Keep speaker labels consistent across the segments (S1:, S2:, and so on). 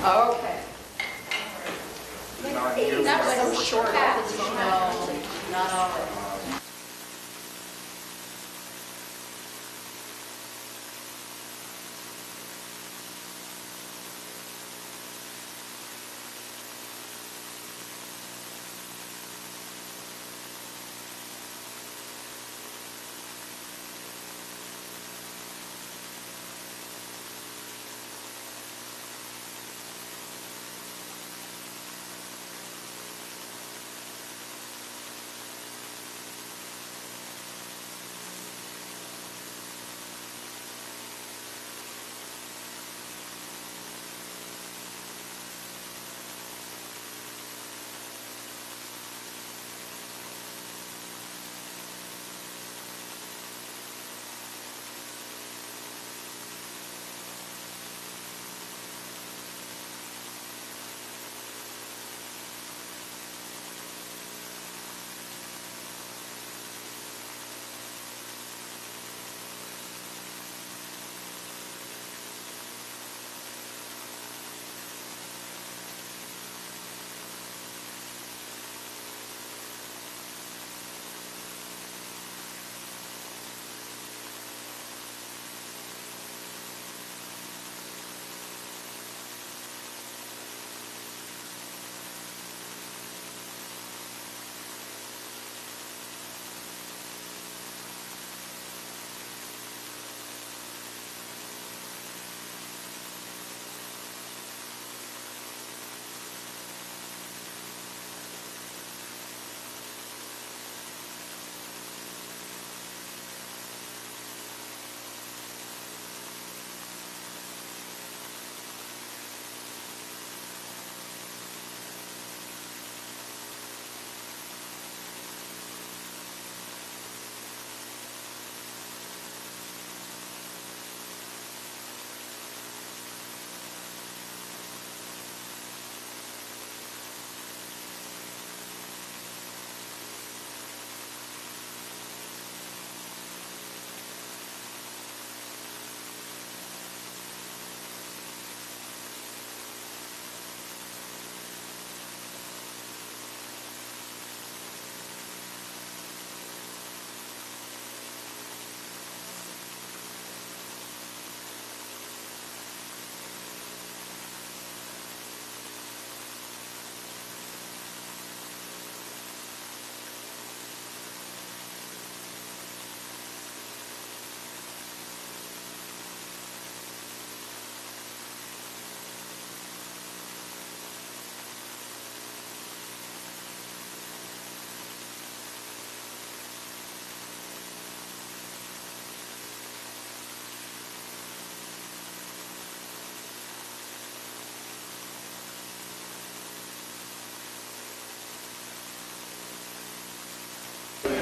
S1: Okay.
S2: That was so short.
S1: No, not always.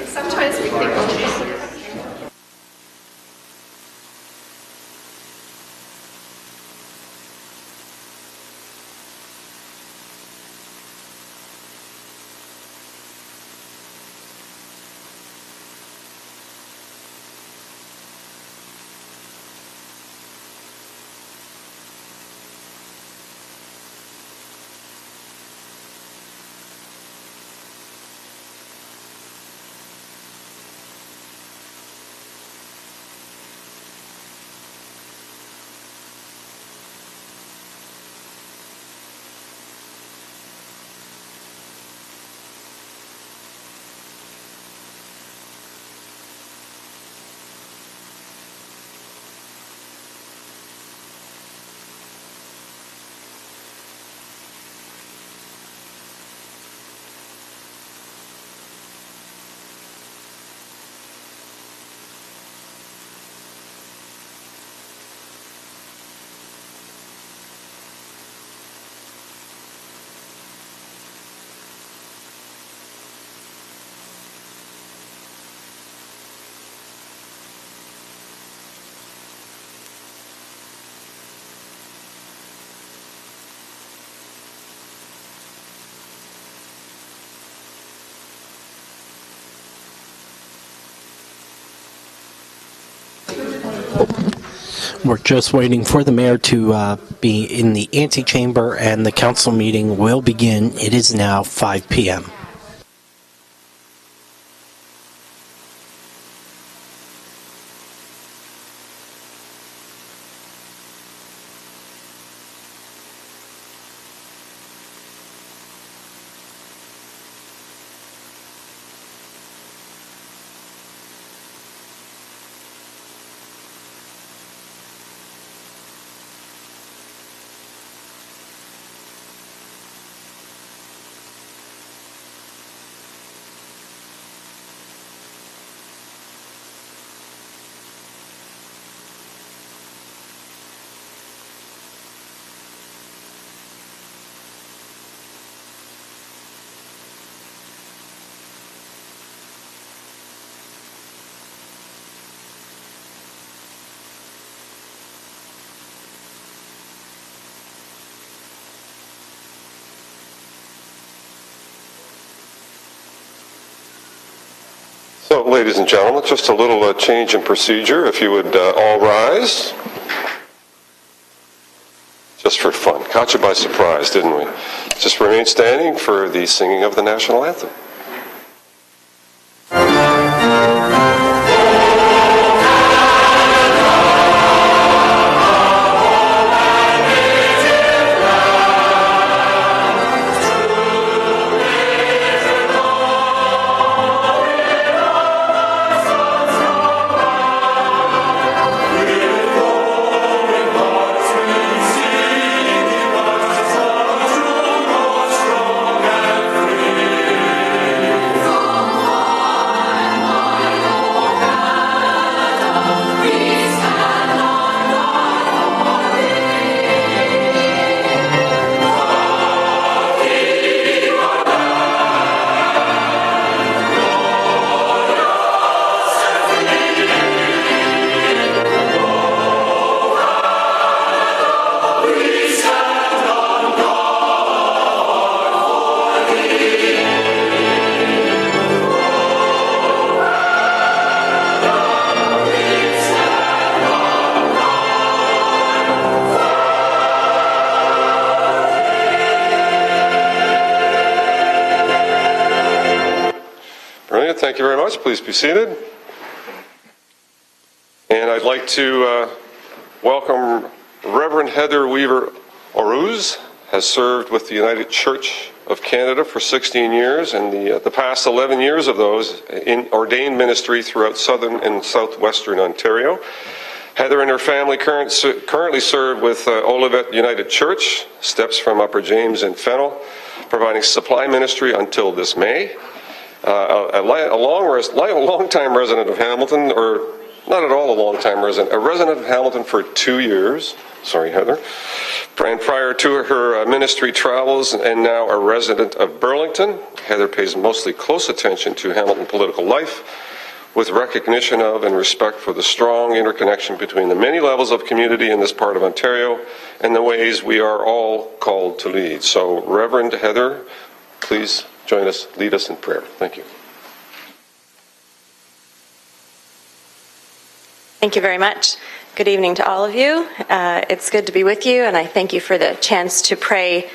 S2: Sometimes we think
S3: We're just waiting for the mayor to be in the antechamber, and the council meeting will begin. It is now 5 p.m.
S4: So, ladies and gentlemen, just a little change in procedure. If you would all rise. Just for fun. Caught you by surprise, didn't we? Just remain standing for the singing of the national anthem. Thank you very much. Please be seated. And I'd like to welcome Reverend Heather Weaver Oruz, has served with the United Church of Canada for 16 years, and the past 11 years of those in ordained ministry throughout southern and southwestern Ontario. Heather and her family currently serve with Olivet United Church, steps from Upper James and Fennel, providing supply ministry until this May. A long-time resident of Hamilton, or not at all a long-time resident, a resident of Hamilton for 2 years. Sorry, Heather. And prior to her ministry travels, and now a resident of Burlington, Heather pays mostly close attention to Hamilton political life, with recognition of and respect for the strong interconnection between the many levels of community in this part of Ontario and the ways we are all called to lead. So, Reverend Heather, please join us, lead us in prayer. Thank you.
S5: Thank you very much. Good evening to all of you. It's good to be with you, and I thank you for the chance to pray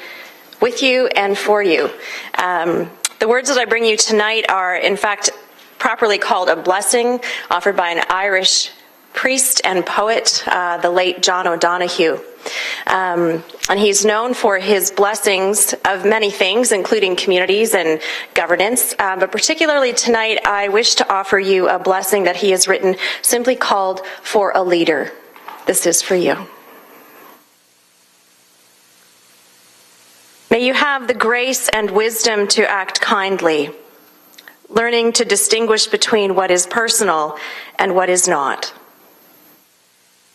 S5: with you and for you. The words that I bring you tonight are, in fact, properly called a blessing offered by an Irish priest and poet, the late John O'Donoghue. And he's known for his blessings of many things, including communities and governance. But particularly tonight, I wish to offer you a blessing that he has written, simply called For a Leader. This is for you. May you have the grace and wisdom to act kindly, learning to distinguish between what is personal and what is not.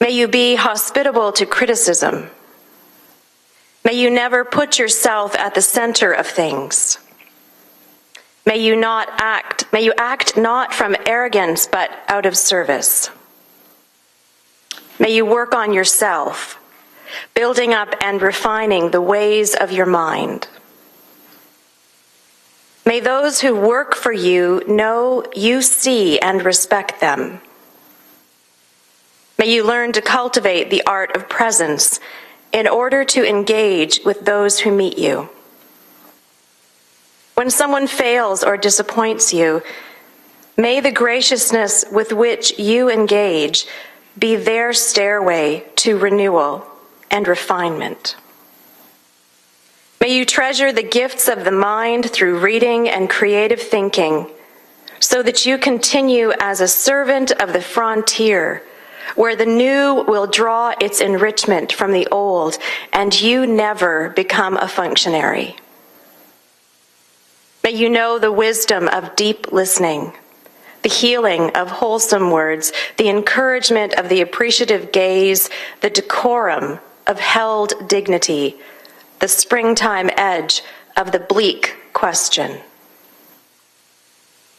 S5: May you be hospitable to criticism. May you never put yourself at the center of things. May you act not from arrogance, but out of service. May you work on yourself, building up and refining the ways of your mind. May those who work for you know you see and respect them. May you learn to cultivate the art of presence in order to engage with those who meet you. When someone fails or disappoints you, may the graciousness with which you engage be their stairway to renewal and refinement. May you treasure the gifts of the mind through reading and creative thinking, so that you continue as a servant of the frontier, where the new will draw its enrichment from the old, and you never become a functionary. May you know the wisdom of deep listening, the healing of wholesome words, the encouragement of the appreciative gaze, the decorum of held dignity, the springtime edge of the bleak question.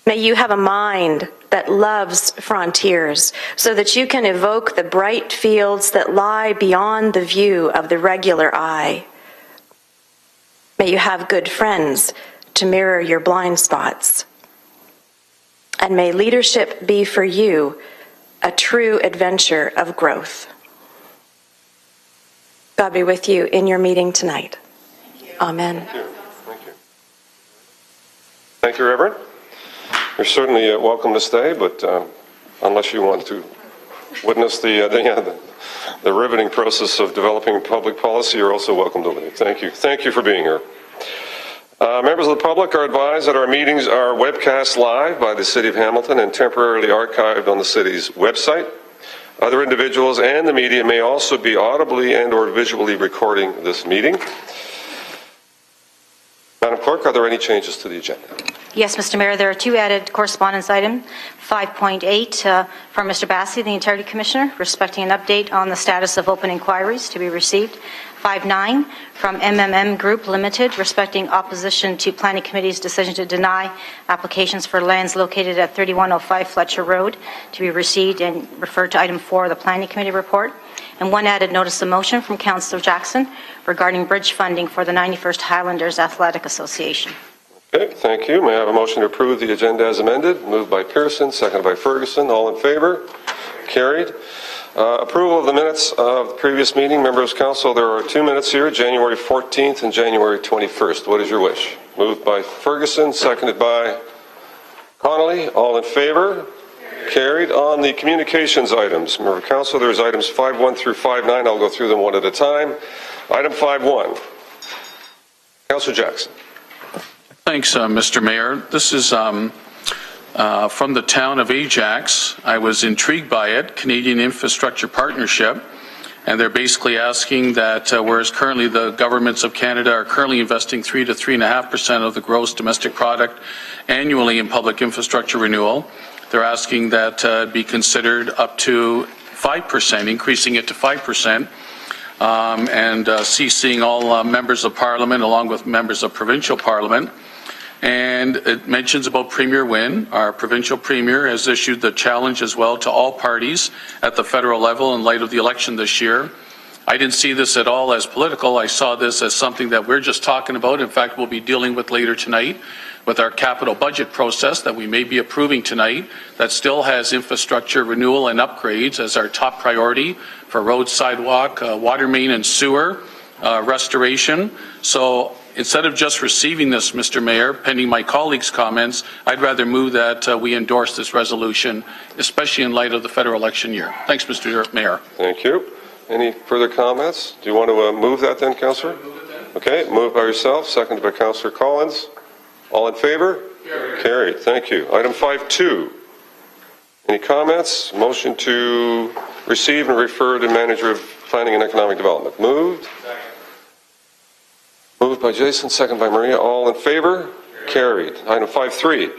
S5: May you have a mind that loves frontiers, so that you can evoke the bright fields that lie beyond the view of the regular eye. May you have good friends to mirror your blind spots. And may leadership be for you a true adventure of growth. God be with you in your meeting tonight. Amen.
S4: Thank you. Thank you. Thank you, Reverend. You're certainly welcome to stay, but unless you want to witness the riveting process of developing public policy, you're also welcome to leave. Thank you. Thank you for being here. Members of the public are advised that our meetings are webcast live by the City of Hamilton and temporarily archived on the city's website. Other individuals and the media may also be audibly and/or visually recording this meeting. Madam Clerk, are there any changes to the agenda?
S1: Yes, Mr. Mayor, there are two added correspondence items. 5.8 from Mr. Bassey, the Integrity Commissioner, respecting an update on the status of open inquiries to be received. 5.9 from MMM Group Limited, respecting opposition to Planning Committee's decision to deny applications for lands located at 3105 Fletcher Road, to be received and referred to item 4 of the Planning Committee report. And one added notice of motion from Councillor Jackson regarding bridge funding for the 91st Highlanders Athletic Association.
S4: Okay, thank you. May I have a motion to approve the agenda as amended? Moved by Pearson, seconded by Ferguson. All in favor? Carried. Approval of the minutes of the previous meeting. Members of Council, there are 2 minutes here, January 14th and January 21st. What is your wish? Moved by Ferguson, seconded by Connolly. All in favor? Carried. On the communications items, Member of Council, there's items 5.1 through 5.9. I'll go through them one at a time. Item 5.1. Councillor Jackson.
S6: Thanks, Mr. Mayor. This is from the town of Ajax. I was intrigued by it, Canadian Infrastructure Partnership, and they're basically asking that whereas currently the governments of Canada are currently investing 3 to 3.5% of the gross domestic product annually in public infrastructure renewal, they're asking that be considered up to 5%, increasing it to 5%. And CCing all members of Parliament along with members of provincial Parliament. And it mentions about Premier Wynne. Our provincial Premier has issued the challenge as well to all parties at the federal level in light of the election this year. I didn't see this at all as political. I saw this as something that we're just talking about. In fact, we'll be dealing with later tonight with our capital budget process that we may be approving tonight that still has infrastructure renewal and upgrades as our top priority for road, sidewalk, water main and sewer restoration. So instead of just receiving this, Mr. Mayor, pending my colleagues' comments, I'd rather move that we endorse this resolution, especially in light of the federal election year. Thanks, Mr. Mayor.
S4: Thank you. Any further comments? Do you want to move that then, Councillor? Okay, moved by yourself, seconded by Councillor Collins. All in favor? Carried. Thank you. Item 5.2. Any comments? Motion to receive and refer to Manager of Planning and Economic Development. Moved. Moved by Jason, second by Maria. All in favor? Carried. Item 5.3.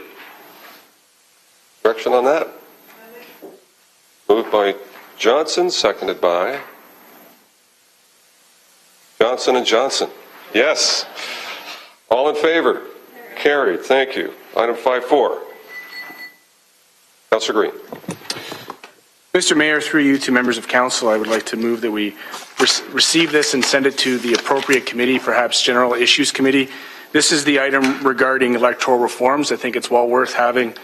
S4: Correction on that? Moved by Johnson, seconded by Johnson and Johnson. Yes. All in favor? Carried. Thank you. Item 5.4. Councillor Green.
S7: Mr. Mayor, through you to members of council, I would like to move that we receive this and send it to the appropriate committee, perhaps General Issues Committee. This is the item regarding electoral reforms. I think it's well worth having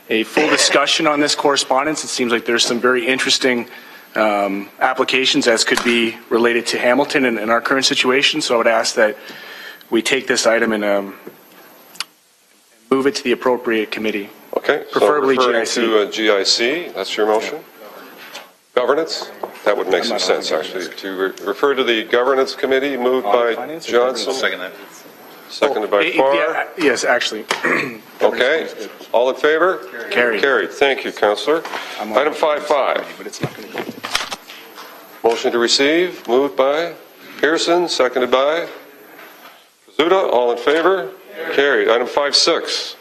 S7: a full discussion on this correspondence. It seems like there's some very interesting applications as could be related to Hamilton and our current situation. So I would ask that we take this item and move it to the appropriate committee.
S4: Okay.
S7: Preferably
S4: so referring
S7: GIC.
S4: to GIC, that's your motion? Governance? That would make some sense, actually. To refer to the Governance Committee, moved by Johnson.
S8: Second that.
S4: Seconded by Farr.
S7: Yes, actually.
S4: Okay. All in favor?
S7: Carried.
S4: Carried. Thank you, Councillor. Item 5.5.
S7: But it's not going to be.
S4: Motion to receive, moved by Pearson, seconded by Pizzuta. All in favor? Carried. Item 5.6.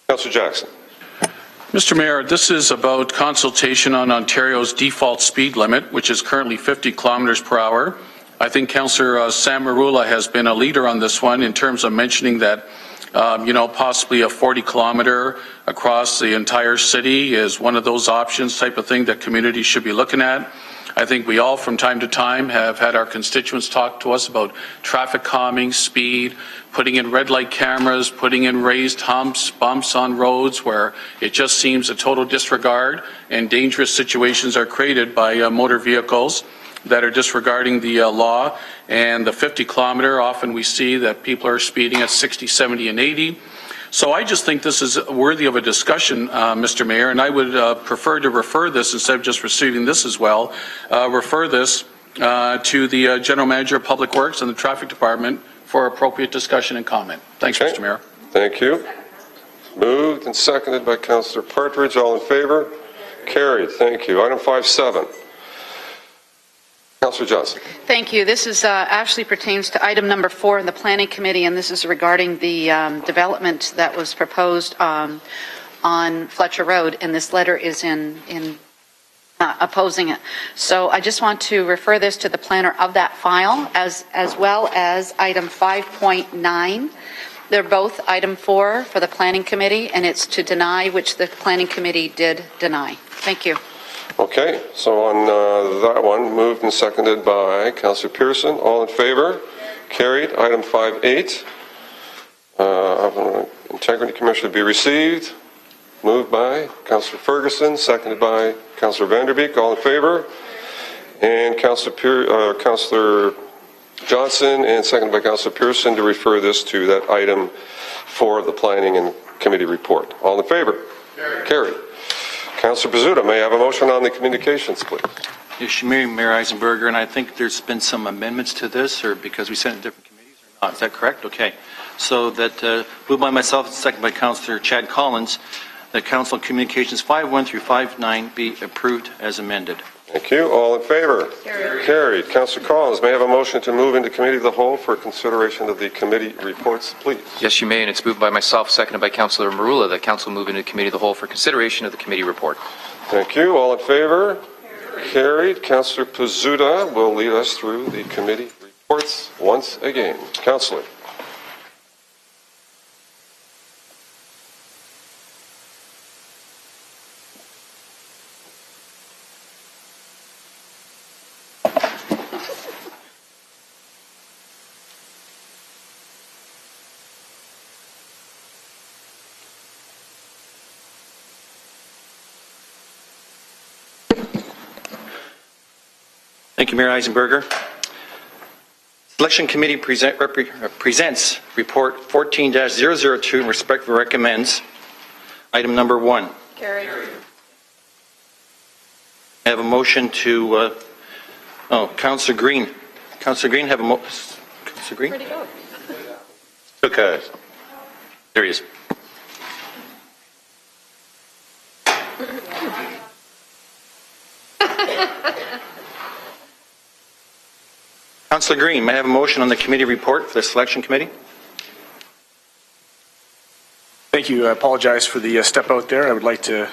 S4: Councillor Jackson.
S6: Mr. Mayor, this is about consultation on Ontario's default speed limit, which is currently 50 kilometers per hour. I think Councillor Sam Marula has been a leader on this one in terms of mentioning that, possibly a 40-kilometer across the entire city is one of those options type of thing that communities should be looking at. I think we all from time to time have had our constituents talk to us about traffic calming, speed, putting in red light cameras, putting in raised humps, bumps on roads where it just seems a total disregard and dangerous situations are created by motor vehicles that are disregarding the law. And the 50 kilometer, often we see that people are speeding at 60, 70, and 80. So I just think this is worthy of a discussion, Mr. Mayor, and I would prefer to refer this, instead of just receiving this as well, refer this to the General Manager of Public Works and the Traffic Department for appropriate discussion and comment. Thanks,
S4: Okay.
S6: Mr. Mayor.
S4: Thank you. Moved and seconded by Councillor Partridge. All in favor? Carried. Thank you. Item 5.7. Councillor Johnson.
S9: Thank you. This is actually pertains to item number 4 in the Planning Committee, and this is regarding the development that was proposed on Fletcher Road, and this letter is in opposing it. So I just want to refer this to the planner of that file, as well as item 5.9. They're both item 4 for the Planning Committee, and it's to deny, which the Planning Committee did deny. Thank you.
S4: Okay, so on that one, moved and seconded by Councillor Pearson. All in favor? Carried. Item 5.8. Integrity Commission to be received. Moved by Councillor Ferguson, seconded by Councillor Vanderbeek. All in favor? And Councillor Johnson, and seconded by Councillor Pearson to refer this to that item for the Planning and Committee report. All in favor? Carried. Councillor Pizzuta, may I have a motion on the communications, please?
S8: Yes, Mayor Eisenberger, and I think there's been some amendments to this, or because we sent it to different committees or not. Is that correct? Okay. So that moved by myself and seconded by Councillor Chad Collins, that Council Communications 5.1 through 5.9 be approved as amended.
S4: Thank you. All in favor? Carried. Councillor Collins, may I have a motion to move into Committee of the Whole for consideration of the committee reports, please?
S10: Yes, you may, and it's moved by myself, seconded by Councillor Marula, that Council move into Committee of the Whole for consideration of the committee report.
S4: Thank you. All in favor? Carried. Councillor Pizzuta will lead us through the committee reports once again. Councillor.
S8: Thank you, Mayor Eisenberger. Selection Committee presents Report 14-002 and respectfully recommends item number 1.
S9: Carried.
S8: I have a motion to, Councillor Green. Councillor Green, have a motion. Councillor Green?
S9: Where'd he go?
S8: Okay. There he is. Councillor Green, may I have a motion on the committee report for the Selection Committee?
S7: Thank you. I apologize for the step out there. I would like to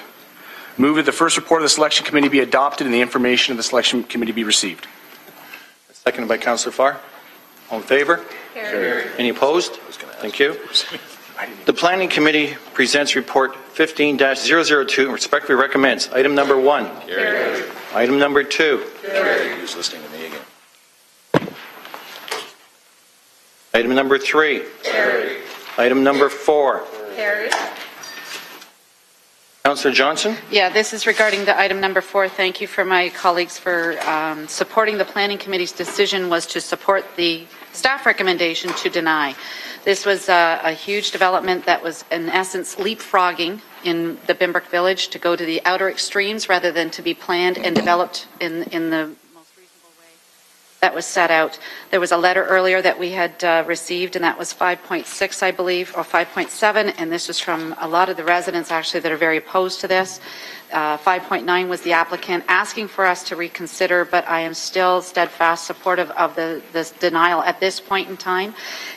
S7: move that the first report of the Selection Committee be adopted and the information of the Selection Committee be received.
S8: Seconded by Councillor Farr. All in favor?
S9: Carried.
S8: Any opposed? Thank you. The Planning Committee presents Report 15-002 and respectfully recommends item number 1.
S9: Carried.
S8: Item number 2. Carried. Who's listening to me again? Item number 3.
S9: Carried.
S8: Item number 4.
S9: Carried.
S8: Councillor Johnson?
S9: Yeah, this is regarding the item number 4. Thank you for my colleagues for supporting the Planning Committee's decision was to support the staff recommendation to deny. This was a huge development that was, in essence, leapfrogging in the Bimbrook Village to go to the outer extremes rather than to be planned and developed in the most reasonable way that was set out. There was a letter earlier that we had received, and that was 5.6, I believe, or 5.7, and this was from a lot of the residents, actually, that are very opposed to this. 5.9 was the applicant asking for us to reconsider, but I am still steadfast supportive of this denial at this point in time.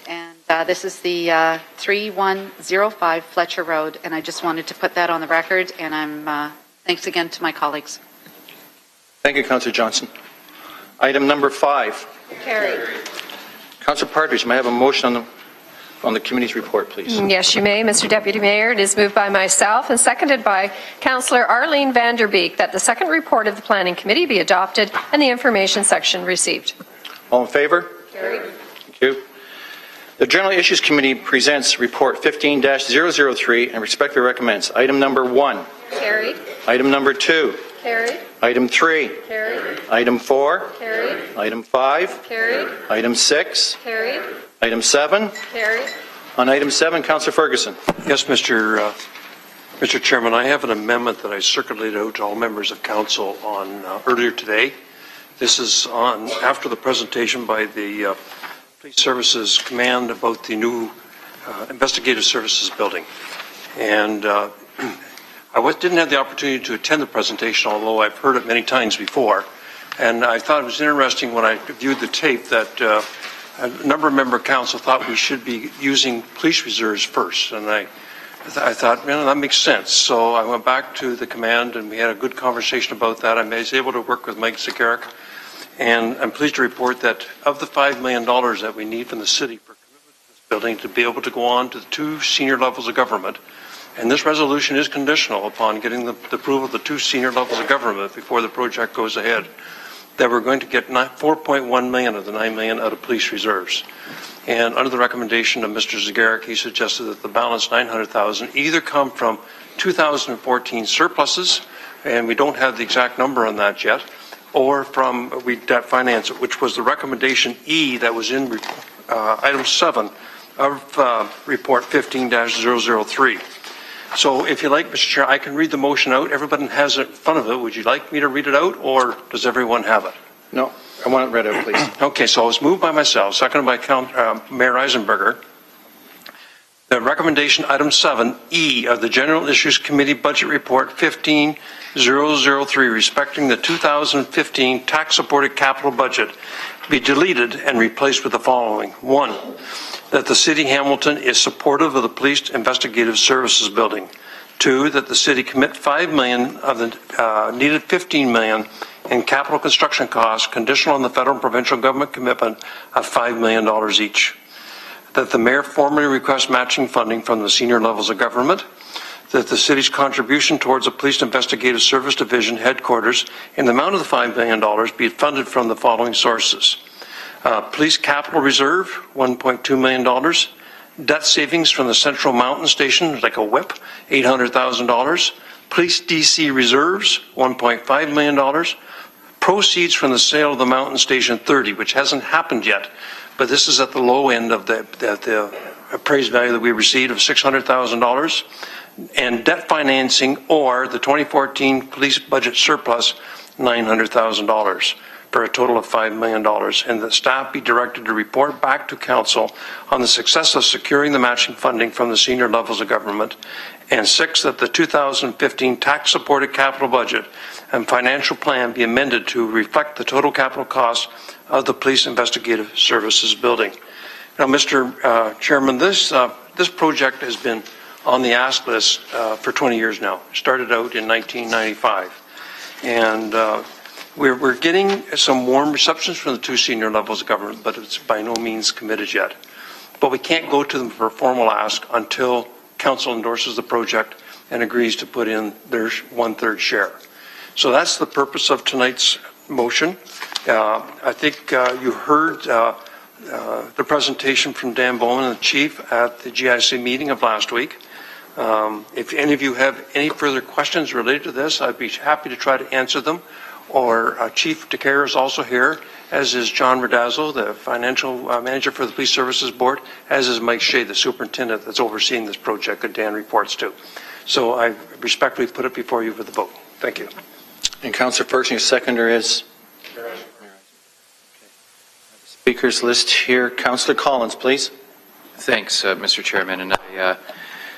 S9: And this is the 3105 Fletcher Road, and I just wanted to put that on the record, and I'm thanks again to my colleagues.
S8: Thank you, Councillor Johnson. Item number 5.
S2: Carried.
S8: Councillor Partridge, may I have a motion on the committee's report, please?
S11: Yes, you may, Mr. Deputy Mayor. It is moved by myself and seconded by Councillor Arlene Vanderbeek that the second report of the Planning Committee be adopted and the information section received.
S8: All in favor?
S2: Carried.
S8: Thank you. The General Issues Committee presents Report 15-003 and respectfully recommends item number 1,
S2: Carried.
S8: item number 2,
S2: Carried.
S8: item 3,
S2: Carried.
S8: item 4,
S2: Carried.
S8: item 5,
S2: Carried.
S8: item 6,
S2: Carried.
S8: item 7.
S2: Carried.
S8: On item 7, Councillor Ferguson.
S12: Yes, Mr. Chairman, I have an amendment that I circulated out to all members of council on earlier today. This is on after the presentation by the Police Services Command about the new Investigative Services building. And I didn't have the opportunity to attend the presentation, although I've heard it many times before. And I thought it was interesting when I viewed the tape that a number of member council thought we should be using police reserves first. And I thought, man, that makes sense. So I went back to the command and we had a good conversation about that. I was able to work with Mike Zagaric. And I'm pleased to report that of the $5 million that we need from the city for commitment to this building to be able to go on to the 2 senior levels of government, and this resolution is conditional upon getting the approval of the 2 senior levels of government before the project goes ahead, that we're going to get 4.1 million of the 9 million out of police reserves. And under the recommendation of Mr. Zagaric, he suggested that the balance 900,000 either come from 2014 surpluses, and we don't have the exact number on that yet, or from we debt finance it, which was the recommendation E that was in item 7 of report 15-003. So if you like, Mr. Chair, I can read the motion out. Everybody has it in front of it. Would you like me to read it out, or does everyone have it?
S8: No, I want it read out, please.
S12: Okay, so it was moved by myself, seconded by Mayor Eisenberger. The recommendation, item 7E of the General Issues Committee Budget Report 15-003, respecting the 2015 tax-supported capital budget, be deleted and replaced with the following. 1, that the City Hamilton is supportive of the Police Investigative Services building. 2, that the city commit $5 million of the needed $15 million in capital construction costs, conditional on the federal and provincial government commitment of $5 million each. That the mayor formally requests matching funding from the senior levels of government. That the city's contribution towards the Police Investigative Service Division headquarters in the amount of the $5 million be funded from the following sources. Police Capital Reserve, $1.2 million. Debt savings from the Central Mountain Station, like a whip, $800,000. Police DC Reserves, $1.5 million. Proceeds from the sale of the Mountain Station 30, which hasn't happened yet, but this is at the low end of the appraised value that we received of $600,000. And debt financing or the 2014 police budget surplus, $900,000. For a total of $5 million, and the staff be directed to report back to council on the success of securing the matching funding from the senior levels of government. And 6, that the 2015 tax-supported capital budget and financial plan be amended to reflect the total capital cost of the Police Investigative Services building. Now, Mr. Chairman, this project has been on the ask list for 20 years now. It started out in 1995, and we're getting some warm receptions from the 2 senior levels of government, but it's by no means committed yet. But we can't go to them for a formal ask until council endorses the project and agrees to put in their 1/3 share. So that's the purpose of tonight's motion. I think you heard the presentation from Dan Bowman, the chief, at the GIC meeting of last week. If any of you have any further questions related to this, I'd be happy to try to answer them. Or Chief DeCare is also here, as is John Radazzo, the financial manager for the Police Services Board, as is Mike Shea, the superintendent that's overseeing this project that Dan reports to. So I respectfully put it before you for the vote. Thank you.
S8: And Councillor Ferguson, your seconder is? Speakers list here. Councillor Collins, please.
S10: Thanks, Mr. Chairman. And I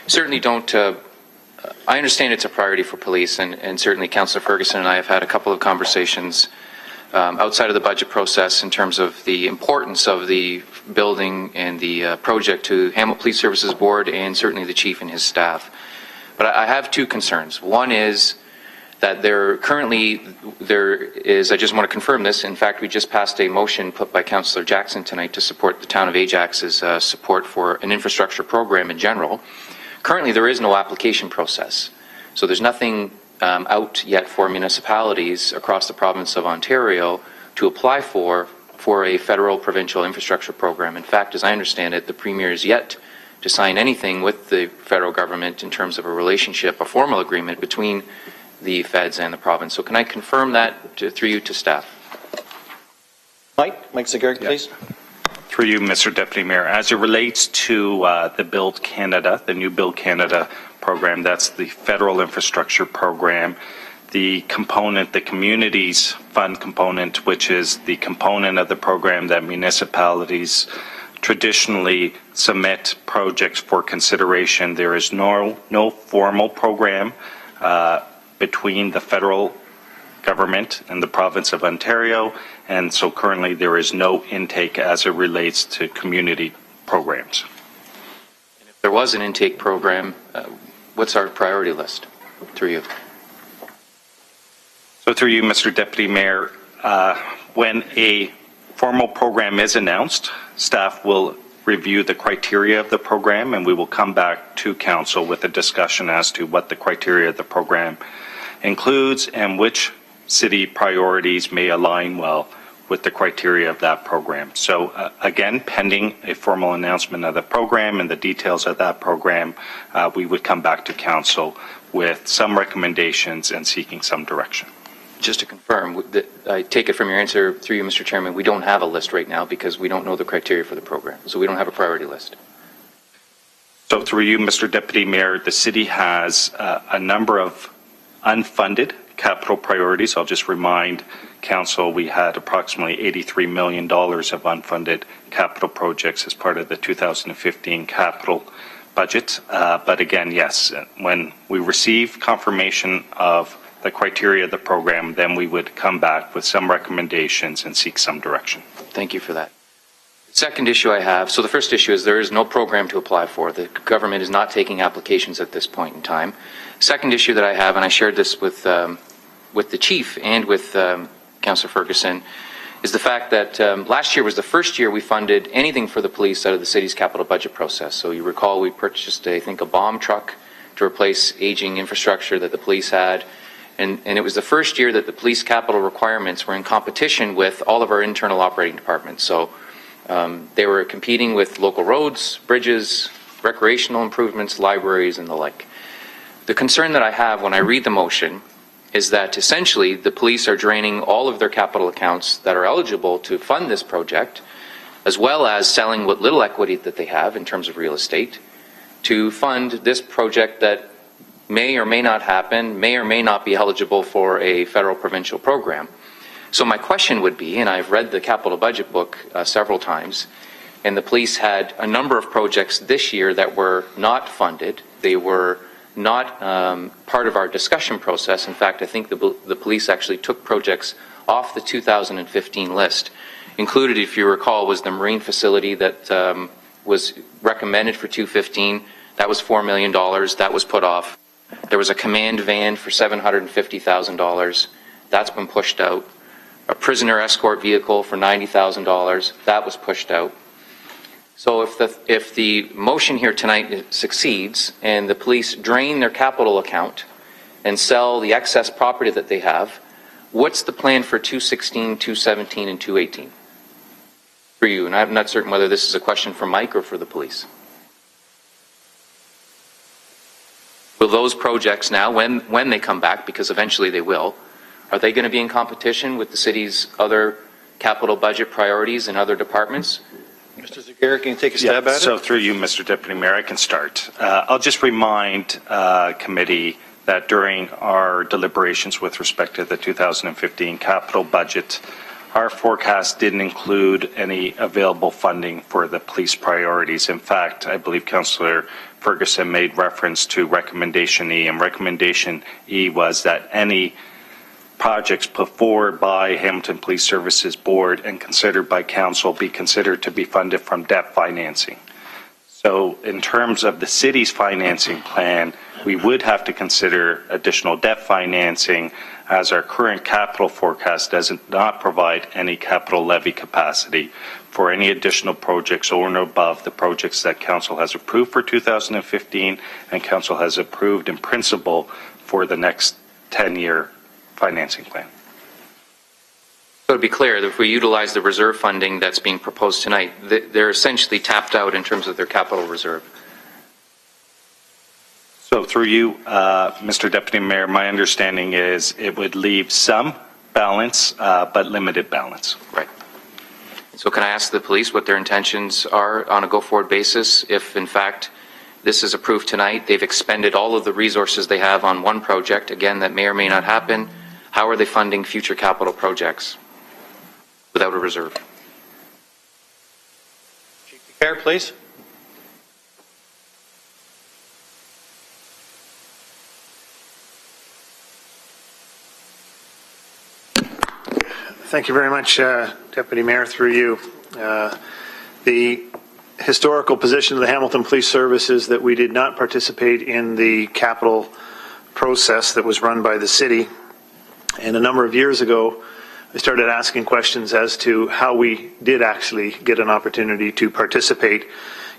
S10: certainly don't, I understand it's a priority for police, and certainly Councillor Ferguson and I have had a couple of conversations outside of the budget process in terms of the importance of the building and the project to Hamilton Police Services Board and certainly the chief and his staff. But I have two concerns. One is that there is, I just want to confirm this, in fact, we just passed a motion put by Councillor Jackson tonight to support the town of Ajax's support for an infrastructure program in general. Currently, there is no application process. So there's nothing out yet for municipalities across the province of Ontario to apply for a federal provincial infrastructure program. In fact, as I understand it, the Premier is yet to sign anything with the federal government in terms of a relationship, a formal agreement between the feds and the province. So can I confirm that through you to staff?
S8: Mike Zagarek, please.
S13: Through you, Mr. Deputy Mayor. As it relates to the Build Canada, the new Build Canada program, that's the federal infrastructure program. The component, the communities fund component, which is the component of the program that municipalities traditionally submit projects for consideration. There is no formal program between the federal government and the province of Ontario, and so currently there is no intake as it relates to community programs.
S10: If there was an intake program, what's our priority list? Through you.
S13: So through you, Mr. Deputy Mayor, when a formal program is announced, staff will review the criteria of the program, and we will come back to council with a discussion as to what the criteria of the program includes and which city priorities may align well with the criteria of that program. So again, pending a formal announcement of the program and the details of that program, we would come back to council with some recommendations and seeking some direction.
S10: Just to confirm, I take it from your answer through you, Mr. Chairman, we don't have a list right now because we don't know the criteria for the program. So we don't have a priority list.
S13: So through you, Mr. Deputy Mayor, the city has a number of unfunded capital priorities. I'll just remind council we had approximately $83 million of unfunded capital projects as part of the 2015 capital budget. But again, yes, when we receive confirmation of the criteria of the program, then we would come back with some recommendations and seek some direction.
S10: Thank you for that. Second issue I have, so the first issue is there is no program to apply for. The government is not taking applications at this point in time. Second issue that I have, and I shared this with the chief and with Councillor Ferguson, is the fact that last year was the first year we funded anything for the police out of the city's capital budget process. So you recall we purchased, I think, a bomb truck to replace aging infrastructure that the police had. And it was the first year that the police capital requirements were in competition with all of our internal operating departments. So they were competing with local roads, bridges, recreational improvements, libraries, and the like. The concern that I have when I read the motion is that essentially the police are draining all of their capital accounts that are eligible to fund this project, as well as selling what little equity that they have in terms of real estate, to fund this project that may or may not happen, may or may not be eligible for a federal provincial program. So my question would be, and I've read the capital budget book several times, and the police had a number of projects this year that were not funded. They were not part of our discussion process. In fact, I think the police actually took projects off the 2015 list. Included, if you recall, was the marine facility that was recommended for 2015. That was $4 million. That was put off. There was a command van for $750,000. That's been pushed out. A prisoner escort vehicle for $90,000. That was pushed out. So if the motion here tonight succeeds and the police drain their capital account and sell the excess property that they have, what's the plan for 2016, 2017, and 2018? For you, and I'm not certain whether this is a question for Mike or for the police. Will those projects now, when they come back, because eventually they will, are they going to be in competition with the city's other capital budget priorities in other departments?
S8: Mr. Zagar, can you take a stab at it?
S13: So through you, Mr. Deputy Mayor, I can start. I'll just remind committee that during our deliberations with respect to the 2015 capital budget, our forecast didn't include any available funding for the police priorities. In fact, I believe Councillor Ferguson made reference to Recommendation E, and Recommendation E was that any projects put forward by Hamilton Police Services Board and considered by Council be considered to be funded from debt financing. So in terms of the city's financing plan, we would have to consider additional debt financing, as our current capital forecast does not provide any capital levy capacity for any additional projects over and above the projects that Council has approved for 2015 and Council has approved in principle for the next 10-year financing plan.
S10: So to be clear, if we utilize the reserve funding that's being proposed tonight, they're essentially tapped out in terms of their capital reserve.
S13: So through you, Mr. Deputy Mayor, my understanding is it would leave some balance, but limited balance.
S10: Right. So can I ask the police what their intentions are on a go-forward basis if, in fact, this is approved tonight, they've expended all of the resources they have on one project, again, that may or may not happen, how are they funding future capital projects without a reserve?
S8: Chief Care, please.
S14: Thank you very much, Deputy Mayor, through you. The historical position of the Hamilton Police Service is that we did not participate in the capital process that was run by the city. And a number of years ago, I started asking questions as to how we did actually get an opportunity to participate,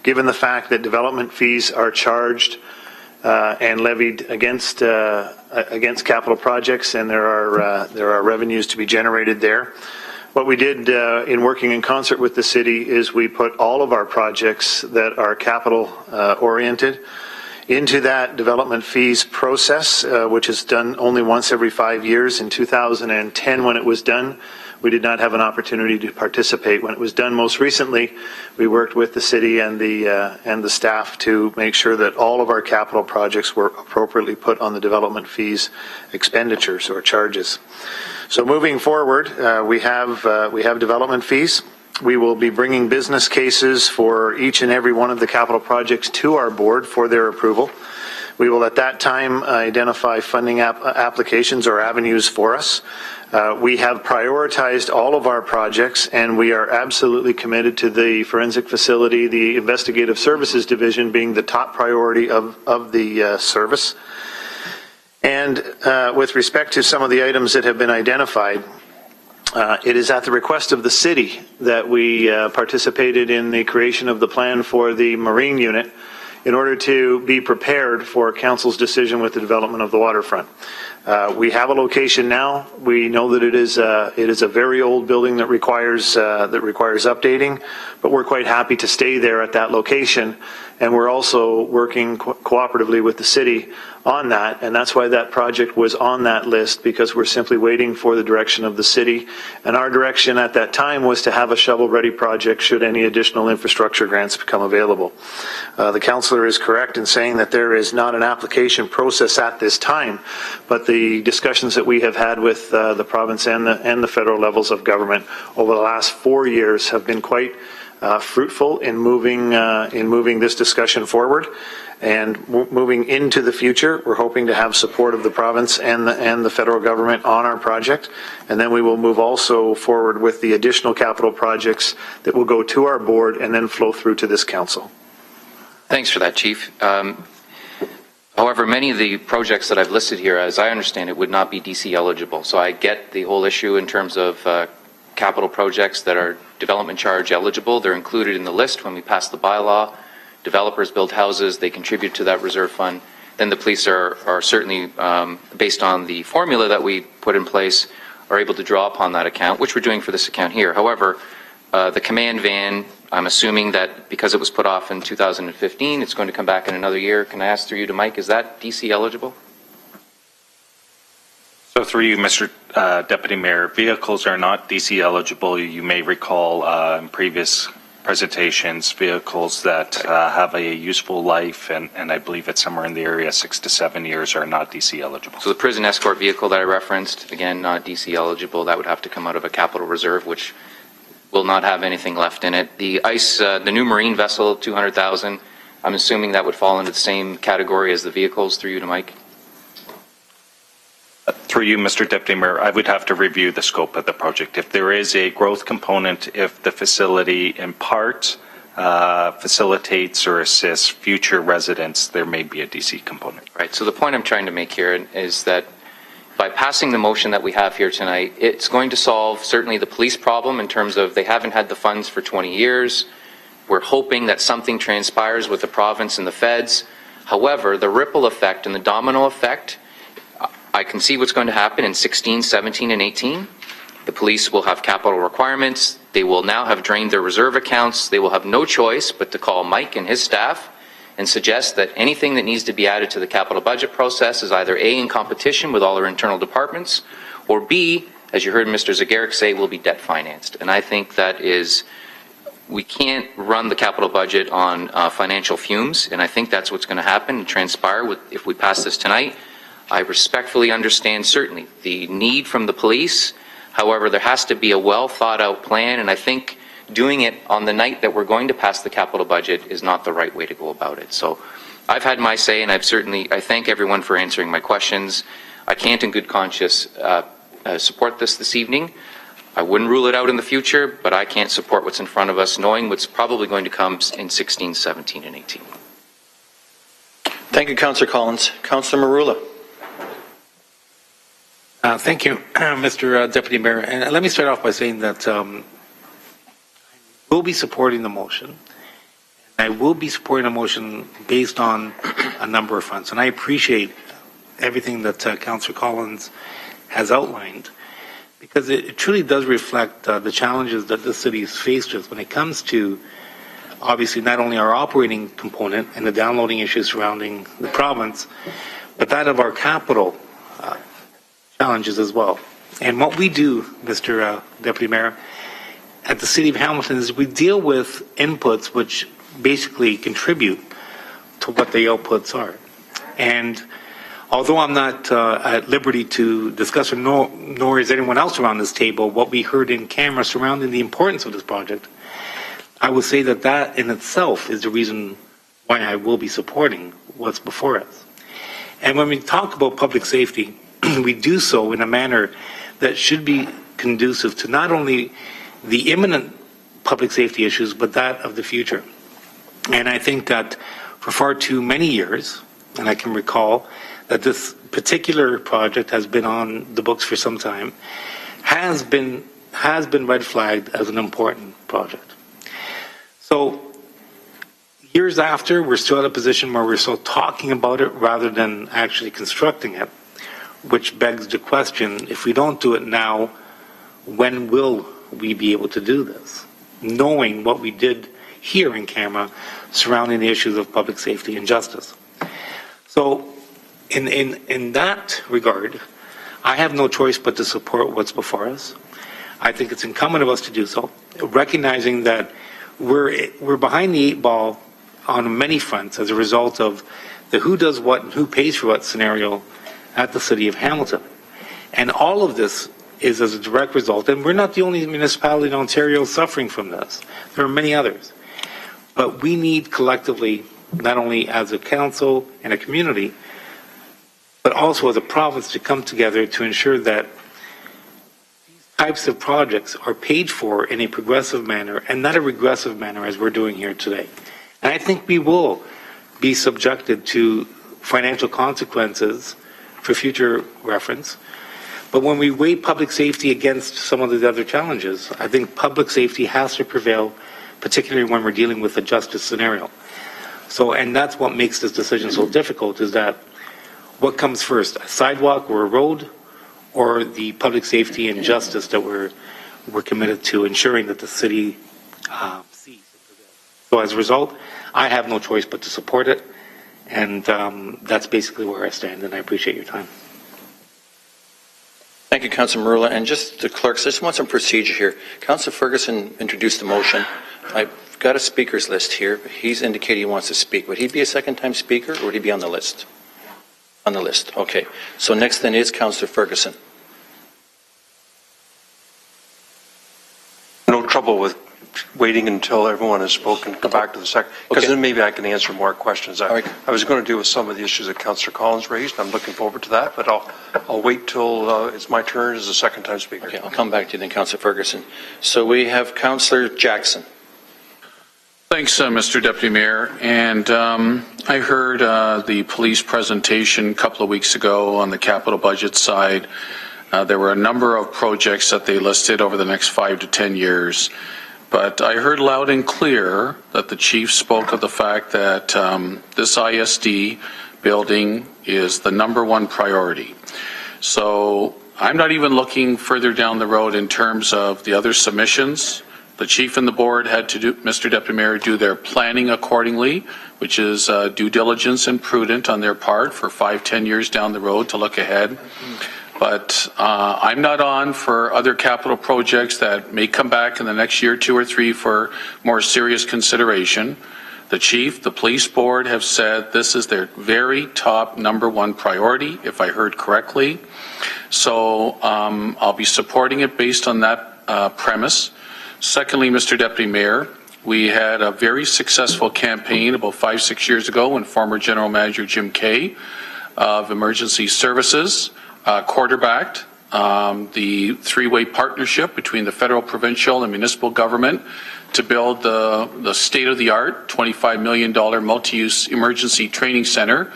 S14: given the fact that development fees are charged and levied against capital projects, and there are revenues to be generated there. What we did in working in concert with the city is we put all of our projects that are capital oriented into that development fees process, which is done only once every 5 years. In 2010, when it was done, we did not have an opportunity to participate. When it was done most recently, we worked with the city and the staff to make sure that all of our capital projects were appropriately put on the development fees expenditures or charges. So moving forward, we have development fees. We will be bringing business cases for each and every one of the capital projects to our board for their approval. We will at that time identify funding applications or avenues for us. We have prioritized all of our projects, and we are absolutely committed to the forensic facility, the investigative services division being the top priority of the service. And with respect to some of the items that have been identified, it is at the request of the city that we participated in the creation of the plan for the Marine Unit in order to be prepared for Council's decision with the development of the waterfront. We have a location now. We know that it is a very old building that requires updating, but we're quite happy to stay there at that location. And we're also working cooperatively with the city on that, and that's why that project was on that list, because we're simply waiting for the direction of the city. And our direction at that time was to have a shovel-ready project should any additional infrastructure grants become available. The councillor is correct in saying that there is not an application process at this time, but the discussions that we have had with the province and the federal levels of government over the last 4 years have been quite fruitful in moving this discussion forward. And moving into the future, we're hoping to have support of the province and the federal government on our project. And then we will move also forward with the additional capital projects that will go to our board and then flow through to this council.
S10: Thanks for that, Chief. However, many of the projects that I've listed here, as I understand it, would not be DC eligible. So I get the whole issue in terms of capital projects that are development charge eligible. They're included in the list when we pass the bylaw. Developers build houses, they contribute to that reserve fund. Then the police are certainly, based on the formula that we put in place, are able to draw upon that account, which we're doing for this account here. However, The command van, I'm assuming that because it was put off in 2015, it's going to come back in another year. Can I ask through you to Mike, is that DC eligible?
S13: So through you, Mr. Deputy Mayor, vehicles are not DC eligible. You may recall in previous presentations, vehicles that have a useful life, and I believe it's somewhere in the area 6 to 7 years, are not DC eligible.
S10: So the prison escort vehicle that I referenced, again, not DC eligible, that would have to come out of a capital reserve, which will not have anything left in it. The ICE, the new marine vessel, 200,000, I'm assuming that would fall into the same category as the vehicles. Through you to Mike.
S13: Through you, Mr. Deputy Mayor, I would have to review the scope of the project. If there is a growth component, if the facility in part facilitates or assists future residents, there may be a DC component.
S10: Right. So the point I'm trying to make here is that by passing the motion that we have here tonight, it's going to solve certainly the police problem in terms of they haven't had the funds for 20 years. We're hoping that something transpires with the province and the feds. However, the ripple effect and the domino effect, I can see what's going to happen in 16, 17, and 18. The police will have capital requirements. They will now have drained their reserve accounts. They will have no choice but to call Mike and his staff and suggest that anything that needs to be added to the capital budget process is either A, in competition with all our internal departments, or B, as you heard Mr. Zagaric say, will be debt financed. And I think that is, we can't run the capital budget on financial fumes, and I think that's what's going to happen and transpire if we pass this tonight. I respectfully understand certainly the need from the police. However, there has to be a well thought out plan, and I think doing it on the night that we're going to pass the capital budget is not the right way to go about it. So I've had my say, and I thank everyone for answering my questions. I can't in good conscience support this evening. I wouldn't rule it out in the future, but I can't support what's in front of us, knowing what's probably going to come in 16, 17, and 18.
S8: Thank you, Councillor Collins. Councillor Marula.
S15: Thank you, Mr. Deputy Mayor. And let me start off by saying that I will be supporting the motion. I will be supporting a motion based on a number of fronts. And I appreciate everything that Councillor Collins has outlined, because it truly does reflect the challenges that the city is faced with when it comes to, obviously, not only our operating component and the downloading issues surrounding the province, but that of our capital challenges as well. And what we do, Mr. Deputy Mayor, at the City of Hamilton is we deal with inputs which basically contribute to what the outputs are. And although I'm not at liberty to discuss, or nor is anyone else around this table, what we heard in camera surrounding the importance of this project, I would say that that in itself is the reason why I will be supporting what's before us. And when we talk about public safety, we do so in a manner that should be conducive to not only the imminent public safety issues, but that of the future. And I think that for far too many years, and I can recall that this particular project has been on the books for some time, has been red flagged as an important project. So years after, we're still at a position where we're still talking about it rather than actually constructing it, which begs the question, if we don't do it now, when will we be able to do this? Knowing what we did here in camera surrounding the issues of public safety and justice. So in that regard, I have no choice but to support what's before us. I think it's incumbent of us to do so, recognizing that we're behind the eight ball on many fronts as a result of the who does what and who pays for what scenario at the City of Hamilton. And all of this is as a direct result, and we're not the only municipality in Ontario suffering from this. There are many others. But we need collectively, not only as a council and a community, but also as a province, to come together to ensure that these types of projects are paid for in a progressive manner and not a regressive manner as we're doing here today. And I think we will be subjected to financial consequences for future reference. But when we weigh public safety against some of the other challenges, I think public safety has to prevail, particularly when we're dealing with a justice scenario. So, and that's what makes this decision so difficult, is that what comes first, a sidewalk or a road, or the public safety and justice that we're we're committed to ensuring that the city sees. So as a result, I have no choice but to support it, and that's basically where I stand, and I appreciate your time.
S8: Thank you, Councillor Marula. And just the clerks, I just want some procedure here. Councillor Ferguson introduced the motion. I've got a speakers list here. He's indicated he wants to speak. Would he be a second-time speaker, or would he be on the list? On the list. Okay. So next then is Councillor Ferguson.
S12: No trouble with waiting until everyone has spoken, come back to the second, because then maybe I can answer more questions. I was going to deal with some of the issues that Councillor Collins raised. I'm looking forward to that, but I'll wait till it's my turn as a second-time speaker.
S8: Okay, I'll come back to you then, Councillor Ferguson. So we have Councillor Jackson.
S6: Thanks, Mr. Deputy Mayor. And I heard the police presentation a couple of weeks ago on the capital budget side. There were a number of projects that they listed over the next 5 to 10 years. But I heard loud and clear that the chief spoke of the fact that this ISD building is the #1 priority. So I'm not even looking further down the road in terms of the other submissions. The chief and the board had to do, Mr. Deputy Mayor, do their planning accordingly, which is due diligence and prudent on their part for 5-10 years down the road to look ahead. But I'm not on for other capital projects that may come back in the next year, 2 or 3, for more serious consideration. The chief, the police board have said this is their very top #1 priority, if I heard correctly. So I'll be supporting it based on that premise. Secondly, Mr. Deputy Mayor, we had a very successful campaign about 5-6 years ago when former General Manager Jim Kay of Emergency Services quarterbacked the three-way partnership between the federal, provincial, and municipal government to build the state-of-the-art $25 million multi-use emergency training center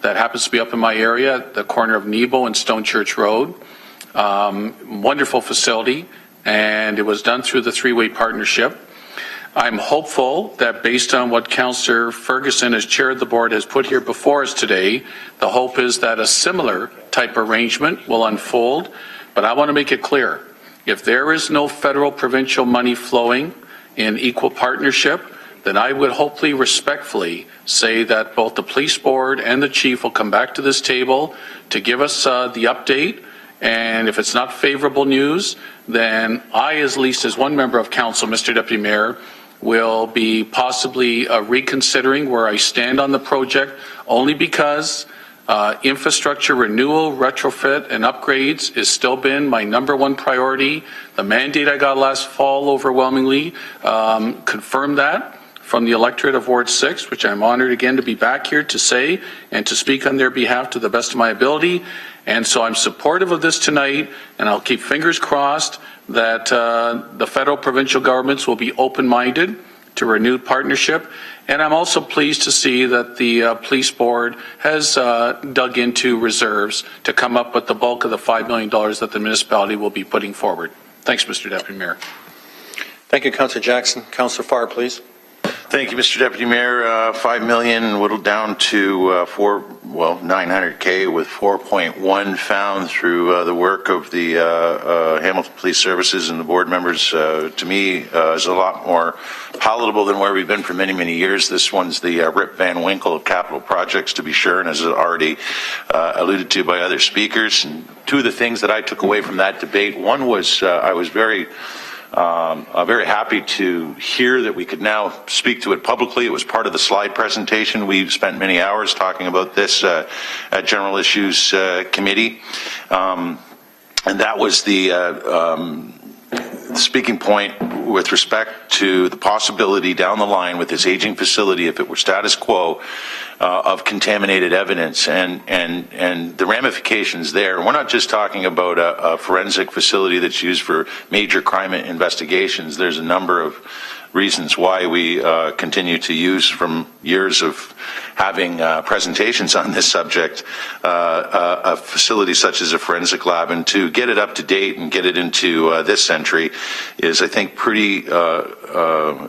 S6: that happens to be up in my area at the corner of Nebo and Stone Church Road. Wonderful facility, and it was done through the three-way partnership. I'm hopeful that based on what Councillor Ferguson, as chair of the board, has put here before us today, the hope is that a similar type arrangement will unfold. But I want to make it clear, if there is no federal provincial money flowing in equal partnership, then I would hopefully respectfully say that both the police board and the chief will come back to this table to give us the update. And if it's not favorable news, then I, at least as one member of council, Mr. Deputy Mayor, will be possibly reconsidering where I stand on the project, only because infrastructure renewal, retrofit, and upgrades has still been my #1 priority. The mandate I got last fall overwhelmingly confirmed that from the electorate of Ward 6, which I'm honored again to be back here to say and to speak on their behalf to the best of my ability. And so I'm supportive of this tonight, and I'll keep fingers crossed that the federal, provincial governments will be open-minded to renewed partnership. And I'm also pleased to see that the police board has dug into reserves to come up with the bulk of the $5 million that the municipality will be putting forward. Thanks, Mr. Deputy Mayor.
S8: Thank you, Councillor Jackson. Councillor Farr, please.
S16: Thank you, Mr. Deputy Mayor. $5 million whittled down to $900K, with 4.1 found through the work of the Hamilton Police Services and the board members. To me, is a lot more palatable than where we've been for many, many years. This one's the Rip Van Winkle of capital projects, to be sure, and as already alluded to by other speakers. And two of the things that I took away from that debate, one was I was very happy to hear that we could now speak to it publicly. It was part of the slide presentation. We spent many hours talking about this at General Issues Committee. And that was the speaking point with respect to the possibility down the line with this aging facility, if it were status quo, of contaminated evidence and the ramifications there. And we're not just talking about a forensic facility that's used for major crime investigations. There's a number of reasons why we continue to use from years of having presentations on this subject, a facility such as a forensic lab, and to get it up to date and get it into this century is, I think, pretty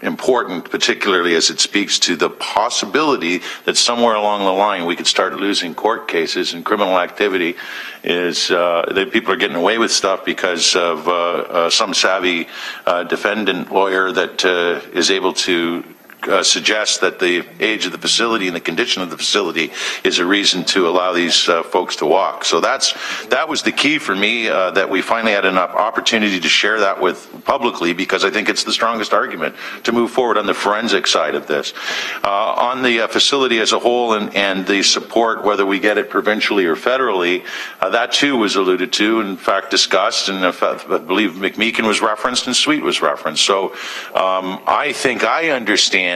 S16: important, particularly as it speaks to the possibility that somewhere along the line we could start losing court cases and criminal activity is that people are getting away with stuff because of some savvy defendant lawyer that is able to suggest that the age of the facility and the condition of the facility is a reason to allow these folks to walk. So that was the key for me, that we finally had an opportunity to share that with publicly, because I think it's the strongest argument to move forward on the forensic side of this. On the facility as a whole and the support, whether we get it provincially or federally, that too was alluded to, in fact discussed, and I believe McMeekin was referenced and Sweet was referenced. So I think I understand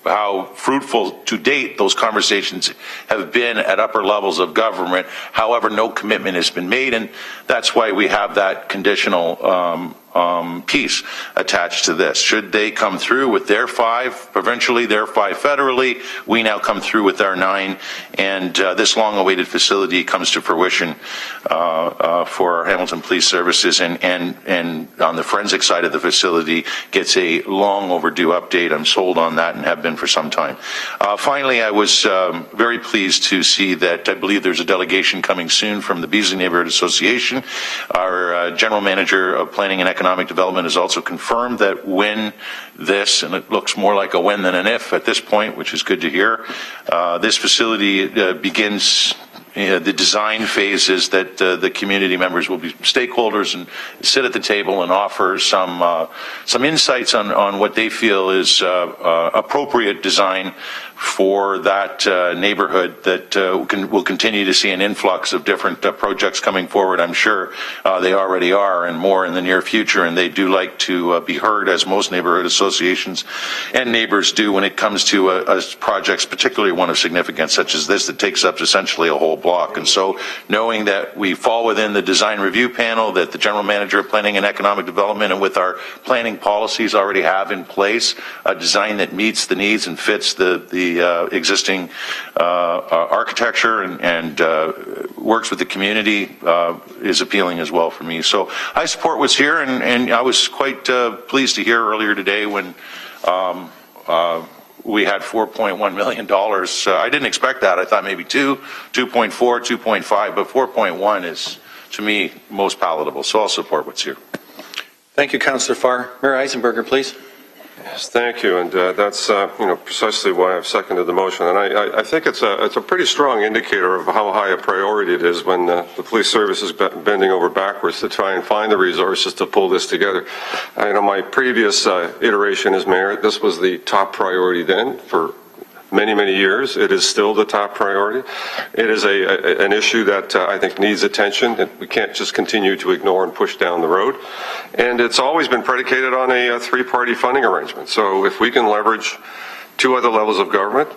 S16: how fruitful to date those conversations have been at upper levels of government. However, no commitment has been made, and that's why we have that conditional piece attached to this. Should they come through with their 5 provincially, their 5 federally, we now come through with our 9, and this long-awaited facility comes to fruition for our Hamilton Police Services, and on the forensic side of the facility gets a long overdue update. I'm sold on that and have been for some time. Finally, I was very pleased to see that I believe there's a delegation coming soon from the Beasley Neighborhood Association. Our General Manager of Planning and Economic Development has also confirmed that when this, and it looks more like a when than an if at this point, which is good to hear, this facility begins the design phases, that the community members will be stakeholders and sit at the table and offer some insights on what they feel is appropriate design for that neighborhood that will continue to see an influx of different projects coming forward. I'm sure they already are, and more in the near future, and they do like to be heard, as most neighborhood associations and neighbors do, when it comes to projects, particularly one of significance such as this that takes up essentially a whole block. And so knowing that we fall within the design review panel that the General Manager of Planning and Economic Development and with our planning policies already have in place, a design that meets the needs and fits the existing architecture and works with the community is appealing as well for me. So I support what's here, and I was quite pleased to hear earlier today when we had $4.1 million. I didn't expect that. I thought maybe 2.4, 2.5, but 4.1 is, to me, most palatable. So I'll support what's here.
S8: Thank you, Councillor Farr. Mayor Eisenberger, please.
S4: Yes, thank you, and that's precisely why I've seconded the motion. And I think it's a pretty strong indicator of how high a priority it is when the police service is bending over backwards to try and find the resources to pull this together. My previous iteration as mayor, this was the top priority then for many, many years. It is still the top priority. It is an issue that I think needs attention, that we can't just continue to ignore and push down the road. And it's always been predicated on a 3-party funding arrangement. So if we can leverage 2 other levels of government,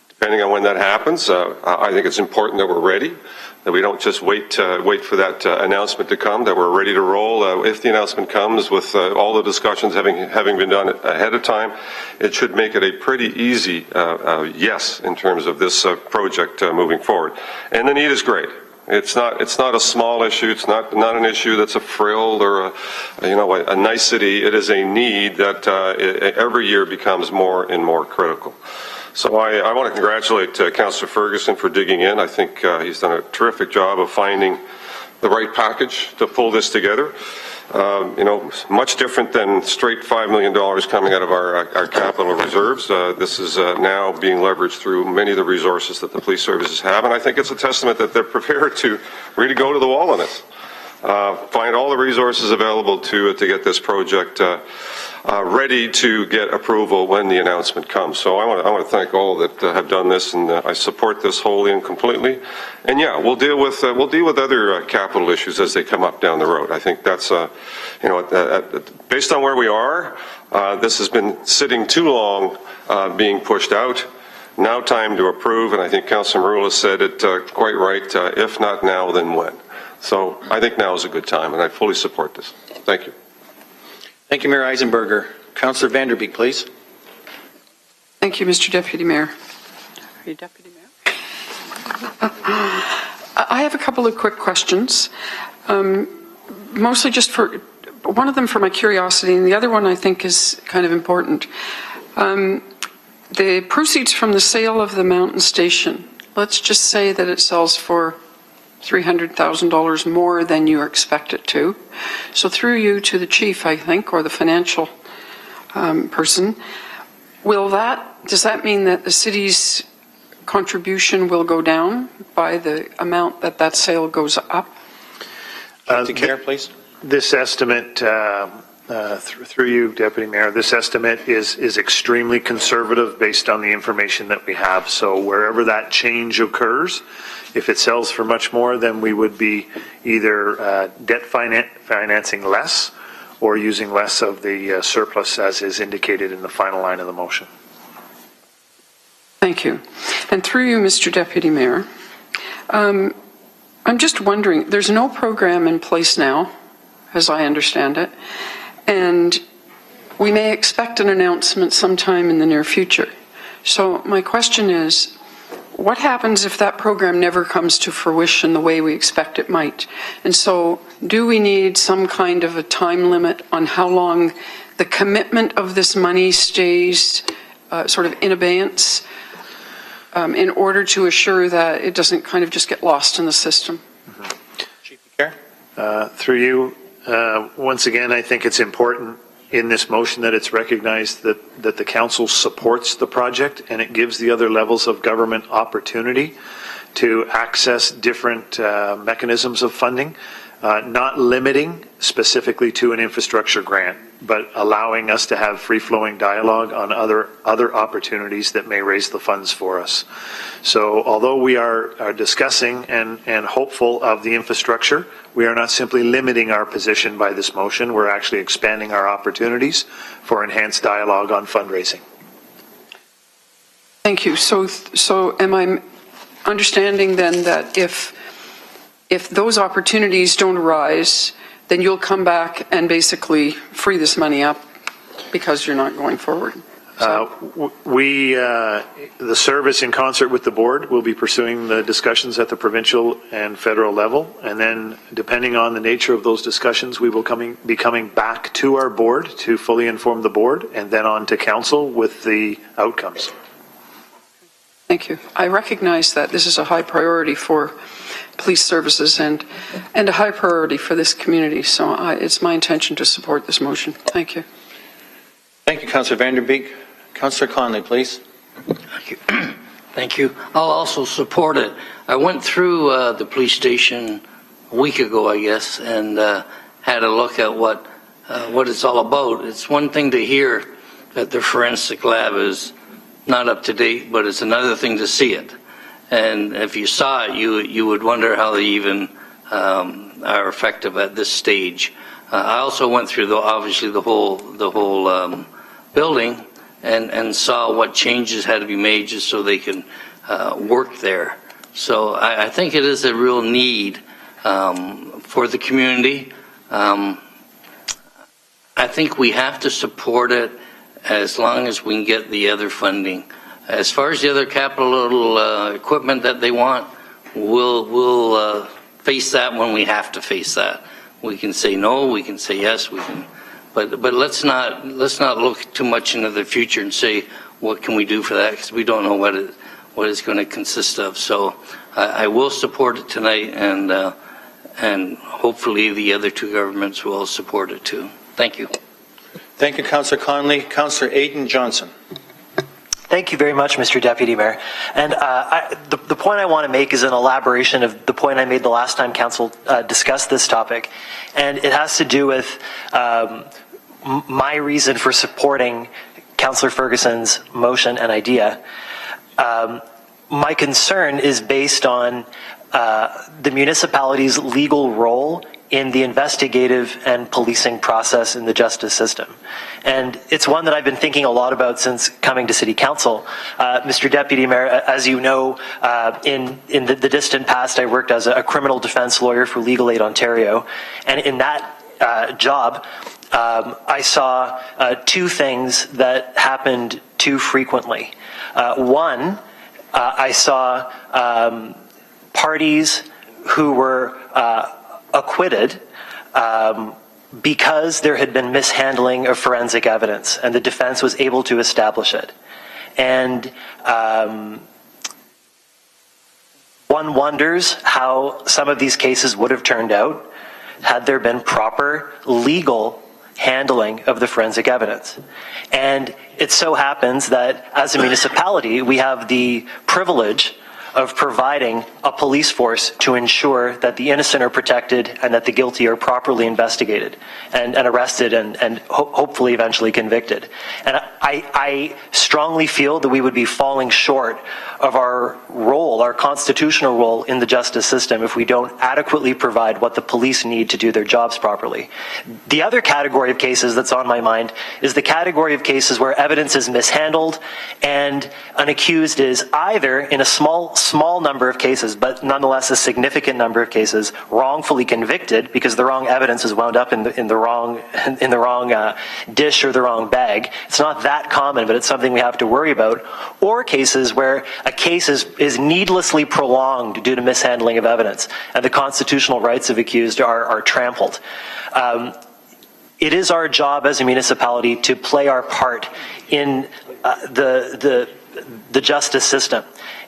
S4: depending on when that happens, I think it's important that we're ready, that we don't just wait for that announcement to come, that we're ready to roll. If the announcement comes, with all the discussions having been done ahead of time, it should make it a pretty easy yes in terms of this project moving forward. And the need is great. It's not a small issue. It's not an issue that's a frill or a nicety. It is a need that every year becomes more and more critical. So I want to congratulate Councillor Ferguson for digging in. I think he's done a terrific job of finding the right package to pull this together. Much different than straight $5 million coming out of our capital reserves. This is now being leveraged through many of the resources that the police services have, and I think it's a testament that they're prepared to really go to the wall on this. Find all the resources available to get this project ready to get approval when the announcement comes. So I want to thank all that have done this, and I support this wholly and completely. And yeah, we'll deal with other capital issues as they come up down the road. I think that's based on where we are. This has been sitting too long, being pushed out. Now time to approve, and I think Councillor Marula said it quite right. If not now, then when? So I think now is a good time, and I fully support this. Thank you.
S8: Thank you, Mayor Eisenberger. Councillor Vanderbeek, please.
S9: Thank
S17: Thank you, Mr. Deputy Mayor. Are you Deputy Mayor? I have a couple of quick questions, mostly just for, one of them for my curiosity, and the other one I think is kind of important. The proceeds from the sale of the mountain station, let's just say that it sells for $300,000 more than you expect it to. So through you to the chief, I think, or the financial person, does that mean that the city's contribution will go down by the amount that sale goes up?
S8: To Care, please.
S14: This estimate, through you, Deputy Mayor, this estimate is extremely conservative based on the information that we have. So wherever that change occurs, if it sells for much more, then we would be either debt financing less or using less of the surplus as is indicated in the final line of the motion.
S17: Thank you. And through you, Mr. Deputy Mayor, I'm just wondering, there's no program in place now, as I understand it, and we may expect an announcement sometime in the near future. So my question is, what happens if that program never comes to fruition the way we expect it might? And so do we need some kind of a time limit on how long the commitment of this money stays sort of in abeyance in order to assure that it doesn't kind of just get lost in the system?
S8: Chief Care?
S14: Through you, once again, I think it's important in this motion that it's recognized that the council supports the project and it gives the other levels of government opportunity to access different mechanisms of funding, not limiting specifically to an infrastructure grant, but allowing us to have free-flowing dialogue on other opportunities that may raise the funds for us. So although we are discussing and hopeful of the infrastructure, we are not simply limiting our position by this motion. We're actually expanding our opportunities for enhanced dialogue on fundraising.
S17: Thank you. So am I understanding then that if those opportunities don't arise, then you'll come back and basically free this money up because you're not going forward?
S14: The service in concert with the board will be pursuing the discussions at the provincial and federal level, and then depending on the nature of those discussions, we will be coming back to our board to fully inform the board and then on to council with the outcomes.
S17: Thank you. I recognize that this is a high priority for police services and a high priority for this community, so it's my intention to support this motion. Thank you.
S8: Thank you, Councillor Vanderbeek. Councillor Conley, please.
S18: Thank you. Thank you. I'll also support it. I went through the police station a week ago, I guess, and had a look at what it's all about. It's one thing to hear that the forensic lab is not up to date, but it's another thing to see it. And if you saw it, you would wonder how they even are effective at this stage. I also went through obviously the whole building and saw what changes had to be made just so they can work there. So I think it is a real need for the community. I think we have to support it as long as we can get the other funding. As far as the other capital equipment that they want, we'll face that when we have to face that. We can say no, we can say yes, we can, but let's not look too much into the future and say what can we do for that, because we don't know what it's going to consist of. So I will support it tonight, and hopefully the other two governments will support it too. Thank you.
S8: Thank you, Councillor Conley. Councillor Aidan Johnson.
S19: Thank you very much, Mr. Deputy Mayor. And the point I want to make is an elaboration of the point I made the last time Council discussed this topic. And it has to do with my reason for supporting Councillor Ferguson's motion and idea. My concern is based on the municipality's legal role in the investigative and policing process in the justice system. And it's one that I've been thinking a lot about since coming to City Council. Mr. Deputy Mayor, as you know, in the distant past, I worked as a criminal defense lawyer for Legal Aid Ontario. And in that job, I saw two things that happened too frequently. One, I saw parties who were acquitted because there had been mishandling of forensic evidence, and the defense was able to establish it. And one wonders how some of these cases would have turned out had there been proper legal handling of the forensic evidence. And it so happens that as a municipality, we have the privilege of providing a police force to ensure that the innocent are protected and that the guilty are properly investigated and arrested and hopefully eventually convicted. And I strongly feel that we would be falling short of our role, our constitutional role in the justice system if we don't adequately provide what the police need to do their jobs properly. The other category of cases that's on my mind is the category of cases where evidence is mishandled and an accused is either in a small number of cases, but nonetheless a significant number of cases, wrongfully convicted because the wrong evidence is wound up in the wrong dish or the wrong bag. It's not that common, but it's something we have to worry about. Or cases where a case is needlessly prolonged due to mishandling of evidence, and the constitutional rights of accused are trampled. It is our job as a municipality to play our part in the justice system.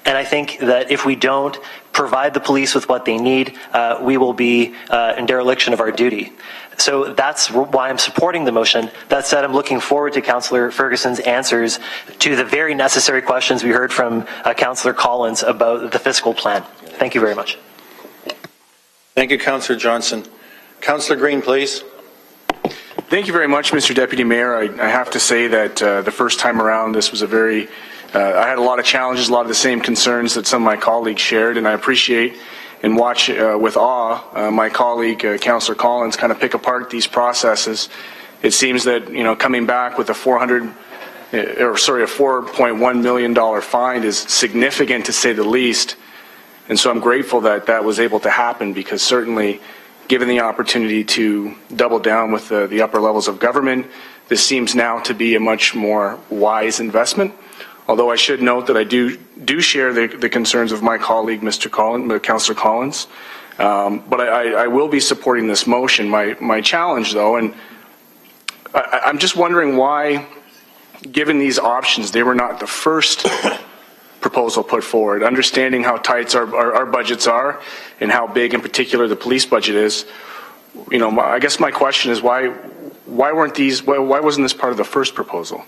S19: And I think that if we don't provide the police with what they need, we will be in dereliction of our duty. So that's why I'm supporting the motion. That said, I'm looking forward to Councillor Ferguson's answers to the very necessary questions we heard from Councillor Collins about the fiscal plan. Thank you very much.
S8: Thank you, Councillor Johnson. Councillor Green, please.
S7: Thank you very much, Mr. Deputy Mayor. I have to say that the first time around, this was a very I had a lot of challenges, a lot of the same concerns that some of my colleagues shared, and I appreciate and watch with awe my colleague, Councillor Collins, kind of pick apart these processes. It seems that, coming back with a $4.1 million fine is significant, to say the least. And so I'm grateful that that was able to happen, because certainly, given the opportunity to double down with the upper levels of government, this seems now to be a much more wise investment. Although I should note that I do share the concerns of my colleague, Councillor Collins, but I will be supporting this motion. My challenge, though, and I'm just wondering why, given these options, they were not the first proposal put forward. Understanding how tight our budgets are and how big, in particular, the police budget is. I guess my question is why wasn't this part of the first proposal?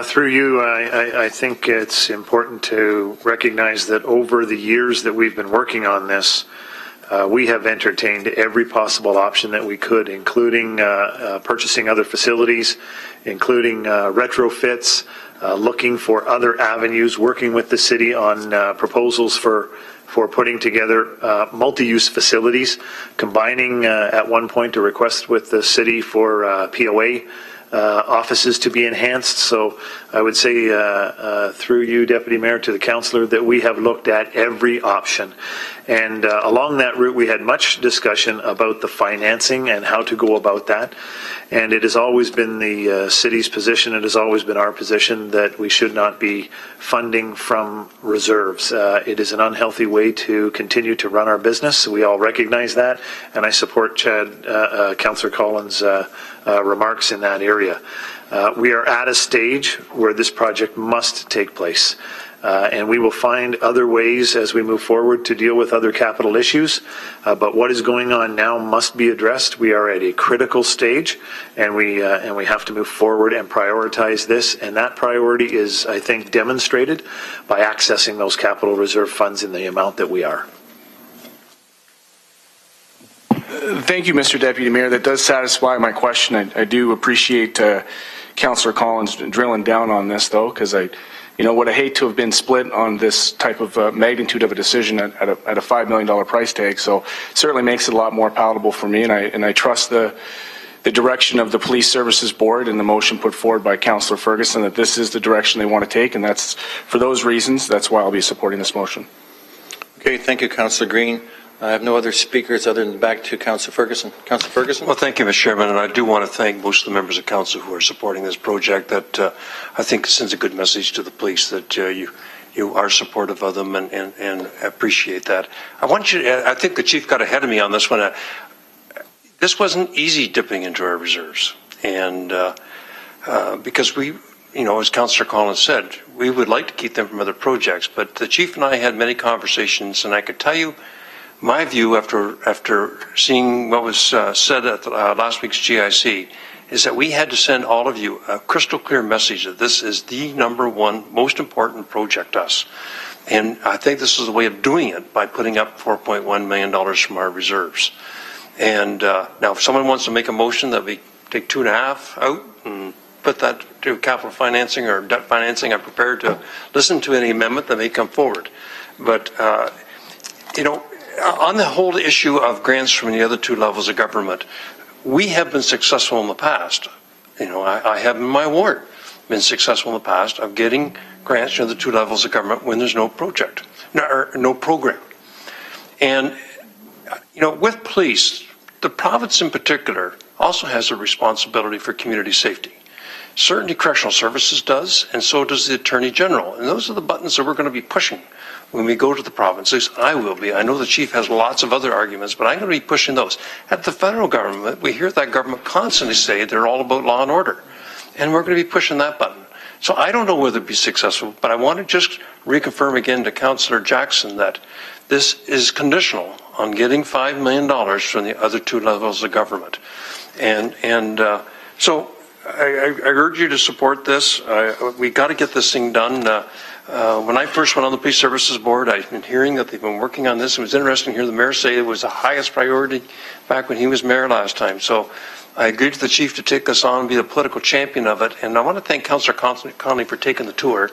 S14: Through you, I think it's important to recognize that over the years that we've been working on this, we have entertained every possible option that we could, including purchasing other facilities, including retrofits, looking for other avenues, working with the city on proposals for putting together multi-use facilities, combining at one point a request with the city for POA offices to be enhanced. So I would say through you, Deputy Mayor, to the Councillor, that we have looked at every option. And along that route, we had much discussion about the financing and how to go about that. And it has always been the city's position, it has always been our position, that we should not be funding from reserves. It is an unhealthy way to continue to run our business. We all recognize that, and I support Councillor Collins' remarks in that area. We are at a stage where this project must take place. And we will find other ways as we move forward to deal with other capital issues. But what is going on now must be addressed. We are at a critical stage, and we have to move forward and prioritize this. And that priority is, I think, demonstrated by accessing those capital reserve funds in the amount that we are.
S7: Thank you, Mr. Deputy Mayor. That does satisfy my question. I do appreciate Councillor Collins drilling down on this, though, because would I hate to have been split on this type of magnitude of a decision at a $5 million price tag. So it certainly makes it a lot more palatable for me, and I trust the direction of the Police Services Board and the motion put forward by Councillor Ferguson, that this is the direction they want to take, and that's for those reasons. That's why I'll be supporting this motion.
S8: Okay, thank you, Councillor Green. I have no other speakers other than back to Councillor Ferguson. Councillor Ferguson?
S12: Well, thank you, Mr. Chairman, and I do want to thank most of the members of council who are supporting this project. That I think sends a good message to the police that you are supportive of them and appreciate that. I think the chief got ahead of me on this one. This wasn't easy dipping into our reserves, and because we, as Councillor Collins said, we would like to keep them from other projects, but the chief and I had many conversations, and I could tell you my view after seeing what was said at last week's GIC is that we had to send all of you a crystal clear message that this is the number one most important project to us. And I think this is the way of doing it by putting up $4.1 million from our reserves. And now if someone wants to make a motion that we take 2.5 out and put that to capital financing or debt financing, I'm prepared to listen to any amendment that may come forward. But, on the whole issue of grants from the other two levels of government, we have been successful in the past. I have in my ward been successful in the past of getting grants from the two levels of government when there's no project, no program. And, with police, the province in particular also has a responsibility for community safety. Certainly Correctional Services does, and so does the Attorney General. And those are the buttons that we're going to be pushing when we go to the provinces. I will be. I know the chief has lots of other arguments, but I'm going to be pushing those. At the federal government, we hear that government constantly say they're all about law and order. And we're going to be pushing that button. So I don't know whether it'll be successful, but I want to just reconfirm again to Councillor Jackson that this is conditional on getting $5 million from the other two levels of government. So I urge you to support this. We got to get this thing done. When I first went on the Police Services Board, I've been hearing that they've been working on this. It was interesting to hear the mayor say it was the highest priority back when he was mayor last time. So I agreed to the chief to take this on and be the political champion of it. And I want to thank Councillor Connolly for taking the tour,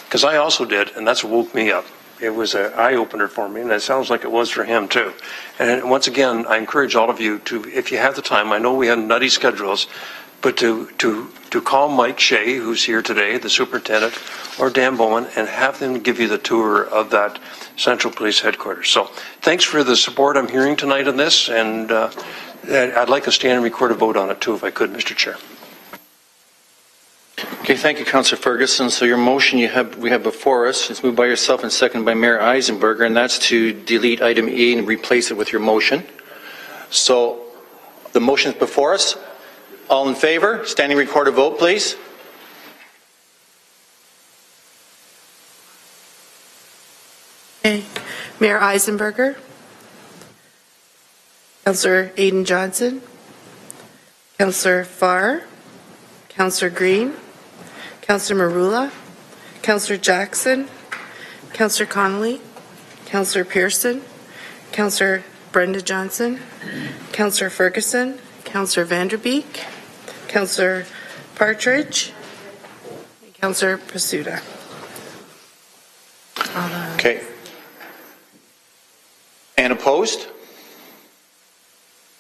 S12: because I also did, and that's what woke me up. It was an eye-opener for me, and it sounds like it was for him too. And once again, I encourage all of you to, if you have the time, I know we have nutty schedules, but to call Mike Shea, who's here today, the superintendent, or Dan Bowman, and have them give you the tour of that Central Police Headquarters. So thanks for the support I'm hearing tonight on this, and I'd like a stand and record a vote on it too, if I could, Mr. Chair.
S8: Okay, thank you, Councillor Ferguson. So your motion we have before us, it's moved by yourself and seconded by Mayor Eisenberger, and that's to delete item E and replace it with your motion. So the motion is before us. All in favor? Standing record a vote, please.
S20: Okay. Mayor Eisenberger, Councillor Aidan Johnson, Councillor Farr, Councillor Green, Councillor Marula, Councillor Jackson, Councillor Connolly, Councillor Pearson, Councillor Brenda Johnson, Councillor Ferguson, Councillor Vanderbeek, Councillor Partridge, and Councillor Pasuda.
S8: Okay. And opposed?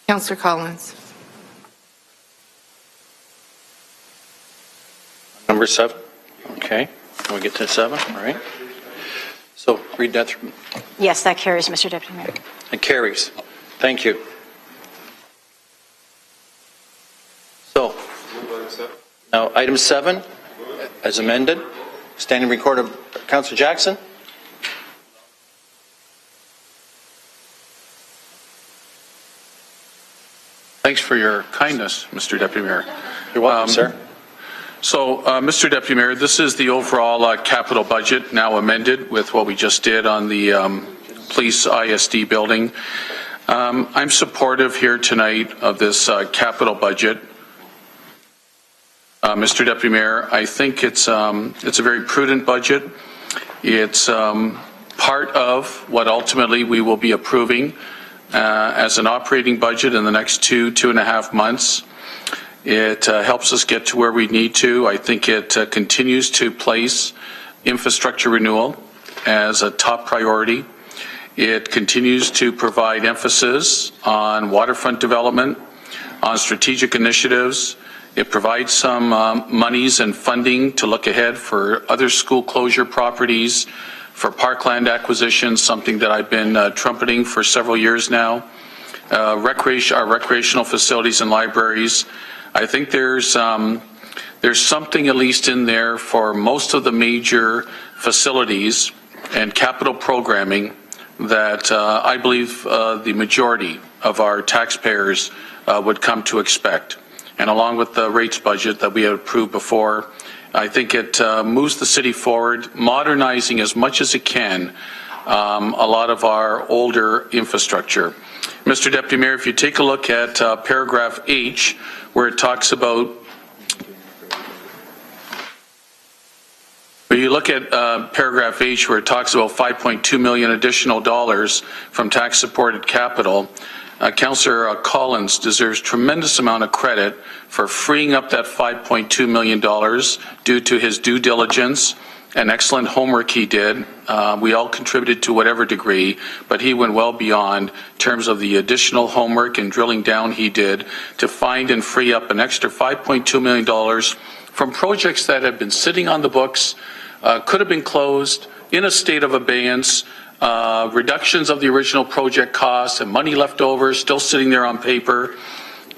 S20: Councillor Collins.
S8: Number 7. Okay. Can we get to 7? All right. So read that through.
S1: Yes, that carries, Mr. Deputy Mayor.
S8: It carries. Thank you. So, now item 7, as amended, standing record of Councillor Jackson.
S6: Thanks for your kindness, Mr. Deputy Mayor.
S8: You're welcome, sir.
S6: So, Mr. Deputy Mayor, this is the overall capital budget now amended with what we just did on the police ISD building. I'm supportive here tonight of this capital budget. Mr. Deputy Mayor, I think it's a very prudent budget. It's part of what ultimately we will be approving as an operating budget in the next 2.5 months. It helps us get to where we need to. I think it continues to place infrastructure renewal as a top priority. It continues to provide emphasis on waterfront development, on strategic initiatives. It provides some monies and funding to look ahead for other school closure properties, for parkland acquisition, something that I've been trumpeting for several years now. Our recreational facilities and libraries. I think there's something at least in there for most of the major facilities and capital programming that I believe the majority of our taxpayers would come to expect. And along with the rates budget that we had approved before, I think it moves the city forward, modernizing as much as it can a lot of our older infrastructure. Mr. Deputy Mayor, if you take a look at paragraph H, where it talks about, when you look at paragraph H, where it talks about $5.2 million additional dollars from tax-supported capital, Councillor Collins deserves tremendous amount of credit for freeing up that $5.2 million due to his due diligence and excellent homework he did. We all contributed to whatever degree, but he went well beyond in terms of the additional homework and drilling down he did to find and free up an extra $5.2 million from projects that have been sitting on the books, could have been closed, in a state of abeyance, reductions of the original project costs and money left over, still sitting there on paper.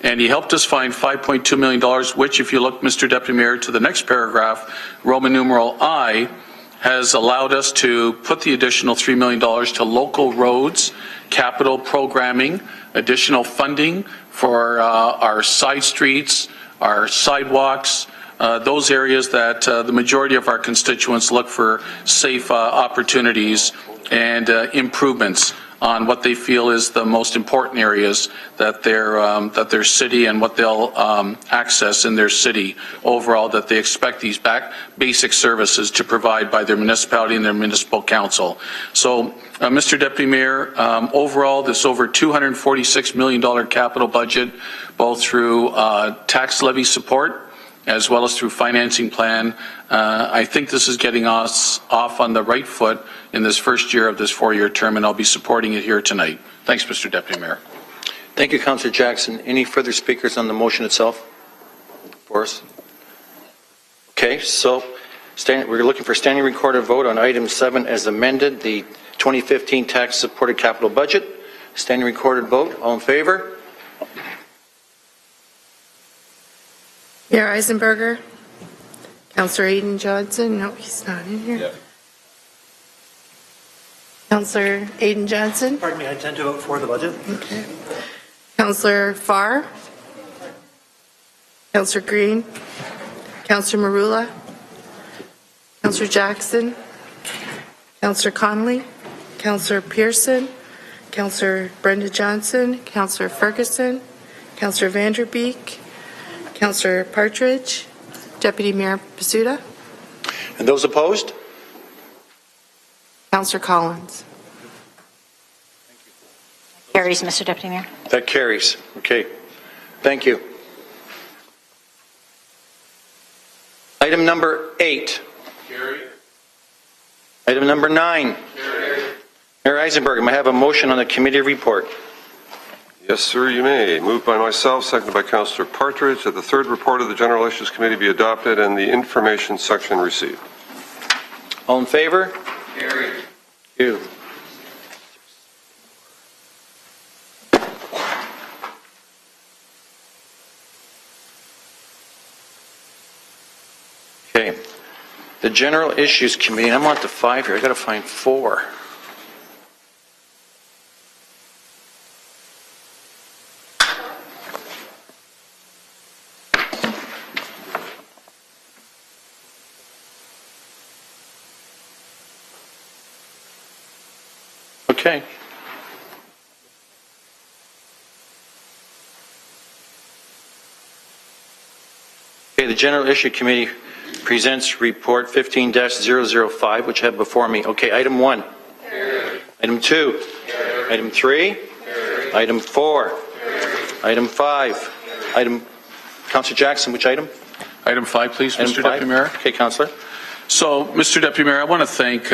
S6: And he helped us find $5.2 million, which, if you look, Mr. Deputy Mayor, to the next paragraph, Roman numeral I, has allowed us to put the additional $3 million to local roads, capital programming, additional funding for our side streets, our sidewalks, those areas that the majority of our constituents look for safe opportunities and improvements on what they feel is the most important areas that their city and what they'll access in their city overall, that they expect these basic services to provide by their municipality and their municipal council. So, Mr. Deputy Mayor, overall, this over $246 million capital budget, both through tax levy support as well as through financing plan, I think this is getting us off on the right foot in this first year of this 4-year term, and I'll be supporting it here tonight. Thanks, Mr. Deputy Mayor.
S8: Thank you, Councillor Jackson. Any further speakers on the motion itself for us? Okay, so we're looking for standing recorded vote on item 7 as amended, the 2015 tax supported capital budget. Standing recorded vote. All in favor?
S20: Mayor Eisenberger, Councillor Aidan Johnson, no, he's not in here.
S19: Yep.
S20: Councillor Aidan Johnson.
S19: Pardon me, I intend to vote for the budget.
S20: Okay. Councillor Farr, Councillor Green, Councillor Marula, Councillor Jackson, Councillor Connolly, Councillor Pearson, Councillor Brenda Johnson, Councillor Ferguson, Councillor Vanderbeek, Councillor Partridge, Deputy Mayor Pasuta.
S8: And those opposed?
S20: Councillor Collins.
S1: Carries, Mr. Deputy Mayor.
S8: That carries. Okay. Thank you. Item number 8.
S6: Carry.
S8: Item number 9.
S6: Carry.
S8: Mayor Eisenberg, may I have a motion on the committee report?
S4: Yes, sir, you may. Moved by myself, seconded by Councillor Partridge, that the third report of the General Issues Committee be adopted and the information section received.
S8: All in favor?
S6: Carry.
S8: Thank you. Okay. The General Issues Committee, I'm on to 5 here. I got to find 4. Okay. Okay, the General Issue Committee presents report 15-005, which I have before me. Okay, item 1. Carry. Item 2. Carry. Item 3. Carry. Item 4. Carry. Item 5. Item, Councillor Jackson, which item?
S6: Item 5, please,
S8: Item
S6: Mr.
S8: 5.
S6: Deputy Mayor.
S8: Okay, Councillor.
S6: So, Mr. Deputy Mayor, I want to thank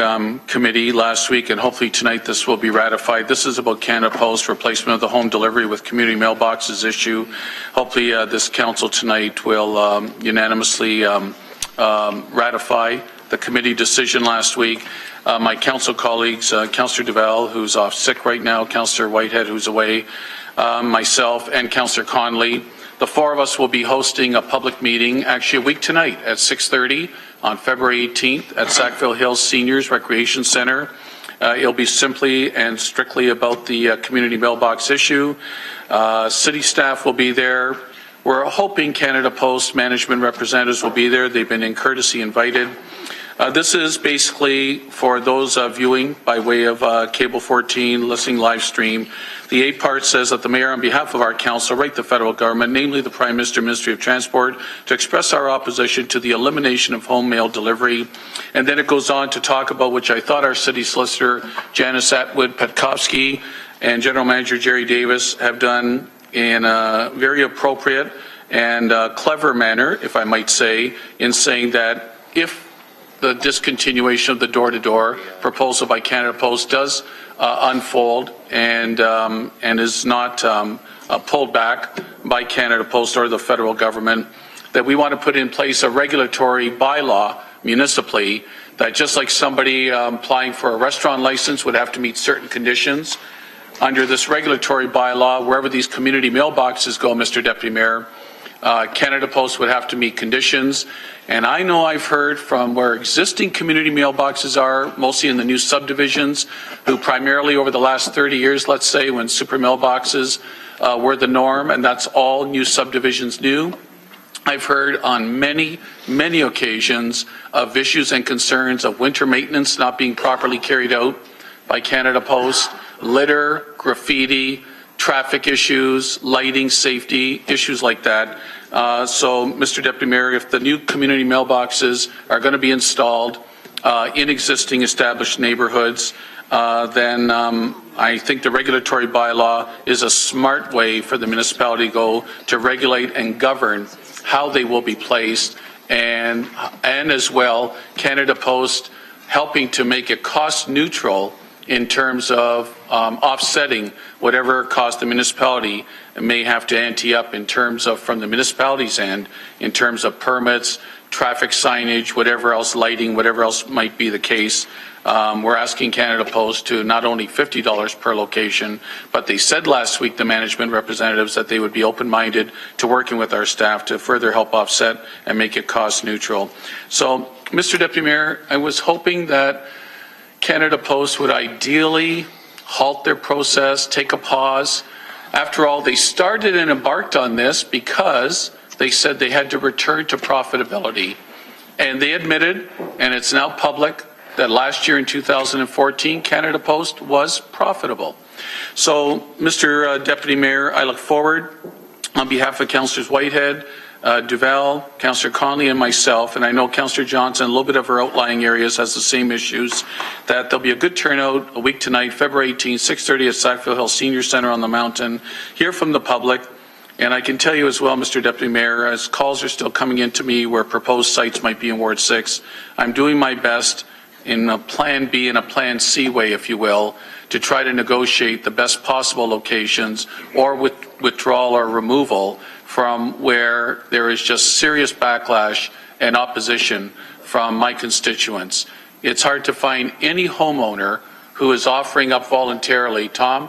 S6: committee last week, and hopefully tonight this will be ratified. This is about Canada Post replacement of the home delivery with community mailboxes issue. Hopefully this council tonight will unanimously ratify the committee decision last week. My council colleagues, Councillor Duval, who's off sick right now, Councillor Whitehead, who's away, myself, and Councillor Conley. The four of us will be hosting a public meeting, actually a week tonight at 6:30 on February 18th at Sackville Hills Seniors Recreation Centre. It'll be simply and strictly about the community mailbox issue. City staff will be there. We're hoping Canada Post management representatives will be there. They've been in courtesy invited. This is basically for those viewing by way of Cable 14, listening live stream. The A part says that the Mayor, on behalf of our council, write the federal government, namely the Prime Minister, Ministry of Transport, to express our opposition to the elimination of home mail delivery. And then it goes on to talk about, which I thought our city solicitor, Janice Atwood-Petkovsky, and General Manager Jerry Davis have done in a very appropriate and clever manner, if I might say, in saying that if the discontinuation of the door-to-door proposal by Canada Post does unfold and is not pulled back by Canada Post or the federal government, that we want to put in place a regulatory bylaw municipally that just like somebody applying for a restaurant license would have to meet certain conditions, under this regulatory bylaw, wherever these community mailboxes go, Mr. Deputy Mayor, Canada Post would have to meet conditions. And I know I've heard from where existing community mailboxes are, mostly in the new subdivisions, who primarily over the last 30 years, let's say, when super mailboxes were the norm, and that's all new subdivisions new. I've heard on many, many occasions of issues and concerns of winter maintenance not being properly carried out by Canada Post, litter, graffiti, traffic issues, lighting, safety, issues like that. So, Mr. Deputy Mayor, if the new community mailboxes are going to be installed in existing established neighborhoods, then I think the regulatory bylaw is a smart way for the municipality to go to regulate and govern how they will be placed, and as well, Canada Post helping to make it cost neutral in terms of offsetting whatever cost the municipality may have to ante up in terms of, from the municipality's end, in terms of permits, traffic signage, whatever else, lighting, whatever else might be the case. We're asking Canada Post to not only $50 per location, but they said last week, the management representatives, that they would be open-minded to working with our staff to further help offset and make it cost neutral. So, Mr. Deputy Mayor, I was hoping that Canada Post would ideally halt their process, take a pause. After all, they started and embarked on this because they said they had to return to profitability. And they admitted, and it's now public, that last year in 2014, Canada Post was profitable. So, Mr. Deputy Mayor, I look forward, on behalf of Councillors Whitehead, Duval, Councillor Conley, and myself, and I know Councillor Johnson, a little bit of her outlying areas, has the same issues, that there'll be a good turnout a week tonight, February 18th, 6:30 at Sackville Hill Senior Centre on the Mountain, hear from the public. And I can tell you as well, Mr. Deputy Mayor, as calls are still coming in to me where proposed sites might be in Ward 6, I'm doing my best in a Plan B and a Plan C way, if you will, to try to negotiate the best possible locations or withdrawal or removal from where there is just serious backlash and opposition from my constituents. It's hard to find any homeowner who is offering up voluntarily, Tom,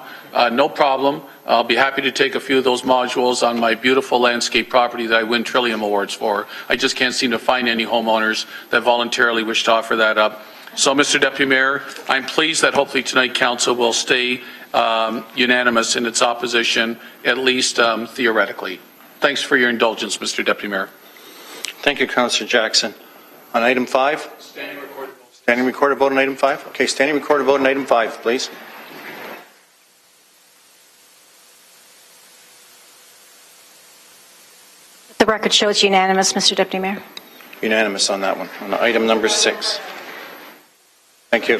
S6: no problem, I'll be happy to take a few of those modules on my beautiful landscape property that I win Trillium Awards for. I just can't seem to find any homeowners that voluntarily wish to offer that up. So, Mr. Deputy Mayor, I'm pleased that hopefully tonight Council will stay unanimous in its opposition, at least theoretically. Thanks for your indulgence, Mr. Deputy Mayor.
S8: Thank you, Councillor Jackson. On item 5? Standing recorded vote. Standing recorded vote on item 5? Okay, standing recorded vote on item 5, please.
S1: The record shows unanimous, Mr. Deputy Mayor.
S8: Unanimous on that one. On item number 6. Thank you.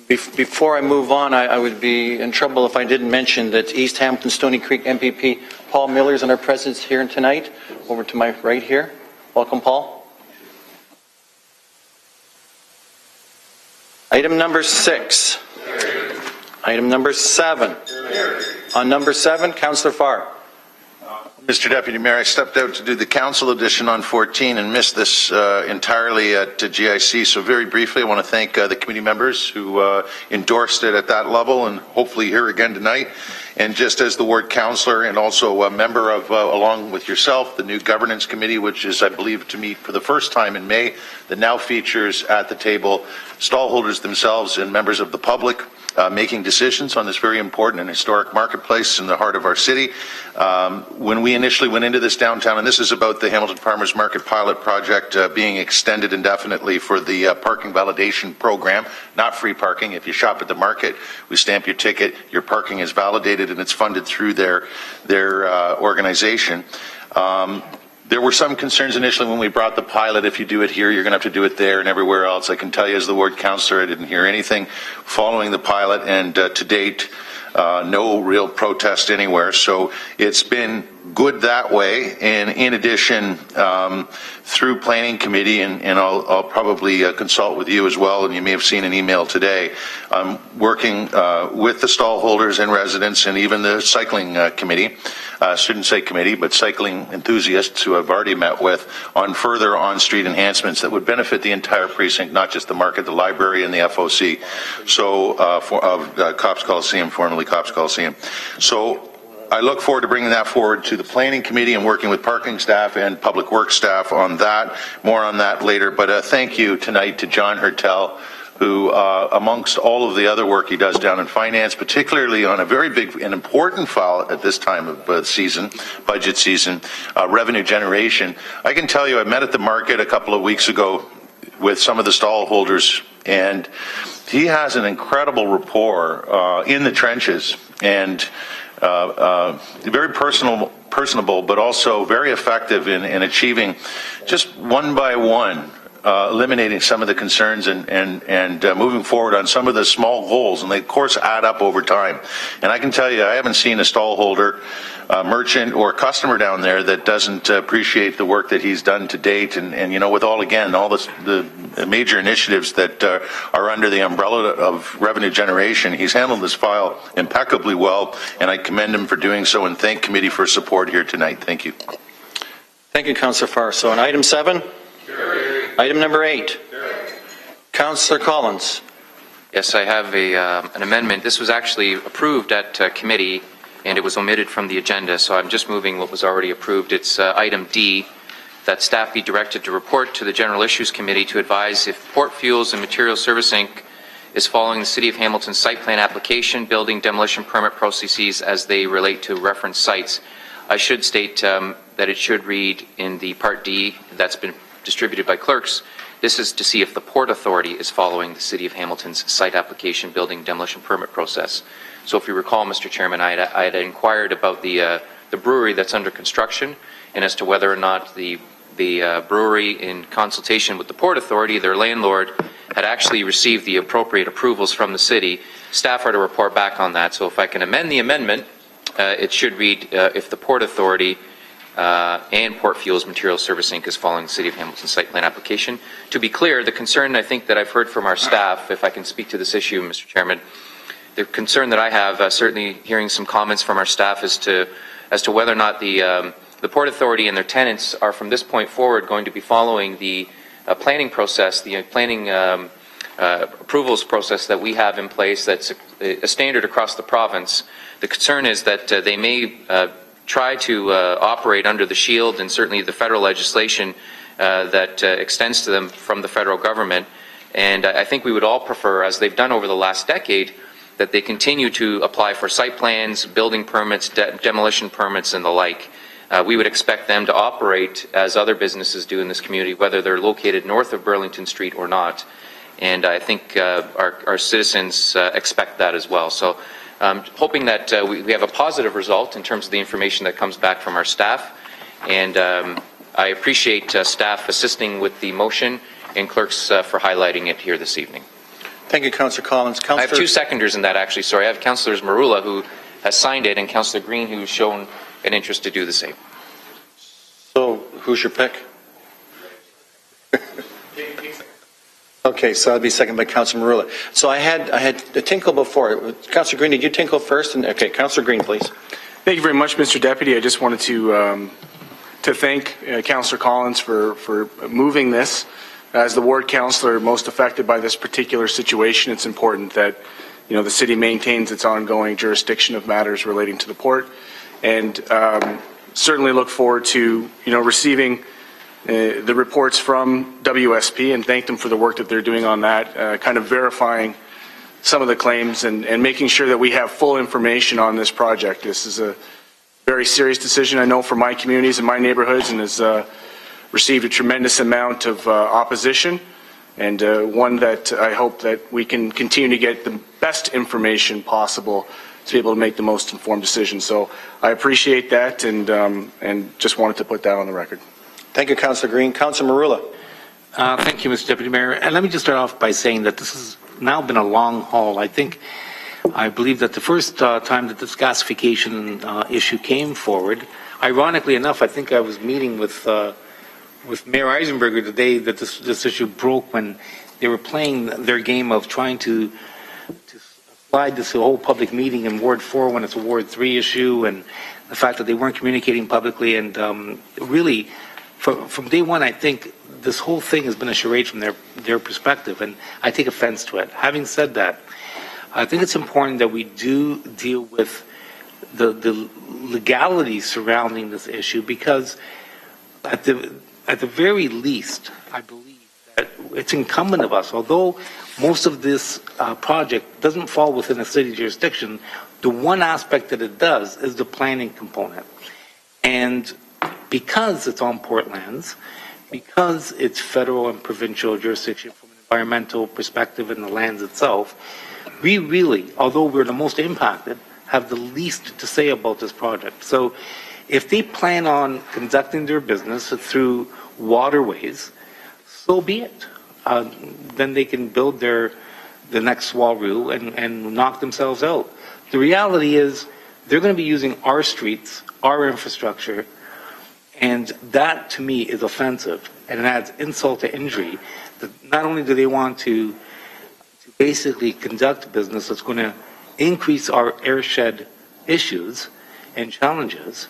S8: Before I move on, I would be in trouble if I didn't mention that East Hamilton Stony Creek MPP Paul Miller is in our presence here tonight. Over to my right here. Welcome, Paul. Item number 6. Item number 7. On number 7, Councillor Farr.
S16: Mr. Deputy Mayor, I stepped out to do the council edition on 14 and missed this entirely at GIC. So very briefly, I want to thank the committee members who endorsed it at that level and hopefully here again tonight. And just as the ward councillor and also a member of, along with yourself, the new governance committee, which is, I believe, to meet for the first time in May, that now features at the table stallholders themselves and members of the public making decisions on this very important and historic marketplace in the heart of our city. When we initially went into this downtown, and this is about the Hamilton Farmers Market pilot project being extended indefinitely for the parking validation program, not free parking. If you shop at the market, we stamp your ticket, your parking is validated and it's funded through their organization. There were some concerns initially when we brought the pilot. If you do it here, you're going to have to do it there and everywhere else. I can tell you as the ward councillor, I didn't hear anything following the pilot, and to date, no real protest anywhere. So it's been good that way. And in addition, through planning committee, and I'll probably consult with you as well, and you may have seen an email today, I'm working with the stallholders and residents and even the cycling committee, shouldn't say committee, but cycling enthusiasts who I've already met with on further on-street enhancements that would benefit the entire precinct, not just the market, the library, and the FOC. So of Cops Coliseum, formerly Cops Coliseum. So I look forward to bringing that forward to the planning committee and working with parking staff and public works staff on that. More on that later. But thank you tonight to John Hertel, who, amongst all of the other work he does down in finance, particularly on a very big and important file at this time of season, budget season, revenue generation. I can tell you, I met at the market a couple of weeks ago with some of the stallholders, and he has an incredible rapport in the trenches, and very personable, but also very effective in achieving just one by one, eliminating some of the concerns and moving forward on some of the small goals, and they of course add up over time. And I can tell you, I haven't seen a stallholder, merchant or customer down there that doesn't appreciate the work that he's done to date. And you know, with all the major initiatives that are under the umbrella of revenue generation, he's handled this file impeccably well, and I commend him for doing so, and thank committee for support here tonight. Thank you.
S8: Thank you, Councillor Farr. So on item 7, item number 8, Councillor Collins.
S10: Yes, I have an amendment. This was actually approved at committee, and it was omitted from the agenda, so I'm just moving what was already approved. It's item D, that staff be directed to report to the General Issues Committee to advise if Port Fuels and Materials Service Inc. is following the City of Hamilton's site plan application, building demolition permit processes as they relate to reference sites. I should state that it should read in the Part D that's been distributed by clerks. This is to see if the Port Authority is following the City of Hamilton's site application, building demolition permit process. So if you recall, Mr. Chairman, I had inquired about the brewery that's under construction, and as to whether or not the brewery, in consultation with the Port Authority, their landlord, had actually received the appropriate approvals from the city. Staff are to report back on that. So if I can amend the amendment, it should read if the Port Authority and Port Fuels Materials Service Inc. is following the City of Hamilton site plan application. To be clear, the concern I think that I've heard from our staff, if I can speak to this issue, Mr. Chairman, the concern that I have, certainly hearing some comments from our staff as to whether or not the Port Authority and their tenants are from this point forward going to be following the planning process, the planning approvals process that we have in place that's a standard across the province. The concern is that they may try to operate under the shield and certainly the federal legislation that extends to them from the federal government. And I think we would all prefer, as they've done over the last decade, that they continue to apply for site plans, building permits, demolition permits, and the like. We would expect them to operate as other businesses do in this community, whether they're located north of Burlington Street or not. And I think our citizens expect that as well. So hoping that we have a positive result in terms of the information that comes back from our staff. And I appreciate staff assisting with the motion and clerks for highlighting it here this evening.
S8: Thank you, Councillor Collins.
S10: I have two seconders in that, actually. Sorry, I have Councillors Marula, who has signed it, and Councillor Green, who's shown an interest to do the same.
S8: So, who's your pick? Okay, so that'll be second by Councillor Marula. So I had a tinkle before. Councillor Green, did you tinkle first? And okay, Councillor Green, please.
S7: Thank you very much, Mr. Deputy. I just wanted to thank Councillor Collins for moving this. As the ward councillor most affected by this particular situation, it's important that the city maintains its ongoing jurisdiction of matters relating to the port, and certainly look forward to receiving the reports from WSP and thank them for the work that they're doing on that, kind of verifying some of the claims and making sure that we have full information on this project. This is a very serious decision, I know, for my communities and my neighborhoods, and has received a tremendous amount of opposition, and one that I hope that we can continue to get the best information possible to be able to make the most informed decision. So I appreciate that, and just wanted to put that on the record.
S8: Thank you, Councillor Green. Councillor Marula.
S15: Thank you, Mr. Deputy Mayor. And let me just start off by saying that this has now been a long haul. I believe that the first time that this gasification issue came forward, ironically enough, I think I was meeting with Mayor Eisenberger the day that this issue broke, when they were playing their game of trying to slide this whole public meeting in Ward 4 when it's a Ward 3 issue, and the fact that they weren't communicating publicly. And really, from day one, I think this whole thing has been a charade from their perspective, and I take offense to it. Having said that, I think it's important that we do deal with the legalities surrounding this issue, because at the very least, I believe that it's incumbent of us, although most of this project doesn't fall within a city jurisdiction, the one aspect that it does is the planning component. And because it's on port lands, because it's federal and provincial jurisdiction from an environmental perspective in the lands itself, we really, although we're the most impacted, have the least to say about this project. So if they plan on conducting their business through waterways, so be it. Then they can build the next Swaroo and knock themselves out. The reality is they're going to be using our streets, our infrastructure, and that to me is offensive, and it adds insult to injury. That not only do they want to basically conduct business that's going to increase our airshed issues and challenges,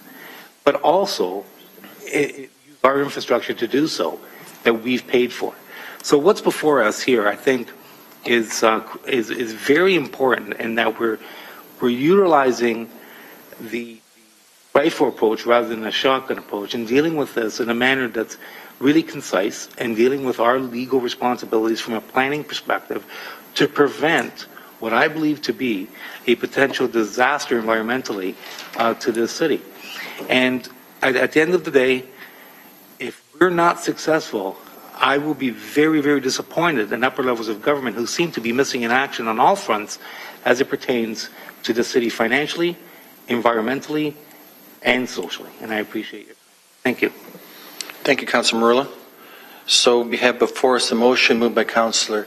S15: but also use our infrastructure to do so that we've paid for. So what's before us here, I think, is very important, in that we're utilizing the rifle approach rather than a shotgun approach, and dealing with this in a manner that's really concise, and dealing with our legal responsibilities from a planning perspective to prevent what I believe to be a potential disaster environmentally to this city. And at the end of the day, if we're not successful, I will be very, very disappointed in upper levels of government who seem to be missing in action on all fronts as it pertains to the city financially, environmentally, and socially. And I appreciate it. Thank you.
S8: Thank you, Councillor Marula. So we have before us a motion moved by Councillor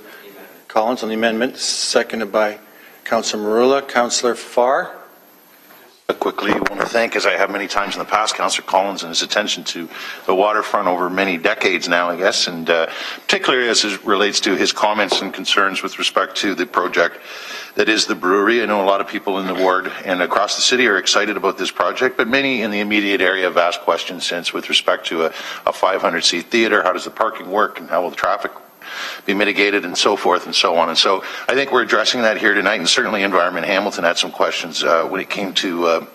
S8: Collins on the amendment, seconded by Councillor Marula. Councillor Farr.
S16: Quickly, I want to thank, as I have many times in the past, Councillor Collins and his attention to the waterfront over many decades now, I guess, and particularly as it relates to his comments and concerns with respect to the project that is the brewery. I know a lot of people in the ward and across the city are excited about this project, but many in the immediate area have asked questions since with respect to a 500-seat theater. How does the parking work, and how will the traffic be mitigated, and so forth and so on. And so I think we're addressing that here tonight, and certainly Environment Hamilton had some questions when it came to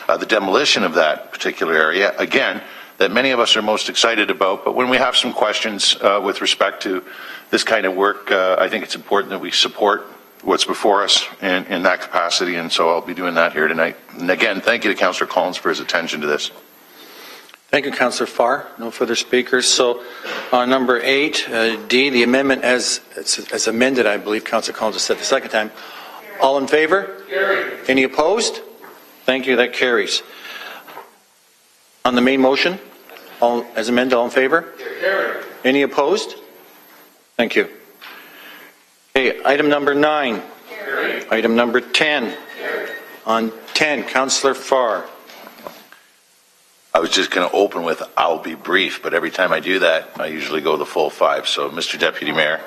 S16: the demolition of that particular area, again, that many of us are most excited about. But when we have some questions with respect to this kind of work, I think it's important that we support what's before us in that capacity, and so I'll be doing that here tonight. And again, thank you to Councillor Collins for his attention to this.
S8: Thank you, Councillor Farr. No further speakers. So on number 8, D, the amendment as amended, I believe Councillor Collins has said the second time. All in favor? Carry. Any opposed? Thank you, that carries. On the main motion, all as amended, all in favor? Carry. Any opposed? Thank you. Okay, item number 9. Carry. Item number 10. Carry. On 10, Councillor Farr.
S16: I was just going to open with, I'll be brief, but every time I do that, I usually go the full 5. So, Mr. Deputy Mayor.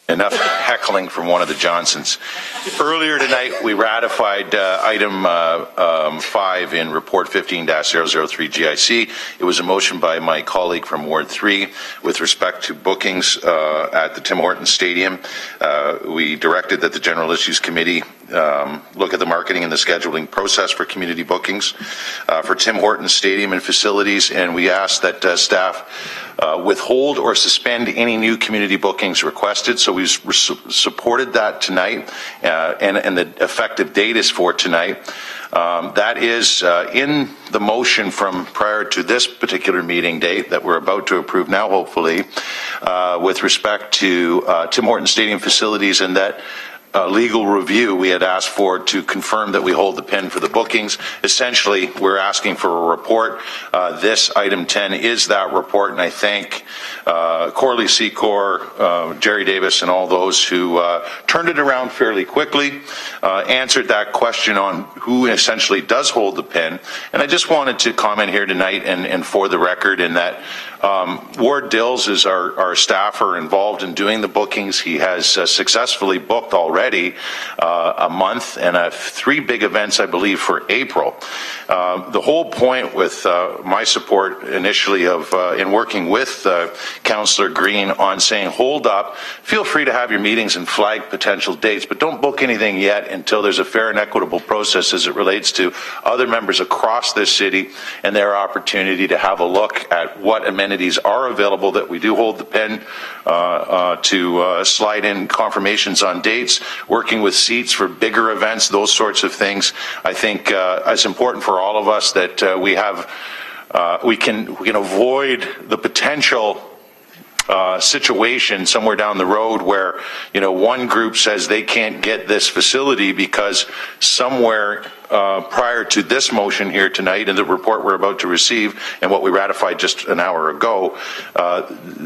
S16: Enough heckling from one of the Johnsons. Earlier tonight, we ratified item 5 in Report 15-003 GIC. It was a motion by my colleague from Ward 3 with respect to bookings at the Tim Hortons Stadium. We directed that the General Issues Committee look at the marketing and the scheduling process for community bookings for Tim Hortons Stadium and facilities, and we asked that staff withhold or suspend any new community bookings requested. So we supported that tonight, and the effective date is for tonight. That is in the motion from prior to this particular meeting date that we're about to approve now, hopefully, with respect to Tim Hortons Stadium facilities, and that legal review we had asked for to confirm that we hold the pin for the bookings. Essentially, we're asking for a report. This item 10 is that report, and I thank Corley Secor, Jerry Davis, and all those who turned it around fairly quickly, answered that question on who essentially does hold the pin. And I just wanted to comment here tonight and for the record in that Ward Dills is our staffer involved in doing the bookings. He has successfully booked already a month and 3 big events, I believe, for April. The whole point with my support initially of in working with Councillor Green on saying, hold up, feel free to have your meetings and flag potential dates, but don't book anything yet until there's a fair and equitable process as it relates to other members across this city and their opportunity to have a look at what amenities are available, that we do hold the pen to slide in confirmations on dates, working with seats for bigger events, those sorts of things. I think it's important for all of us that we can avoid the potential situation somewhere down the road where, one group says they can't get this facility because somewhere prior to this motion here tonight and the report we're about to receive and what we ratified just an hour ago,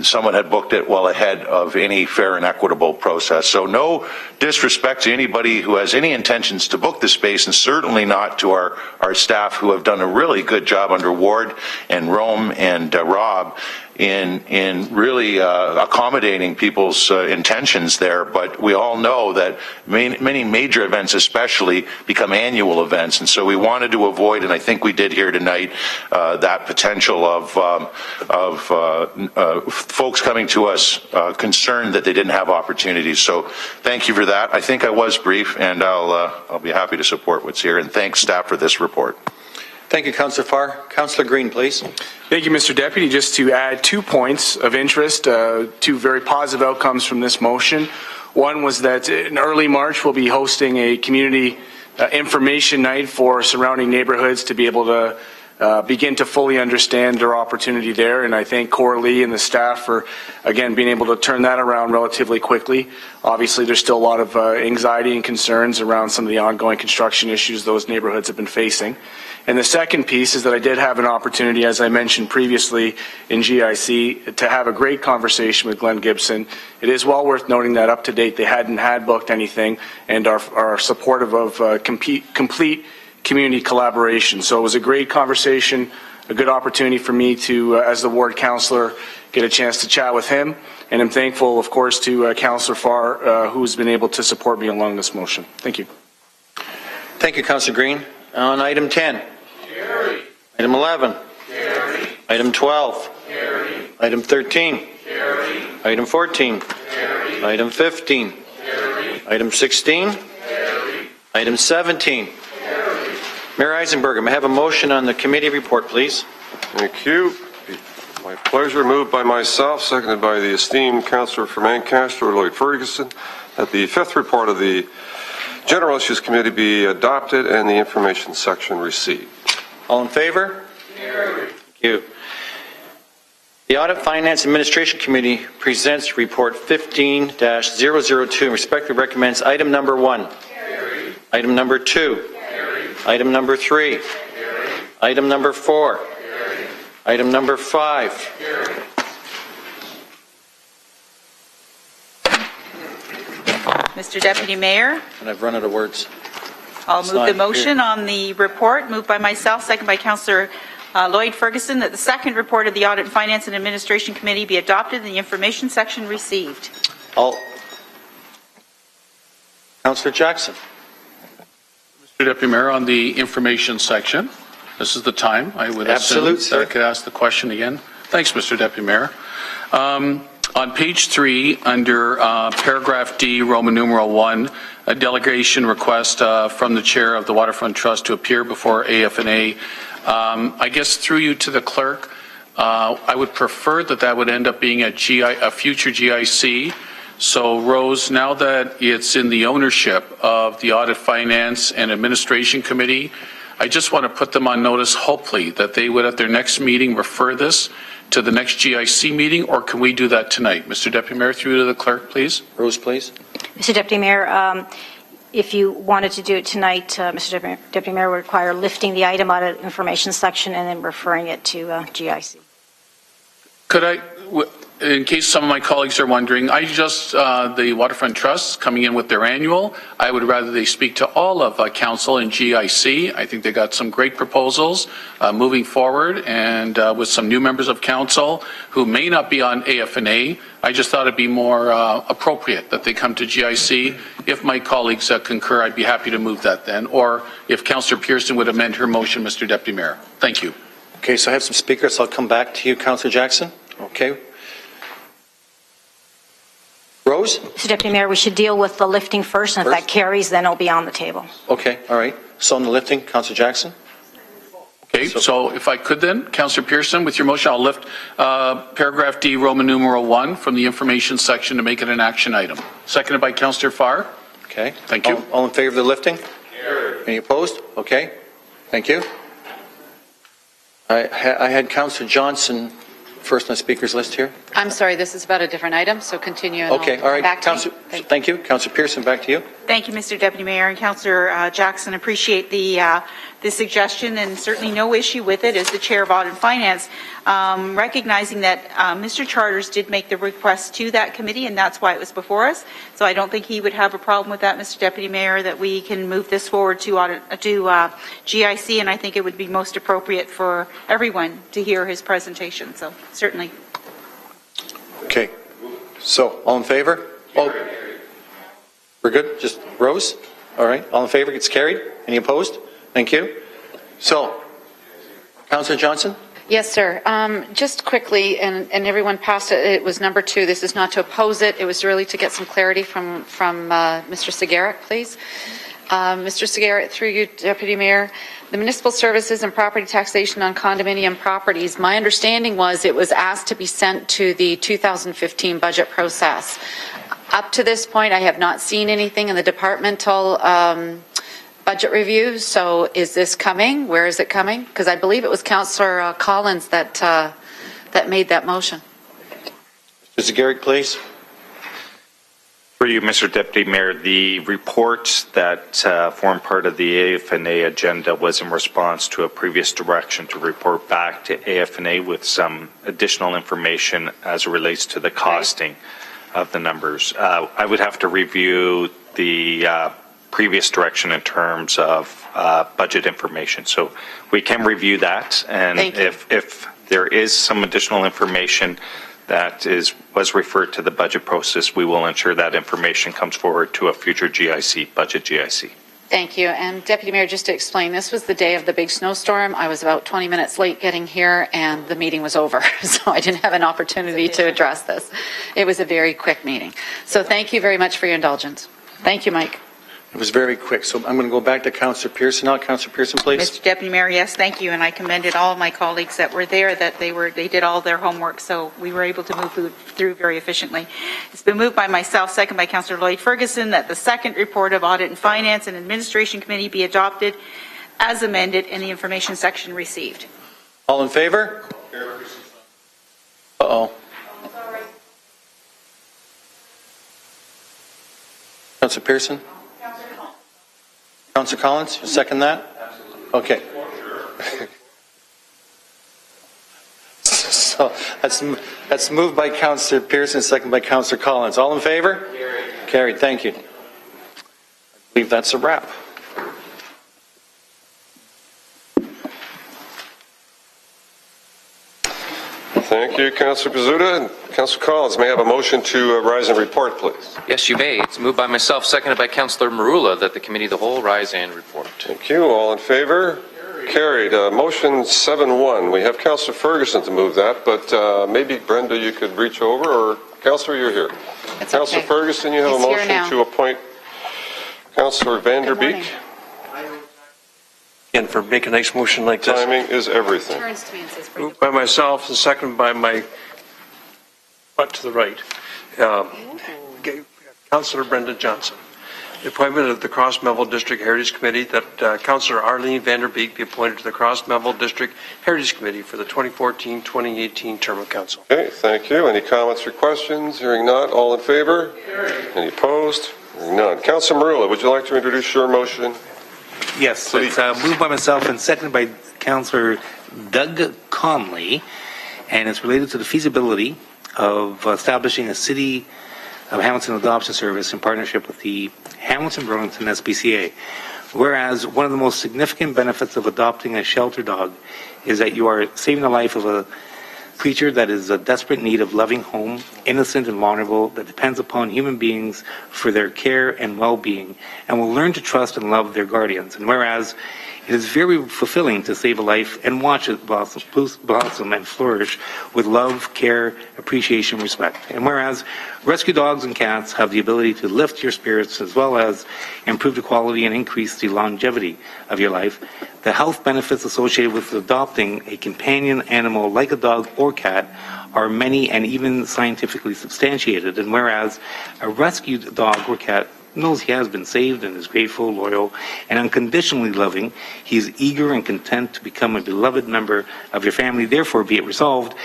S16: someone had booked it well ahead of any fair and equitable process. So no disrespect to anybody who has any intentions to book the space, and certainly not to our staff who have done a really good job under Ward and Rome and Rob in really accommodating people's intentions there. But we all know that many major events especially become annual events, and so we wanted to avoid, and I think we did here tonight, that potential of folks coming to us concerned that they didn't have opportunities. So thank you for that. I think I was brief, and I'll be happy to support what's here, and thanks staff for this report.
S8: Thank you, Councillor Farr. Councillor Green, please. Thank
S7: you, Mr. Deputy. Just to add 2 points of interest, 2 very positive outcomes from this motion. One was that in early March we'll be hosting a community information night for surrounding neighborhoods to be able to begin to fully understand their opportunity there. And I thank Coralie and the staff for, again, being able to turn that around relatively quickly. Obviously, there's still a lot of anxiety and concerns around some of the ongoing construction issues those neighborhoods have been facing. And the second piece is that I did have an opportunity, as I mentioned previously in GIC, to have a great conversation with Glenn Gibson. It is well worth noting that up to date they hadn't booked anything and are supportive of complete community collaboration. So it was a great conversation, a good opportunity for me to, as the ward councillor, get a chance to chat with him. And I'm thankful, of course, to Councillor Farr, who's been able to support me along this motion. Thank you.
S8: Thank you, Councillor Green. On item 10. Carry. Item 11. Carry. Item 12. Carry. Item 13. Carry. Item 14. Carry. Item 15. Carry. Item 16. Carry. Item 17. Carry. Mayor Eisenberger, may I have a motion on the committee report, please?
S4: Thank you. My pleasure. Moved by myself, seconded by the esteemed Councillor from Ancaster, Lloyd Ferguson, that the 5th report of the General Issues Committee be adopted and the information section received.
S8: All in favor? Carry. Thank you. The Audit, Finance, Administration Committee presents Report 15-002 and respectfully recommends item number 1, Carry. Item number 2, Carry. Item number 3, Carry. Item number 4, Carry. Item number 5, Carry.
S21: Mr. Deputy Mayor,
S8: And I've run out of words.
S21: I'll move the motion on the report, moved by myself, second by Councillor Lloyd Ferguson, that the second report of the Audit, Finance and Administration Committee be adopted and the information section received.
S8: All Councillor Jackson.
S6: Mr. Deputy Mayor, on the information section, this is the time I would
S8: Absolute,
S6: assume that I could ask the question again. Thanks, Mr. Deputy Mayor. On page 3, under paragraph D, Roman numeral 1, a delegation request from the chair of the Waterfront Trust to appear before AFNA. I guess through you to the clerk, I would prefer that would end up being a future GIC. So, Rose, now that it's in the ownership of the Audit, Finance, and Administration Committee, I just want to put them on notice, hopefully, that they would at their next meeting refer this to the next GIC meeting, or can we do that tonight? Mr. Deputy Mayor, through to the clerk, please.
S8: Rose, please.
S1: Mr. Deputy Mayor, if you wanted to do it tonight, Mr. Deputy Mayor would require lifting the item out of the information section and then referring it to GIC.
S6: Could I, in case some of my colleagues are wondering, the Waterfront Trust coming in with their annual, I would rather they speak to all of council and GIC. I think they got some great proposals moving forward, and with some new members of council who may not be on AFNA, I just thought it'd be more appropriate that they come to GIC. If my colleagues concur, I'd be happy to move that then, or if Councillor Pearson would amend her motion, Mr. Deputy Mayor. Thank you.
S8: Okay, so I have some speakers. I'll come back to you, Councillor Jackson. Okay. Rose?
S1: Mr. Deputy Mayor, we should deal with the lifting first, and if that carries, then it'll be on the table.
S8: Okay, all right. So on the lifting, Councillor Jackson?
S6: Okay, so if I could then, Councillor Pearson, with your motion, I'll lift paragraph D, Roman numeral 1 from the information section to make it an action item. Seconded by Councillor Farr.
S8: Okay.
S6: Thank you.
S8: All in favor of the lifting? Any opposed? Okay. Thank you. I had Councillor Johnson first on the speakers list here.
S9: I'm sorry, this is about a different item, so continue. And
S8: Okay,
S9: I'll
S8: all right.
S9: come back to you.
S8: Thank you. Councillor Pearson, back to you.
S21: Thank you, Mr. Deputy Mayor, and Councillor Jackson. Appreciate the suggestion, and certainly no issue with it as the Chair of Audit and Finance, recognizing that Mr. Charters did make the request to that committee, and that's why it was before us. So I don't think he would have a problem with that, Mr. Deputy Mayor, that we can move this forward to GIC, and I think it would be most appropriate for everyone to hear his presentation. So certainly.
S8: Okay. So, all in favor? Oh, we're good? Just Rose? All right. All in favor gets carried? Any opposed? Thank you. So, Councillor Johnson?
S9: Yes, sir. Just quickly, and everyone passed it, it was number 2. This is not to oppose it. It was really to get some clarity from Mr. Segarra, please. Mr. Segarra, through you, Deputy Mayor, the municipal services and property taxation on condominium properties, my understanding was it was asked to be sent to the 2015 budget process. Up to this point, I have not seen anything in the departmental budget review. So is this coming? Where is it coming? Because I believe it was Councillor Collins that made that motion.
S8: Mr. Segarra, please.
S13: For you, Mr. Deputy Mayor, the report that formed part of the AFNA agenda was in response to a previous direction to report back to AFNA with some additional information as it relates to the costing of the numbers. I would have to review the previous direction in terms of budget information. So we can review that, and if there is some additional information that was referred to the budget process, we will ensure that information comes forward to a future GIC, budget GIC.
S9: Thank you. And Deputy Mayor, just to explain, this was the day of the big snowstorm. I was about 20 minutes late getting here, and the meeting was over, so I didn't have an opportunity to address this. It was a very quick meeting. So thank you very much for your indulgence. Thank you, Mike.
S8: It was very quick, so I'm going to go back to Councillor Pearson now. Councillor Pearson, please.
S21: Mr. Deputy Mayor, yes, thank you, and I commended all of my colleagues that were there, that they did all their homework, so we were able to move through very efficiently. It's been moved by myself, second by Councillor Lloyd Ferguson, that the second report of Audit and Finance and Administration Committee be adopted as amended in the information section received.
S8: All in favor? Uh-oh. Councillor Pearson? Councillor Collins, you second that? Okay. So that's moved by Councillor Pearson, second by Councillor Collins. All in favor? Carried. Thank you. I believe that's a wrap.
S4: Thank you, Councillor Pizzuta. Councillor Collins, may I have a motion to rise and report, please?
S10: Yes, you may. It's moved by myself, seconded by Councillor Marula, that the committee of the whole rise and report.
S4: Thank you. All in favor? Carried. Motion 7-1. We have Councillor Ferguson to move that, but maybe, Brenda, you could reach over, or Councillor, you're here. Councillor
S9: okay.
S4: Ferguson, you have
S9: He's
S4: a
S9: here
S4: motion
S9: now.
S4: to appoint Councillor Vanderbeek.
S12: And for make a nice motion like this.
S4: Timing is everything.
S9: Turns to me and says,
S12: Moved by myself and seconded by my butt to the right. Councillor Brenda Johnson. The appointment of the Cross Melville District Heritage Committee, that Councillor Arlene Vanderbeek be appointed to the Cross Melville District Heritage Committee for the 2014-2018 term of council.
S4: Okay, thank you. Any comments or questions? Hearing none. All in favor? Any opposed? Hearing none. Councillor Marula, would you like to introduce your motion?
S15: Yes, it's moved by myself and seconded by Councillor Doug Conley, and it's related to the feasibility of establishing a City of Hamilton Adoption Service in partnership with the Hamilton-Burlington SPCA. Whereas one of the most significant benefits of adopting a shelter dog is that you are saving the life of a creature that is a desperate need of loving home, innocent and vulnerable, that depends upon human beings for their care and well-being, and will learn to trust and love their guardians. And whereas it is very fulfilling to save a life and watch it blossom and flourish with love, care, appreciation, respect. And whereas rescue dogs and cats have the ability to lift your spirits as well as improve the quality and increase the longevity of your life, the health benefits associated with adopting a companion animal like a dog or cat are many and even scientifically substantiated. And whereas a rescued dog or cat knows he has been saved and is grateful, loyal, and unconditionally loving, he is eager and content to become a beloved member of your family. Therefore, be it resolved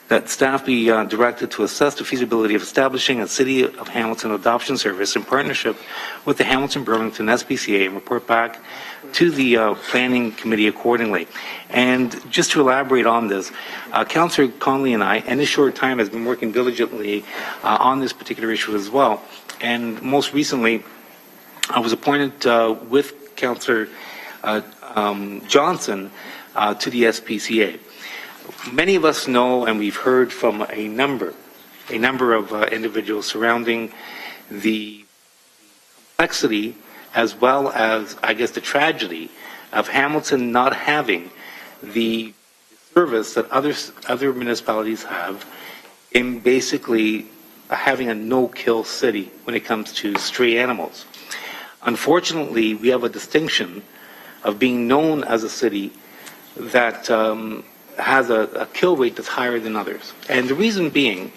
S15: that staff be directed to assess the feasibility of establishing a City of Hamilton Adoption Service in partnership with the Hamilton-Burlington SPCA and report back to the Planning Committee accordingly. And just to elaborate on this, Councillor Conley and I, in this short time, has been working diligently on this particular issue as well. And most recently, I was appointed with Councillor Johnson to the SPCA. Many of us know, and we've heard from a number of individuals surrounding the complexity as well as, I guess, the tragedy of Hamilton not having the service that other municipalities have in basically having a no-kill city when it comes to stray animals. Unfortunately, we have a distinction of being known as a city that has a kill rate that's higher than others. And the reason being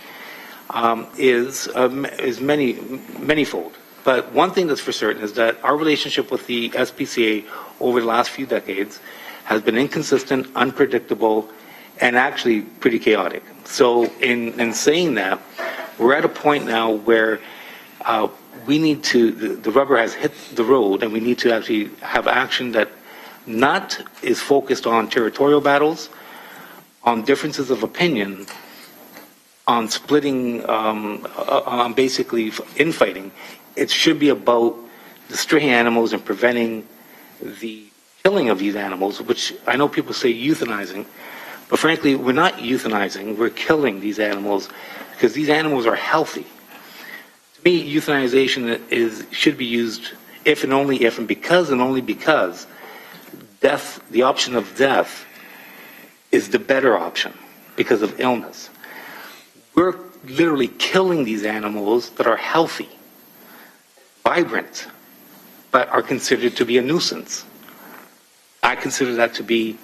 S15: is manyfold. But one thing that's for certain is that our relationship with the SPCA over the last few decades has been inconsistent, unpredictable, and actually pretty chaotic. So in saying that, we're at a point now where we need to, the rubber has hit the road, and we need to actually have action that not is focused on territorial battles, on differences of opinion, on splitting, on basically infighting. It should be about the stray animals and preventing the killing of these animals, which I know people say euthanizing, but frankly, we're not euthanizing, we're killing these animals because these animals are healthy. To me, euthanization should be used if and only if and because and only because death, the option of death, is the better option because of illness. We're literally killing these animals that are healthy, vibrant, but are considered to be a nuisance. I consider that to be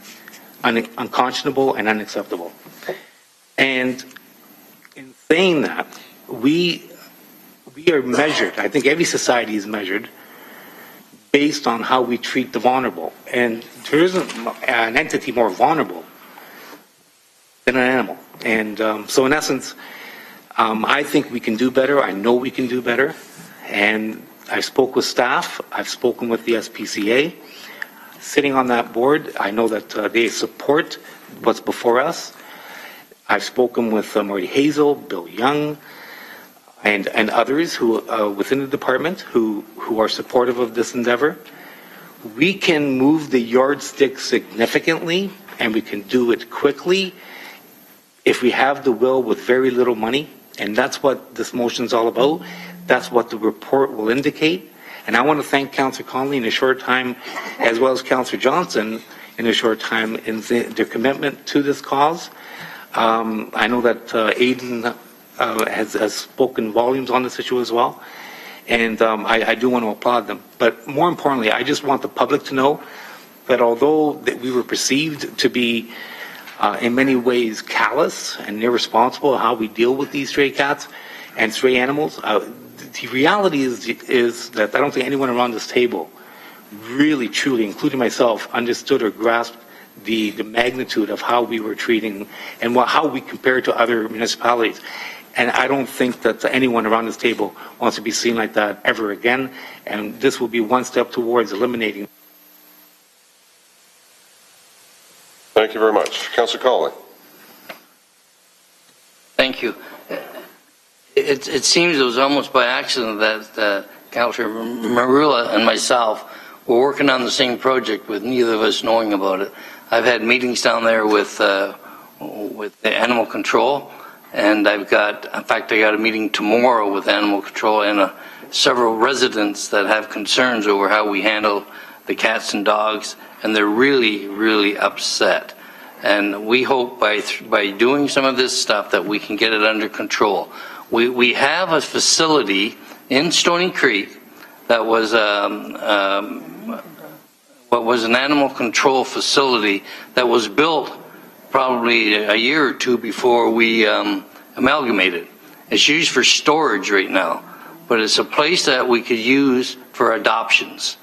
S15: unconscionable and unacceptable. And in saying that, we are measured, I think every society is measured based on how we treat the vulnerable. And there isn't an entity more vulnerable than an animal. And so in essence, I think we can do better. I know we can do better. And I spoke with staff. I've spoken with the SPCA. Sitting on that board, I know that they support what's before us. I've spoken with Marty Hazel, Bill Young, and others who within the department who are supportive of this endeavor. We can move the yardstick significantly, and we can do it quickly if we have the will with very little money. And that's what this motion is all about. That's what the report will indicate. And I want to thank Councillor Conley in a short time, as well as Councillor Johnson in a short time, in their commitment to this cause. I know that Aidan has spoken volumes on this issue as well. And I do want to applaud them. But more importantly, I just want the public to know that although that we were perceived to be in many ways callous and irresponsible how we deal with these stray cats and stray animals, the reality is that I don't think anyone around this table really, truly, including myself, understood or grasped the magnitude of how we were treating and how we compare to other municipalities. And I don't think that anyone around this table wants to be seen like that ever again. And this will be one step towards eliminating.
S4: Thank you very much. Councillor Conley.
S18: Thank you. It seems it was almost by accident that Councillor Marula and myself were working on the same project with neither of us knowing about it. I've had meetings down there with the animal control, and in fact, I got a meeting tomorrow with animal control and several residents that have concerns over how we handle the cats and dogs, and they're really, really upset. And we hope by doing some of this stuff that we can get it under control. We have a facility in Stony Creek that was what was an animal control facility that was built probably a year or two before we amalgamated. It's used for storage right now, but it's a place that we could use for adoptions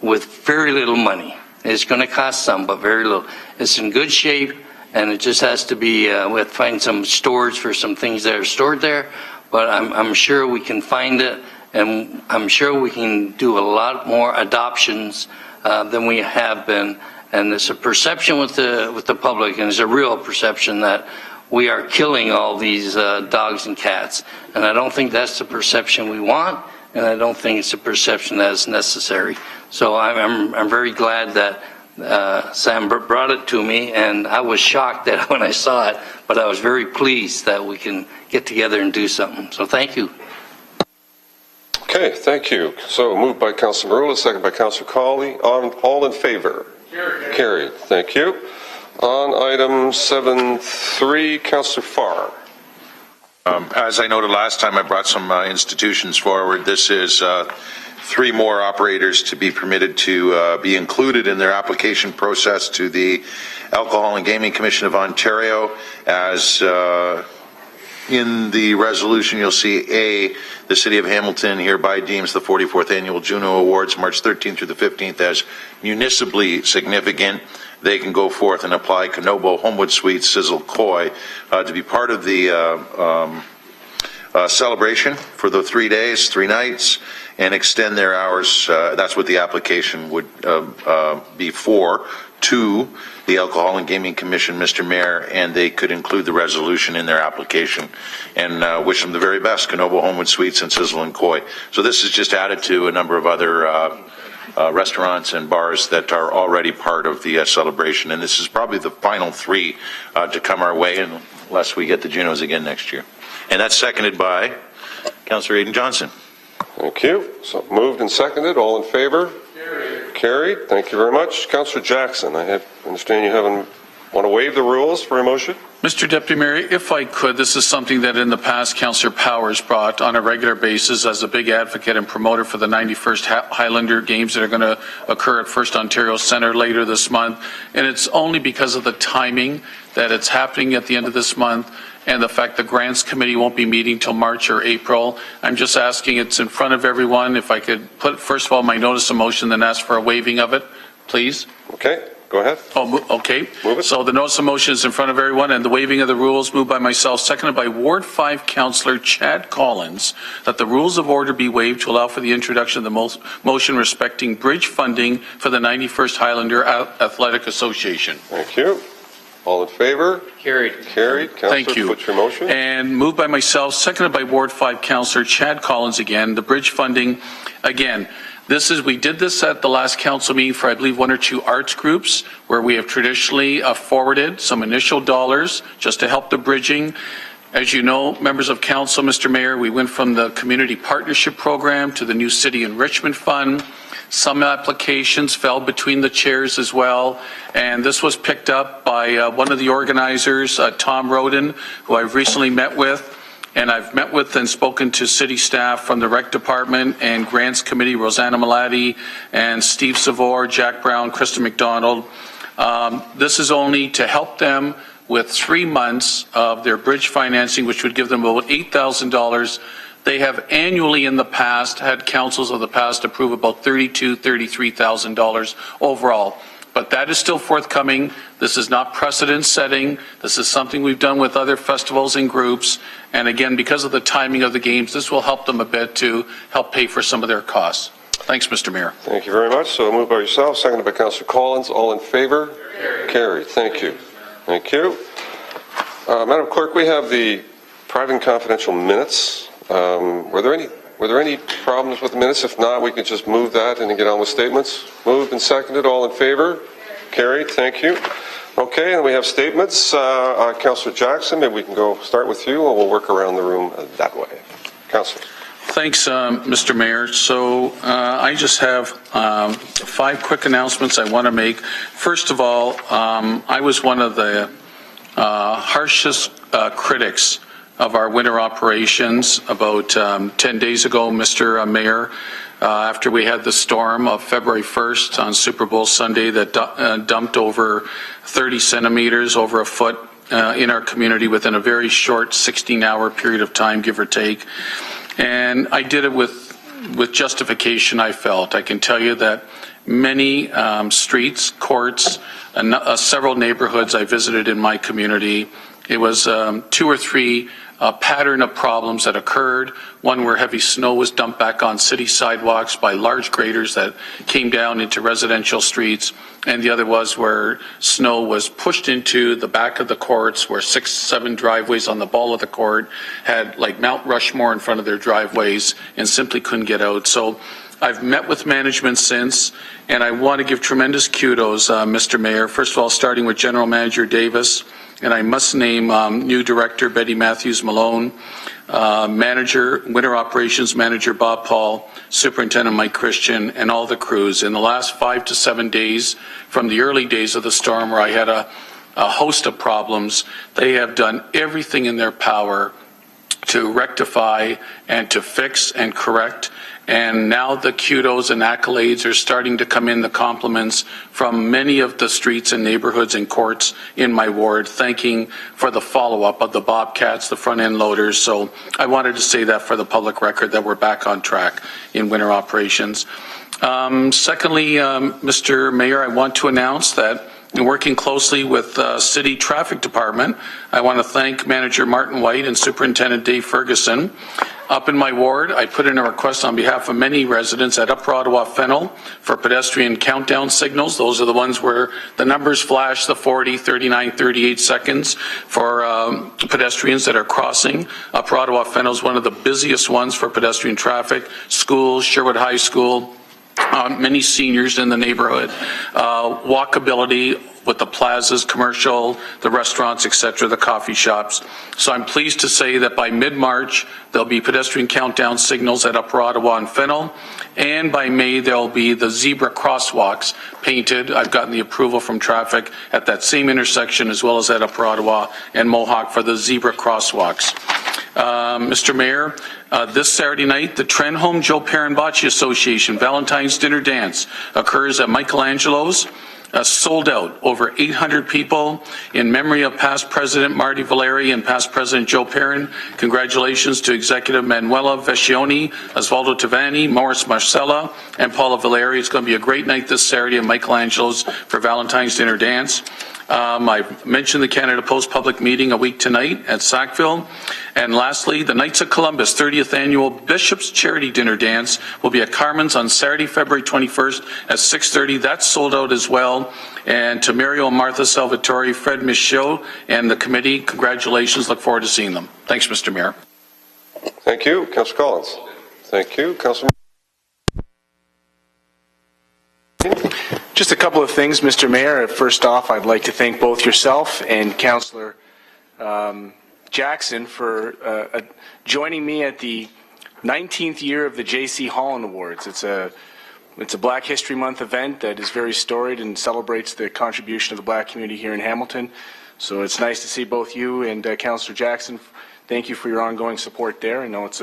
S18: with very little money. It's going to cost some, but very little. It's in good shape, and it just has to be, we have to find some storage for some things that are stored there, but I'm sure we can find it, and I'm sure we can do a lot more adoptions than we have been. And there's a perception with the public, and it's a real perception that we are killing all these dogs and cats. And I don't think that's the perception we want, and I don't think it's a perception that is necessary. So I'm very glad that Sam brought it to me, and I was shocked that when I saw it, but I was very pleased that we can get together and do something. So thank you.
S4: Okay, thank you. So moved by Councillor Marula, second by Councillor Conley. All in favor? Carried. Carried. Thank you. On item 7.3, Councillor Farr.
S16: As I noted last time, I brought some institutions forward. This is 3 more operators to be permitted to be included in their application process to the Alcohol and Gaming Commission of Ontario. As in the resolution, you'll see the City of Hamilton hereby deems the 44th Annual Juno Awards, March 13th through the 15th, as municipally significant. They can go forth and apply Canobo, Homewood Suites, Sizzle, Koi to be part of the celebration for the 3 days, 3 nights, and extend their hours. That's what the application would be for, to the Alcohol and Gaming Commission, Mr. Mayor, and they could include the resolution in their application. And wish them the very best, Canobo, Homewood Suites, and Sizzle and Koi. So this is just added to a number of other restaurants and bars that are already part of the celebration. And this is probably the final 3 to come our way, unless we get the Junos again next year. And that's seconded by Councillor Aidan Johnson.
S4: Thank you. So moved and seconded. All in favor? Carried. Carried. Thank you very much. Councillor Jackson, I understand you want to waive the rules for a motion?
S6: Mr. Deputy Mayor, if I could, this is something that in the past Councillor Powers brought on a regular basis as a big advocate and promoter for the 91st Highlander Games that are going to occur at First Ontario Centre later this month. And it's only because of the timing that it's happening at the end of this month and the fact the Grants Committee won't be meeting till March or April. I'm just asking, it's in front of everyone, if I could put, first of all, my notice of motion, then ask for a waiving of it, please.
S4: Okay. Go ahead.
S6: Oh, okay.
S4: Move it.
S6: So the notice of motion is in front of everyone, and the waiving of the rules moved by myself, seconded by Ward 5 Councillor Chad Collins, that the rules of order be waived to allow for the introduction of the motion respecting bridge funding for the 91st Highlander Athletic Association.
S4: Thank you. All in favor?
S10: Carried.
S4: Carried. Councillor,
S6: Thank you.
S4: put your motion.
S6: And moved by myself, seconded by Ward 5 Councillor Chad Collins again, the bridge funding, again, we did this at the last council meeting for, I believe, 1 or 2 arts groups where we have traditionally forwarded some initial dollars just to help the bridging. As you know, members of council, Mr. Mayor, we went from the Community Partnership Program to the new City Enrichment Fund. Some applications fell between the chairs as well, and this was picked up by one of the organizers, Tom Roden, who I've recently met with. And I've met with and spoken to city staff from the Rec Department and Grants Committee, Rosanna Malati and Steve Savor, Jack Brown, Krista McDonald. This is only to help them with 3 months of their bridge financing, which would give them about $8,000. They have annually in the past had councils of the past approve about $32,000, $33,000 overall. But that is still forthcoming. This is not precedent setting. This is something we've done with other festivals and groups. And again, because of the timing of the games, this will help them a bit to help pay for some of their costs. Thanks, Mr. Mayor.
S4: Thank you very much. So moved by yourself, seconded by Councillor Collins. All in favor? Carried. Thank you. Thank you. Madam Clerk, we have the private and confidential minutes. Were there any problems with the minutes? If not, we can just move that and get on with statements. Moved and seconded. All in favor? Carried. Thank you. Okay, and we have statements. Councillor Jackson, maybe we can go start with you, and we'll work around the room that way. Councillor.
S6: Thanks, Mr. Mayor. So I just have 5 quick announcements I want to make. First of all, I was one of the harshest critics of our winter operations about 10 days ago, Mr. Mayor, after we had the storm of February 1st on Super Bowl Sunday that dumped over 30 centimeters, over a foot in our community within a very short 16-hour period of time, give or take. And I did it with justification, I felt. I can tell you that many streets, courts, and several neighborhoods I visited in my community, it was 2 or 3 pattern of problems that occurred. One where heavy snow was dumped back on city sidewalks by large graders that came down into residential streets, and the other was where snow was pushed into the back of the courts, where 6, 7 driveways on the ball of the court had like Mount Rushmore in front of their driveways and simply couldn't get out. So I've met with management since, and I want to give tremendous kudos, Mr. Mayor. First of all, starting with General Manager Davis, and I must name new Director Betty Matthews-Malone, Winter Operations Manager Bob Paul, Superintendent Mike Christian, and all the crews. In the last 5 to 7 days, from the early days of the storm where I had a host of problems, they have done everything in their power to rectify and to fix and correct. And now the kudos and accolades are starting to come in, the compliments from many of the streets and neighborhoods and courts in my ward, thanking for the follow-up of the Bobcats, the front-end loaders. So I wanted to say that for the public record, that we're back on track in winter operations. Secondly, Mr. Mayor, I want to announce that in working closely with the City Traffic Department, I want to thank Manager Martin White and Superintendent Dave Ferguson. Up in my ward, I put in a request on behalf of many residents at Upper Ottawa Fennel for pedestrian countdown signals. Those are the ones where the numbers flash, the 40, 39, 38 seconds for pedestrians that are crossing. Upper Ottawa Fennel is one of the busiest ones for pedestrian traffic. Schools, Sherwood High School, many seniors in the neighborhood, walkability with the plazas, commercial, the restaurants, etc., the coffee shops. So I'm pleased to say that by mid-March, there'll be pedestrian countdown signals at Upper Ottawa and Fennel, and by May, there'll be the zebra crosswalks painted. I've gotten the approval from traffic at that same intersection as well as at Upper Ottawa and Mohawk for the zebra crosswalks. Mr. Mayor, this Saturday night, the Trenholm Joe Perrin Bocce Association Valentine's Dinner Dance occurs at Michelangelo's. Sold out, over 800 people in memory of past President Marty Valeri and past President Joe Perrin. Congratulations to Executive Manuela Vescioni, Osvaldo Tavani, Morris Marcella, and Paula Valeri. It's going to be a great night this Saturday at Michelangelo's for Valentine's Dinner Dance. I've mentioned the Canada Post public meeting a week tonight at Sackville. And lastly, the Knights of Columbus 30th Annual Bishop's Charity Dinner Dance will be at Carmen's on Saturday, February 21st at 6:30. That's sold out as well. And to Mario and Martha Salvatore, Fred Michaud, and the committee, congratulations. Look forward to seeing them. Thanks, Mr. Mayor.
S4: Thank you. Councillor Collins. Thank you. Councillor.
S7: Just a couple of things, Mr. Mayor. First off, I'd like to thank both yourself and Councillor Jackson for joining me at the 19th year of the J.C. Holland Awards. It's a Black History Month event that is very storied and celebrates the contribution of the Black community here in Hamilton. So it's nice to see both you and Councillor Jackson. Thank you for your ongoing support there. I know it's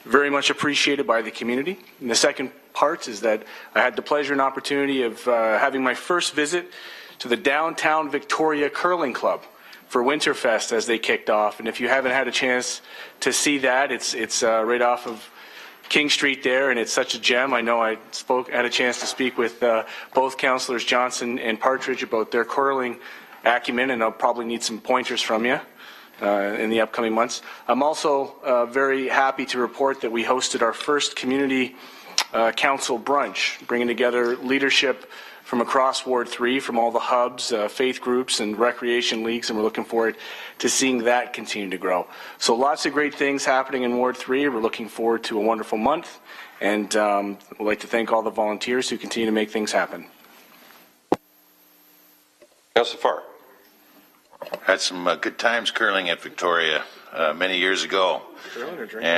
S7: very much appreciated by the community. And the second part is that I had the pleasure and opportunity of having my first visit to the Downtown Victoria Curling Club for Winterfest as they kicked off. And if you haven't had a chance to see that, it's right off of King Street there, and it's such a gem. I know I had a chance to speak with both Councillors Johnson and Partridge about their curling acumen, and I'll probably need some pointers from you in the upcoming months. I'm also very happy to report that we hosted our first community council brunch, bringing together leadership from across Ward 3, from all the hubs, faith groups, and recreation leagues, and we're looking forward to seeing that continue to grow. So lots of great things happening in Ward 3. We're looking forward to a wonderful month, and we'd like to thank all the volunteers who continue to make things happen.
S4: Councillor Farr.
S16: Had some good times curling at Victoria many years ago.
S7: Curling or drinking?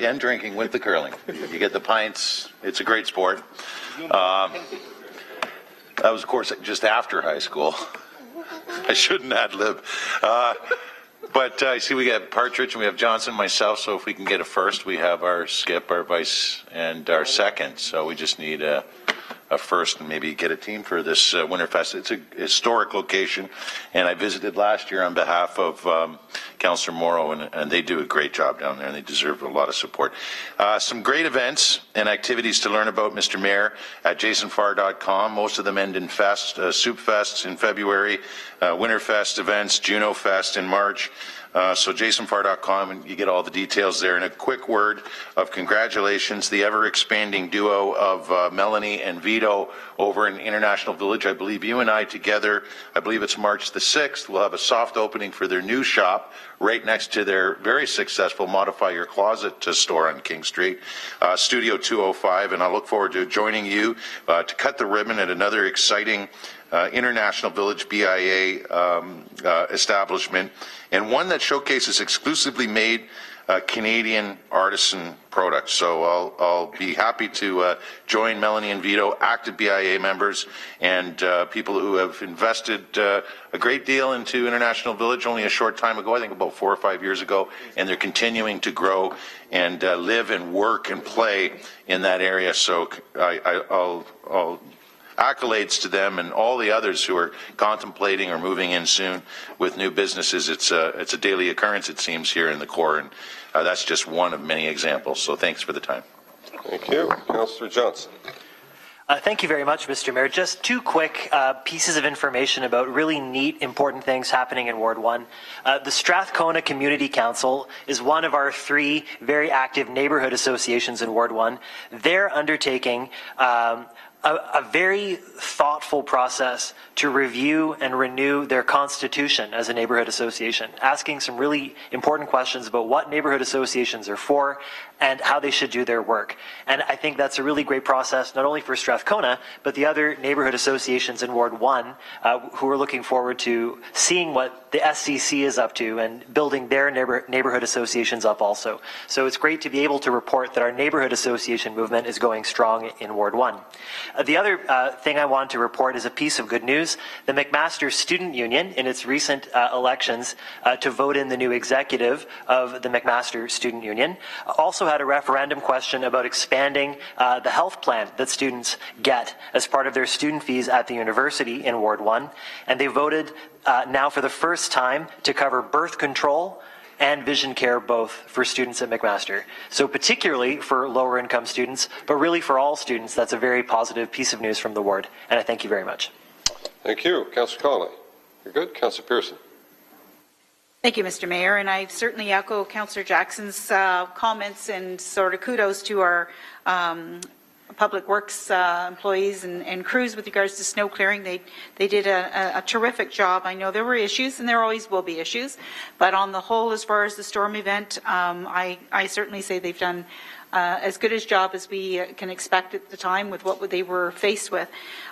S16: And drinking with the curling. You get the pints. It's a great sport. That was, of course, just after high school. I shouldn't ad-lib. But I see we got Partridge and we have Johnson, myself, so if we can get a first, we have our skip, our vice, and our second. So we just need a first and maybe get a team for this Winterfest. It's a historic location, and I visited last year on behalf of Councillor Morrow, and they do a great job down there, and they deserve a lot of support. Some great events and activities to learn about, Mr. Mayor, at jasonfarr.com. Most of them end in fest, Soup Fests in February, Winterfest events, Juno Fest in March. So jasonfarr.com, and you get all the details there. And a quick word of congratulations, the ever-expanding duo of Melanie and Vito over in International Village. I believe you and I together, I believe it's March the 6th, we'll have a soft opening for their new shop right next to their very successful Modify Your Closet store on King Street, Studio 205. And I look forward to joining you to cut the ribbon at another exciting International Village BIA establishment, and one that showcases exclusively made Canadian artisan products. So I'll be happy to join Melanie and Vito, active BIA members, and people who have invested a great deal into International Village only a short time ago, I think about 4 or 5 years ago, and they're continuing to grow and live and work and play in that area. So I'll accolades to them and all the others who are contemplating or moving in soon with new businesses. It's a daily occurrence, it seems, here in the core, and that's just one of many examples. So thanks for the time.
S4: Thank you. Councillor Johnson.
S19: Thank you very much, Mr. Mayor. Just two quick pieces of information about really neat, important things happening in Ward 1. The Strathcona Community Council is one of our 3 very active neighborhood associations in Ward 1. They're undertaking a very thoughtful process to review and renew their constitution as a neighborhood association, asking some really important questions about what neighborhood associations are for and how they should do their work. And I think that's a really great process, not only for Strathcona, but the other neighborhood associations in Ward 1 who are looking forward to seeing what the SCC is up to and building their neighborhood associations up also. So it's great to be able to report that our neighborhood association movement is going strong in Ward 1. The other thing I want to report is a piece of good news. The McMaster Student Union, in its recent elections to vote in the new executive of the McMaster Student Union, also had a referendum question about expanding the health plan that students get as part of their student fees at the university in Ward 1. And they voted now for the first time to cover birth control and vision care both for students at McMaster. So particularly for lower income students, but really for all students, that's a very positive piece of news from the ward. And I thank you very much.
S4: Thank you. Councillor Connolly. You're good. Councillor Pearson.
S21: Thank you, Mr. Mayor, and I certainly echo Councillor Jackson's comments and sort of kudos to our public works employees and crews with regards to snow clearing. They did a terrific job. I know there were issues, and there always will be issues, but on the whole, as far as the storm event, I certainly say they've done as good a job as we can expect at the time with what they were faced with.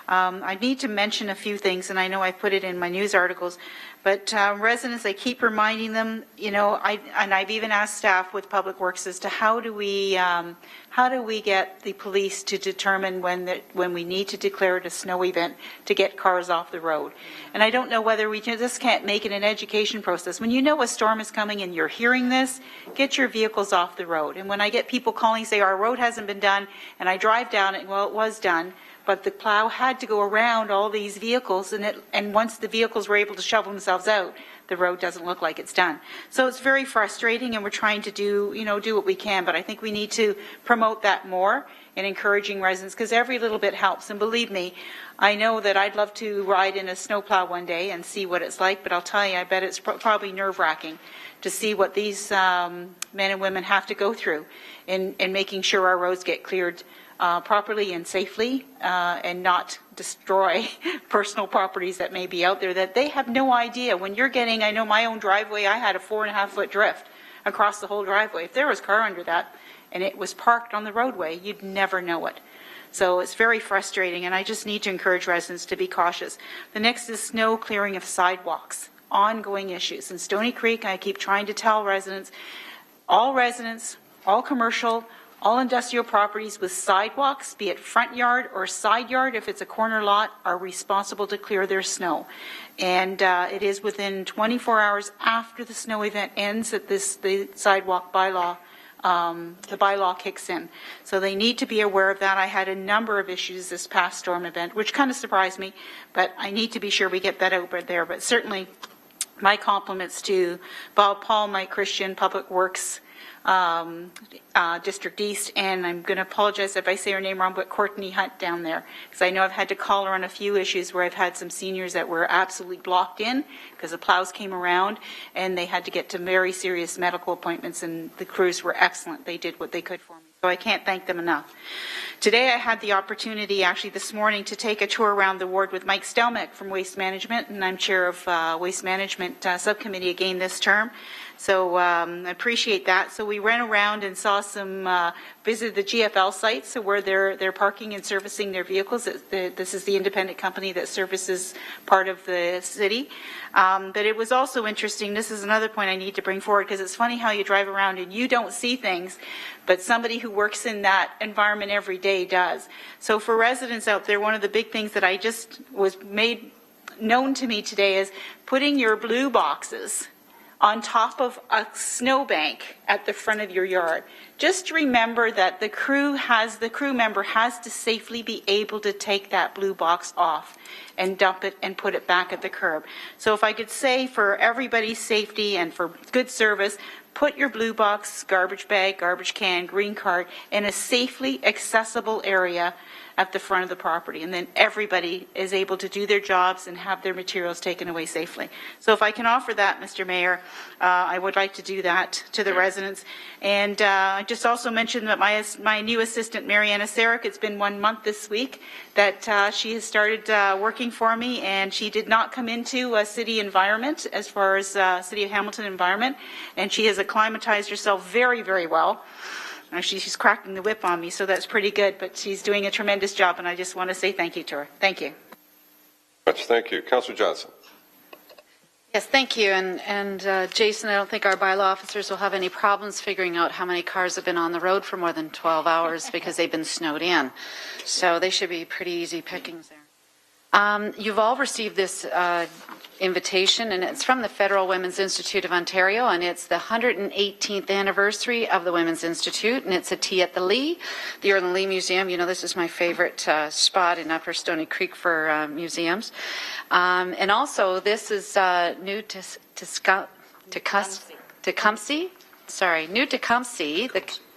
S21: I need to mention a few things, and I know I put it in my news articles, but residents, I keep reminding them, I've even asked staff with Public Works as to how do we get the police to determine when we need to declare it a snow event to get cars off the road. And I don't know whether we just can't make it an education process. When you know a storm is coming and you're hearing this, get your vehicles off the road. And when I get people calling, say our road hasn't been done, and I drive down it, well, it was done, but the plow had to go around all these vehicles, and once the vehicles were able to shovel themselves out, the road doesn't look like it's done. So it's very frustrating, and we're trying to do what we can, but I think we need to promote that more and encouraging residents, because every little bit helps. And believe me, I know that I'd love to ride in a snowplow one day and see what it's like, but I'll tell you, I bet it's probably nerve-wracking to see what these men and women have to go through in making sure our roads get cleared properly and safely, and not destroy personal properties that may be out there that they have no idea. When you're getting, I know my own driveway, I had a 4.5-foot drift across the whole driveway. If there was a car under that and it was parked on the roadway, you'd never know it. So it's very frustrating, and I just need to encourage residents to be cautious. The next is snow clearing of sidewalks, ongoing issues. In Stony Creek, I keep trying to tell residents, all commercial, all industrial properties with sidewalks, be it front yard or side yard, if it's a corner lot, are responsible to clear their snow. And it is within 24 hours after the snow event ends that the sidewalk bylaw, the bylaw kicks in. So they need to be aware of that. I had a number of issues this past storm event, which kind of surprised me, but I need to be sure we get that over there. But certainly my compliments to Paul, Mike Christian, Public Works, District East, and I'm going to apologize if I say her name wrong, but Courtney Hunt down there, because I know I've had to call her on a few issues where I've had some seniors that were absolutely blocked in because the plows came around and they had to get to very serious medical appointments, and the crews were excellent. They did what they could for me. So I can't thank them enough. Today I had the opportunity, actually this morning, to take a tour around the ward with Mike Stelmach from Waste Management, and I'm chair of Waste Management Subcommittee again this term. So I appreciate that. So we ran around and saw visited the GFL sites, so where they're parking and servicing their vehicles. This is the independent company that services part of the city. But it was also interesting. This is another point I need to bring forward, because it's funny how you drive around and you don't see things, but somebody who works in that environment every day does. So for residents out there, one of the big things that I just was made known to me today is putting your blue boxes on top of a snowbank at the front of your yard. Just remember that the crew member has to safely be able to take that blue box off and dump it and put it back at the curb. So if I could say, for everybody's safety and for good service, put your blue box, garbage bag, garbage can, green cart in a safely accessible area at the front of the property, and then everybody is able to do their jobs and have their materials taken away safely. So if I can offer that, Mr. Mayor, I would like to do that to the residents. And I just also mentioned that my new assistant, Mariana Sarek, it's been 1 month this week that she has started working for me, and she did not come into a city environment as far as City of Hamilton environment, and she has acclimatized herself very, very well. Actually, she's cracking the whip on me, so that's pretty good, but she's doing a tremendous job, and I just want to say thank you to her. Thank you.
S4: Thank you. Councillor Johnson.
S9: Yes, thank you. And Jason, I don't think our bylaw officers will have any problems figuring out how many cars have been on the road for more than 12 hours because they've been snowed in. So they should be pretty easy pickings there. You've all received this invitation, and it's from the Federal Women's Institute of Ontario, and it's the 118th anniversary of the Women's Institute, and it's a tea at the Lee, the Earl and Lee Museum. You know, this is my favorite spot in Upper Stony Creek for museums. And also, this is new to Tecumseh. Sorry, new Tecumseh.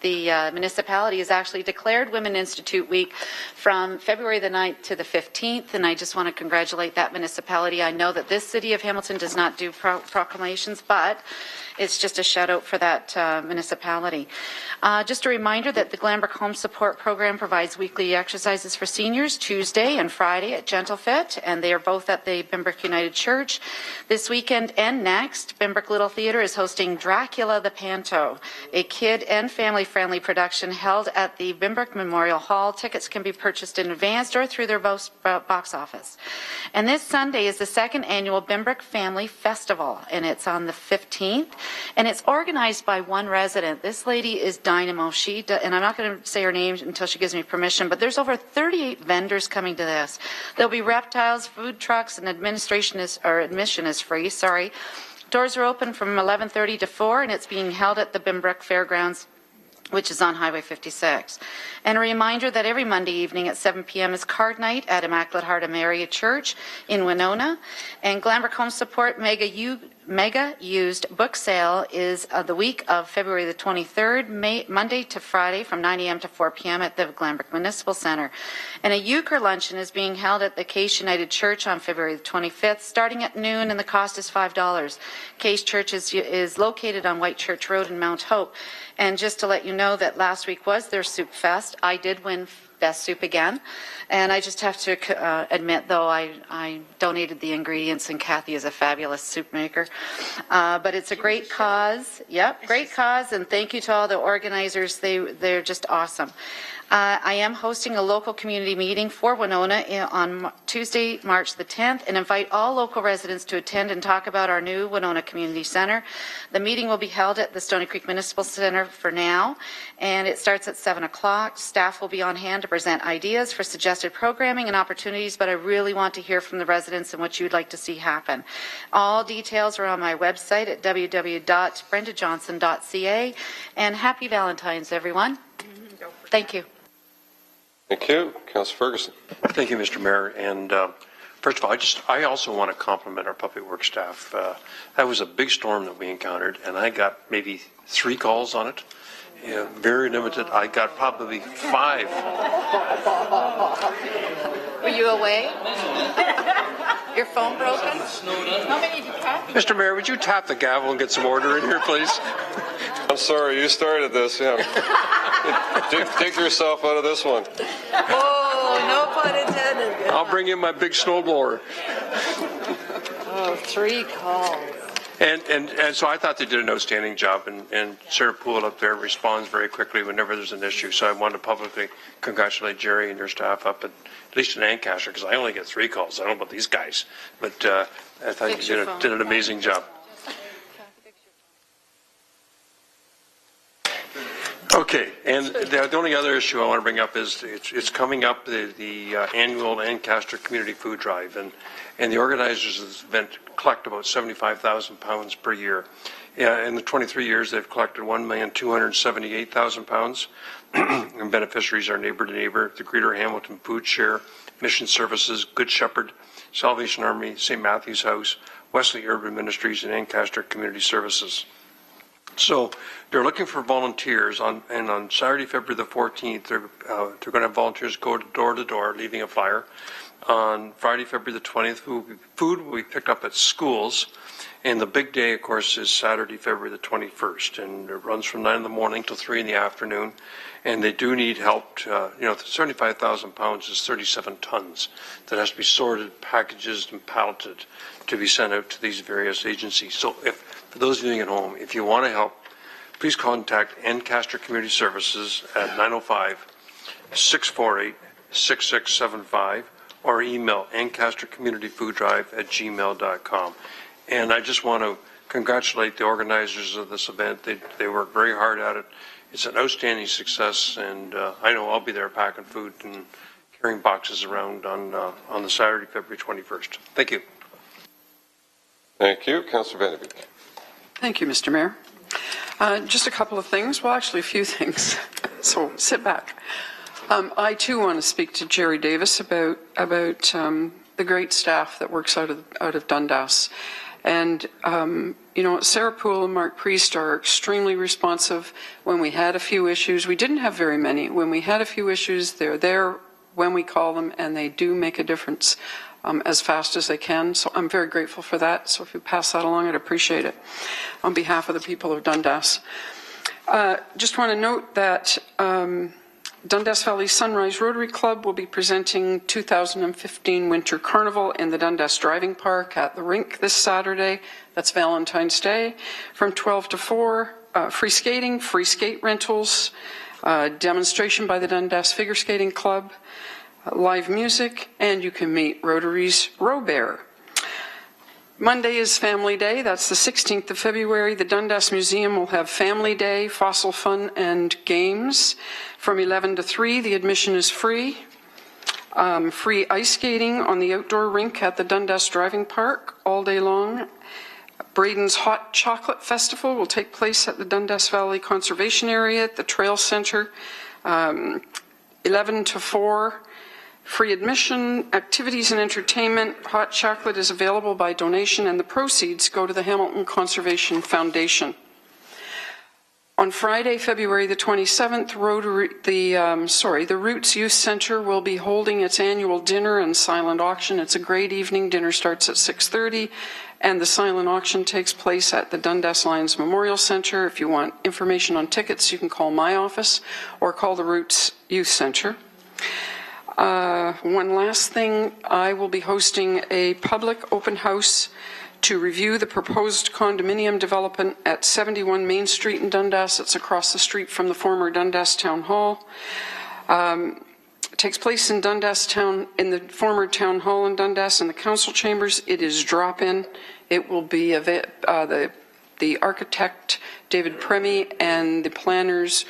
S9: The municipality has actually declared Women Institute Week from February the 9th to the 15th, and I just want to congratulate that municipality. I know that this city of Hamilton does not do proclamations, but it's just a shout out for that municipality. Just a reminder that the Glanbrook Home Support Program provides weekly exercises for seniors Tuesday and Friday at GentleFit, and they are both at the Pembroke United Church. This weekend and next, Pembroke Little Theatre is hosting Dracula the Panto, a kid and family family-friendly production held at the Bimbrook Memorial Hall. Tickets can be purchased in advance or through their box office. And this Sunday is the second annual Bimbrook Family Festival, and it's on the 15th, and it's organized by one resident. This lady is Dynamo. And I'm not going to say her name until she gives me permission, but there's over 38 vendors coming to this. There'll be reptiles, food trucks, and admission is free, sorry. Doors are open from 11:30 to 4, and it's being held at the Bimbrook Fairgrounds, which is on Highway 56. And a reminder that every Monday evening at 7 p.m. is card night at Immaculate Heart of Mary Church in Winona. And Glanbrook Home Support Mega Used Book Sale is the week of February the 23rd, Monday to Friday from 9 a.m. to 4 p.m. at the Glanbrook Municipal Center. And a euchre luncheon is being held at the Case United Church on February the 25th, starting at noon, and the cost is $5. Case Church is located on White Church Road in Mount Hope. And just to let you know that last week was their Soup Fest. I did win Best Soup again. And I just have to admit, though, I donated the ingredients, and Kathy is a fabulous soup maker. But it's a great cause. Yep, great cause, and thank you to all the organizers. They're just awesome. I am hosting a local community meeting for Winona on Tuesday, March the 10th, and invite all local residents to attend and talk about our new Winona Community Center. The meeting will be held at the Stony Creek Municipal Center for now, and it starts at 7 o'clock. Staff will be on hand to present ideas for suggested programming and opportunities, but I really want to hear from the residents and what you'd like to see happen. All details are on my website at www.brendajohnson.ca, and happy Valentine's, everyone. Thank you.
S4: Thank you. Councillor Ferguson.
S12: Thank you, Mr. Mayor. And first of all, I also want to compliment our public works staff. That was a big storm that we encountered, and I got maybe 3 calls on it. Yeah, very limited. I got probably 5.
S9: Were you away? Your phone broken? How many did you have?
S12: Mr. Mayor, would you tap the gavel and get some order in here, please?
S4: I'm sorry, you started this. Yeah. dig yourself out of this one.
S20: Oh, no pun intended.
S12: I'll bring in my big snowblower.
S20: Oh, 3 calls.
S12: And so I thought they did an outstanding job, and Sarah Poole up there responds very quickly whenever there's an issue. So I wanted to publicly congratulate Jerry and your staff up at least in Ancaster, because I only get 3 calls. I don't know about these guys, but I thought you did an amazing job. Okay, and the only other issue I want to bring up is it's coming up, the annual Ancaster Community Food Drive, and the organizers of this event collect about 75,000 pounds per year. In the 23 years, they've collected 1,278,000 pounds, and beneficiaries are Neighbor to Neighbor, the Greater Hamilton Food Share, Mission Services, Good Shepherd, Salvation Army, St. Matthew's House, Wesley Urban Ministries, and Ancaster Community Services. So they're looking for volunteers, and on Saturday, February the 14th, they're going to have volunteers go door to door, leaving a flyer. On Friday, February the 20th, food will be picked up at schools, and the big day, of course, is Saturday, February the 21st, and it runs from 9 in the morning till 3 in the afternoon, and they do need help. 75,000 pounds is 37 tons that has to be sorted, packaged, and palleted to be sent out to these various agencies. So for those viewing at home, if you want to help, please contact Ancaster Community Services at 905-648-6675 or email ancastercommunityfooddrive@gmail.com. And I just want to congratulate the organizers of this event. They worked very hard at it. It's an outstanding success, and I know I'll be there packing food and carrying boxes around on the Saturday, February 21st. Thank you.
S4: Thank you. Councillor Vanderbeek.
S17: Thank you, Mr. Mayor. Just a couple of things. Well, actually, a few things. So sit back. I, too, want to speak to Jerry Davis about the great staff that works out of Dundas. And, Sarah Poole and Mark Priest are extremely responsive when we had a few issues. We didn't have very many. When we had a few issues, they're there when we call them, and they do make a difference as fast as they can. So I'm very grateful for that. So if you pass that along, I'd appreciate it on behalf of the people of Dundas. Just want to note that Dundas Valley Sunrise Rotary Club will be presenting 2015 Winter Carnival in the Dundas Driving Park at the rink this Saturday. That's Valentine's Day from 12 to 4. free skating, free skate rentals, demonstration by the Dundas Figure Skating Club, live music, and you can meet Rotary's Row Bear. Monday is Family Day. That's the 16th of February. The Dundas Museum will have Family Day, fossil fun, and games from 11 to 3. The admission is free. Free ice skating on the outdoor rink at the Dundas Driving Park all day long. Braden's Hot Chocolate Festival will take place at the Dundas Valley Conservation Area at the Trail Center, 11 to 4. Free admission, activities and entertainment. Hot chocolate is available by donation, and the proceeds go to the Hamilton Conservation Foundation. On Friday, February the 27th, the Roots Youth Center will be holding its annual dinner and silent auction. It's a great evening. Dinner starts at 6:30, and the silent auction takes place at the Dundas Lions Memorial Center. If you want information on tickets, you can call my office or call the Roots Youth Center. One last thing, I will be hosting a public open house to review the proposed condominium development at 71 Main Street in Dundas. It's across the street from the former Dundas Town Hall. It takes place in Dundas Town, in the former Town Hall in Dundas in the council chambers. It is drop-in. It will be the architect, David Premy, and the planners,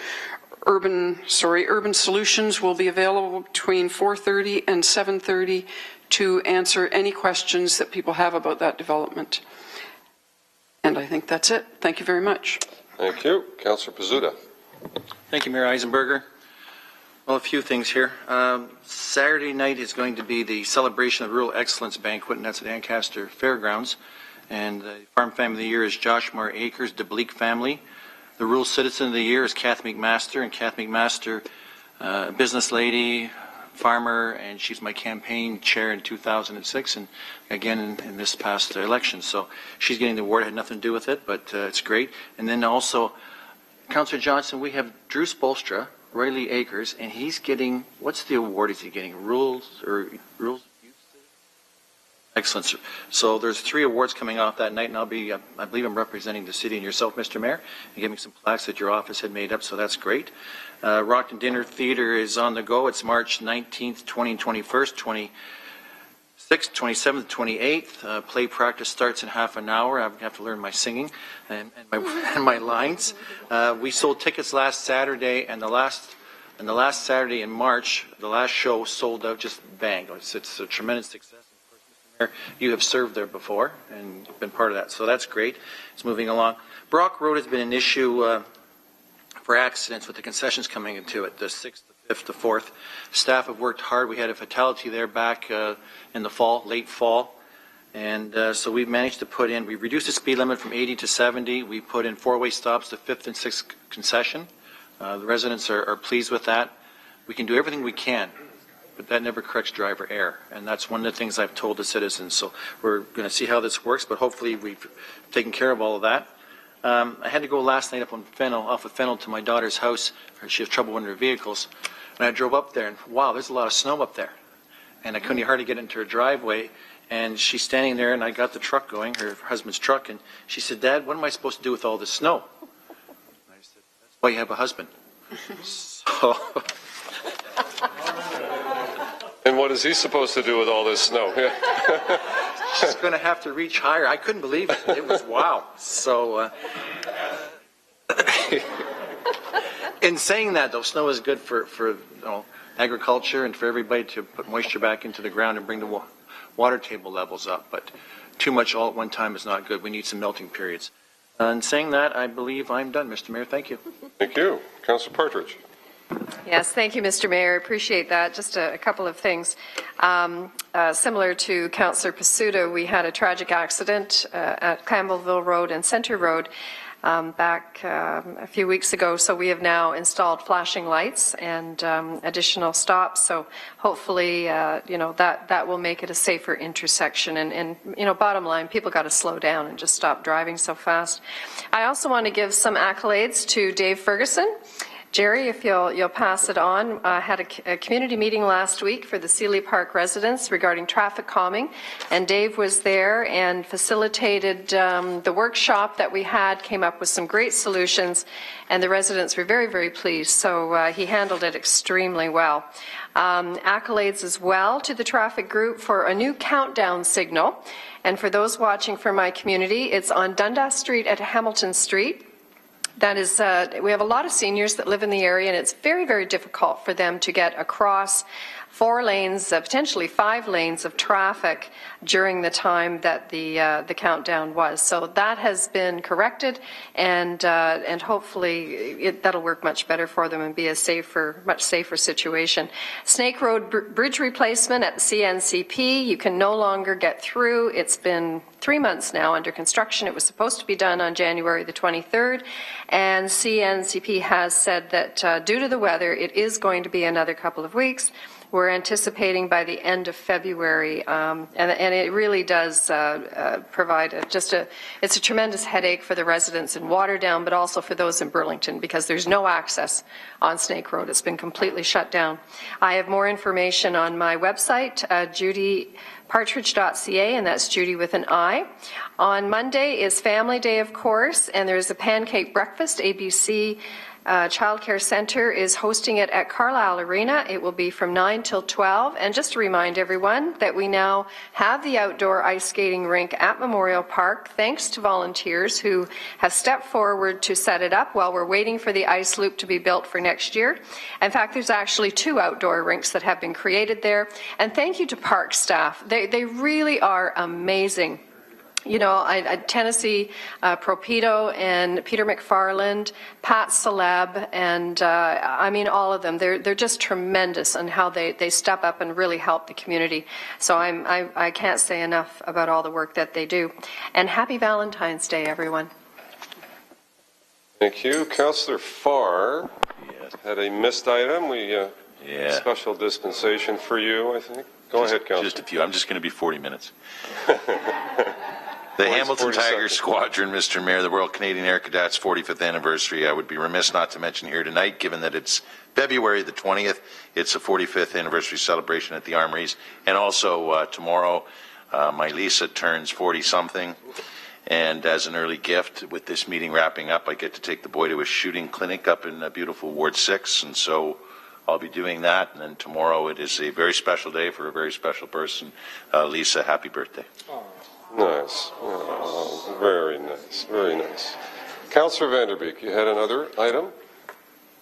S17: Urban Solutions will be available between 4:30 and 7:30 to answer any questions that people have about that development. And I think that's it. Thank you very much.
S4: Thank you. Councillor Pizzuta.
S8: Thank you, Mayor Eisenberger. Well, a few things here. Saturday night is going to be the celebration of Rural Excellence Banquet, and that's at Ancaster Fairgrounds. And the Farm Family of the Year is Joshmore Acres, DeBleek family. The Rural Citizen of the Year is Kathy McMaster, and Kathy McMaster, business lady, farmer, and she's my campaign chair in 2006 and again in this past election. So she's getting the award. It had nothing to do with it, but it's great. And then also, Councillor Johnson, we have Drew Spolstra, Riley Acres, and he's getting, what's the award is he getting? Rules Excellence. So there's 3 awards coming off that night, and I believe I'm representing the city and yourself, Mr. Mayor, and giving some plaques that your office had made up, so that's great. Rockton Dinner Theater is on the go. It's March 19th, 20, 21st, 26th, 27th, 28th. Play practice starts in half an hour. I have to learn my singing and my lines. We sold tickets last Saturday, and the last Saturday in March, the last show sold out just bang. It's a tremendous success. You have served there before and been part of that, so that's great. It's moving along. Brock Road has been an issue for accidents with the concessions coming into it, the 6th, the 5th, the 4th. Staff have worked hard. We had a fatality there back in the fall, late fall, and so we've managed to put in, we reduced the speed limit from 80 to 70. We put in 4-way stops to 5th and 6th concession. The residents are pleased with that. We can do everything we can, but that never corrects driver error, and that's one of the things I've told the citizens. So we're going to see how this works, but hopefully we've taken care of all of that. I had to go last night up on Fennel, off of Fennel to my daughter's house. She has trouble in her vehicles, and I drove up there, and wow, there's a lot of snow up there, and I couldn't hardly get into her driveway. And she's standing there, and I got the truck going, her husband's truck, and she said, "Dad, what am I supposed to do with all this snow?" And I said, "That's why you have a husband." So.
S4: And what is he supposed to do with all this snow?
S8: She's going to have to reach higher. I couldn't believe it. It was wow. So, in saying that, though, snow is good for agriculture and for everybody to put moisture back into the ground and bring the water table levels up. But too much all at one time is not good. We need some melting periods. In saying that, I believe I'm done, Mr. Mayor. Thank you.
S4: Thank you. Councillor Partridge.
S11: Yes, thank you, Mr. Mayor. I appreciate that. Just a couple of things. Similar to Councillor Pizzuta, we had a tragic accident at Campbellville Road and Centre Road back a few weeks ago. So we have now installed flashing lights and additional stops. So hopefully, that will make it a safer intersection. And bottom line, people got to slow down and just stop driving so fast. I also want to give some accolades to Dave Ferguson Jerry, if you'll pass it on, I had a community meeting last week for the Seeley Park residents regarding traffic calming, and Dave was there and facilitated the workshop that we had, came up with some great solutions, and the residents were very, very pleased, so he handled it extremely well. Accolades as well to the traffic group for a new countdown signal, and for those watching from my community, it's on Dundas Street at Hamilton Street. That is, we have a lot of seniors that live in the area, and it's very, very difficult for them to get across 4 lanes, potentially 5 lanes of traffic during the time that the countdown was. So that has been corrected, and hopefully that'll work much better for them and be a much safer situation. Snake Road Bridge replacement at the CNCP, you can no longer get through. It's been 3 months now under construction. It was supposed to be done on January the 23rd, and CNCP has said that due to the weather, it is going to be another couple of weeks. We're anticipating by the end of February, and it really does provide it's a tremendous headache for the residents in Waterdown, but also for those in Burlington, because there's no access on Snake Road. It's been completely shut down. I have more information on my website, judypartridge.ca, and that's Judy with an I. On Monday is Family Day, of course, and there's a pancake breakfast. ABC Child Care Centre is hosting it at Carlisle Arena. It will be from 9 till 12. And just to remind everyone that we now have the outdoor ice skating rink at Memorial Park, thanks to volunteers who have stepped forward to set it up while we're waiting for the ice loop to be built for next year. In fact, there's actually 2 outdoor rinks that have been created there. And thank you to park staff. They really are amazing. You know, Tennessee Propito and Peter McFarland, Pat Celeb, and I mean all of them. They're just tremendous on how they step up and really help the community. So I can't say enough about all the work that they do. And happy Valentine's Day, everyone.
S4: Thank you. Councillor Farr had a missed item. Special dispensation for you, I think. Go ahead, Councillor.
S16: Just a few. I'm just going to be 40 minutes. The Hamilton Tiger Squadron, Mr. Mayor, the Royal Canadian Air Cadets 45th anniversary. I would be remiss not to mention here tonight, given that it's February the 20th. It's a 45th anniversary celebration at the Armories. And also tomorrow, my Lisa turns 40-something. And as an early gift, with this meeting wrapping up, I get to take the boy to a shooting clinic up in beautiful Ward 6. And so I'll be doing that. And then tomorrow it is a very special day for a very special person. Lisa, happy birthday.
S4: Nice. Oh, very nice. Very nice. Councillor Vanderbeek, you had another item?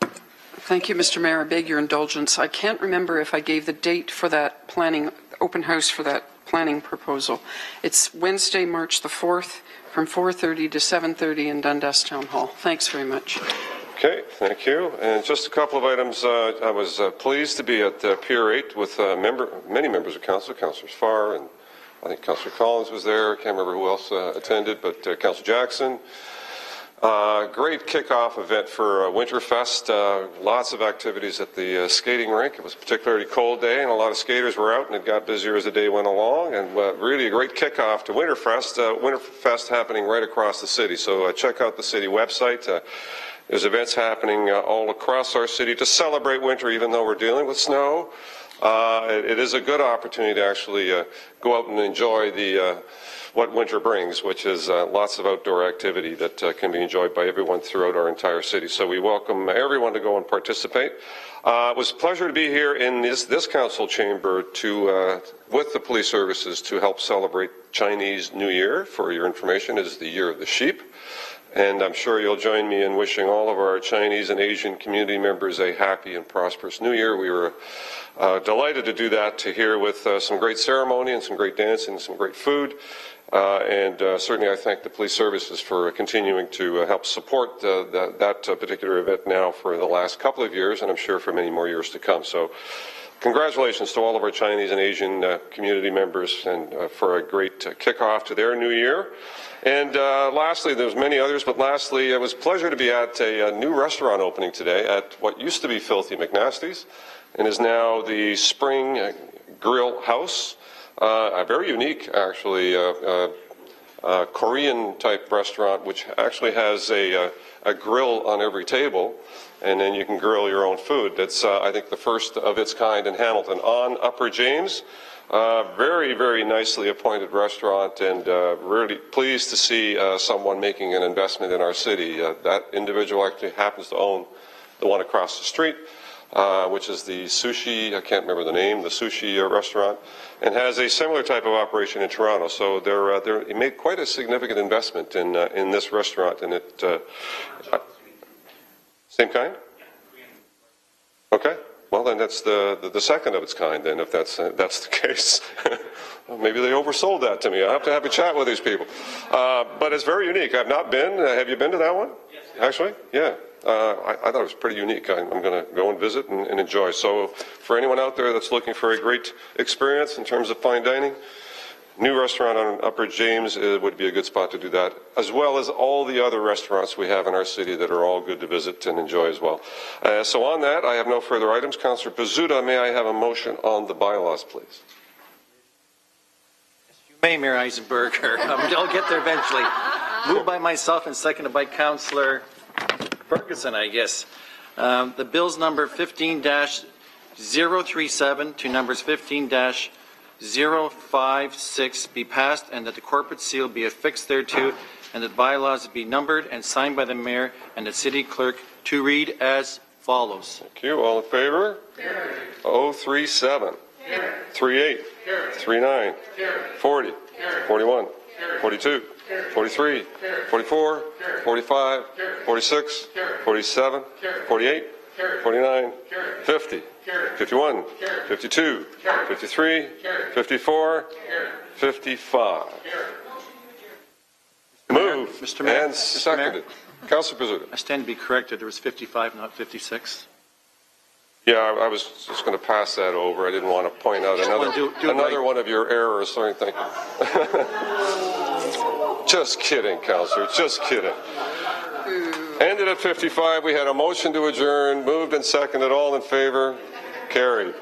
S17: Thank you, Mr. Mayor. I beg your indulgence. I can't remember if I gave the date for that planning, open house for that planning proposal. It's Wednesday, March the 4th, from 4:30 to 7:30 in Dundas Town Hall. Thanks very much.
S4: Okay, thank you. And just a couple of items. I was pleased to be at Pier 8 with many members of council, Councillors Farr, and I think Councillor Collins was there. I can't remember who else attended, but Councillor Jackson. Great kickoff event for Winterfest. Lots of activities at the skating rink. It was a particularly cold day, and a lot of skaters were out, and it got busier as the day went along. And really a great kickoff to Winterfest. Winterfest happening right across the city. So check out the city website. There's events happening all across our city to celebrate winter, even though we're dealing with snow. It is a good opportunity to actually go out and enjoy what winter brings, which is lots of outdoor activity that can be enjoyed by everyone throughout our entire city. So we welcome everyone to go and participate. It was a pleasure to be here in this council chamber with the police services to help celebrate Chinese New Year. For your information, it is the Year of the Sheep. And I'm sure you'll join me in wishing all of our Chinese and Asian community members a happy and prosperous New Year. We were delighted to do that here with some great ceremony and some great dancing and some great food. And certainly I thank the police services for continuing to help support that particular event now for the last couple of years, and I'm sure for many more years to come. So congratulations to all of our Chinese and Asian community members and for a great kickoff to their new year. And lastly, there's many others, but lastly, it was a pleasure to be at a new restaurant opening today at what used to be Filthy McNasty's and is now the Spring Grill House. Very unique, actually, Korean-type restaurant, which actually has a grill on every table, and then you can grill your own food. That's, I think, the first of its kind in Hamilton. On Upper James, very, very nicely appointed restaurant, and really pleased to see someone making an investment in our city. That individual actually happens to own the one across the street, which is the sushi, I can't remember the name, the sushi restaurant, and has a similar type of operation in Toronto. So they made quite a significant investment in this restaurant, and it same kind? Okay. Well, then that's the second of its kind, then, if that's the case. Well, maybe they oversold that to me. I'll have to have a chat with these people. But it's very unique. I've not been. Have you been to that one? Yes. Actually? Yeah. I thought it was pretty unique. I'm going to go and visit and enjoy. So for anyone out there that's looking for a great experience in terms of fine dining, new restaurant on Upper James would be a good spot to do that, as well as all the other restaurants we have in our city that are all good to visit and enjoy as well. So on that, I have no further items. Councillor Pizzuta, may I have a motion on the bylaws, please?
S8: You may, Mayor Eisenberger. I'll get there eventually. Moved by myself and seconded by Councillor Ferguson, I guess. The bills number 15-037 to numbers 15-056 be passed, and that the corporate seal be affixed thereto, and that bylaws be numbered and signed by the mayor and the city clerk to read as follows.
S4: Thank you. All in favor? 037. 38. 39. 40. 41. 42. 43, 44, 45, 46, 47, 48, 49, 50, 51, 52, 53, 54, 55. Moved
S8: Mr. Mayor,
S4: and seconded. Councillor Pizzuta.
S8: I stand to be corrected. There was 55, not 56.
S4: Yeah, I was just going to pass that over. I didn't want to point out another one of your errors. Sorry, thank you. Just kidding, Councillor, just kidding. Ended at 55. We had a motion to adjourn, moved and seconded. All in favor? Carried.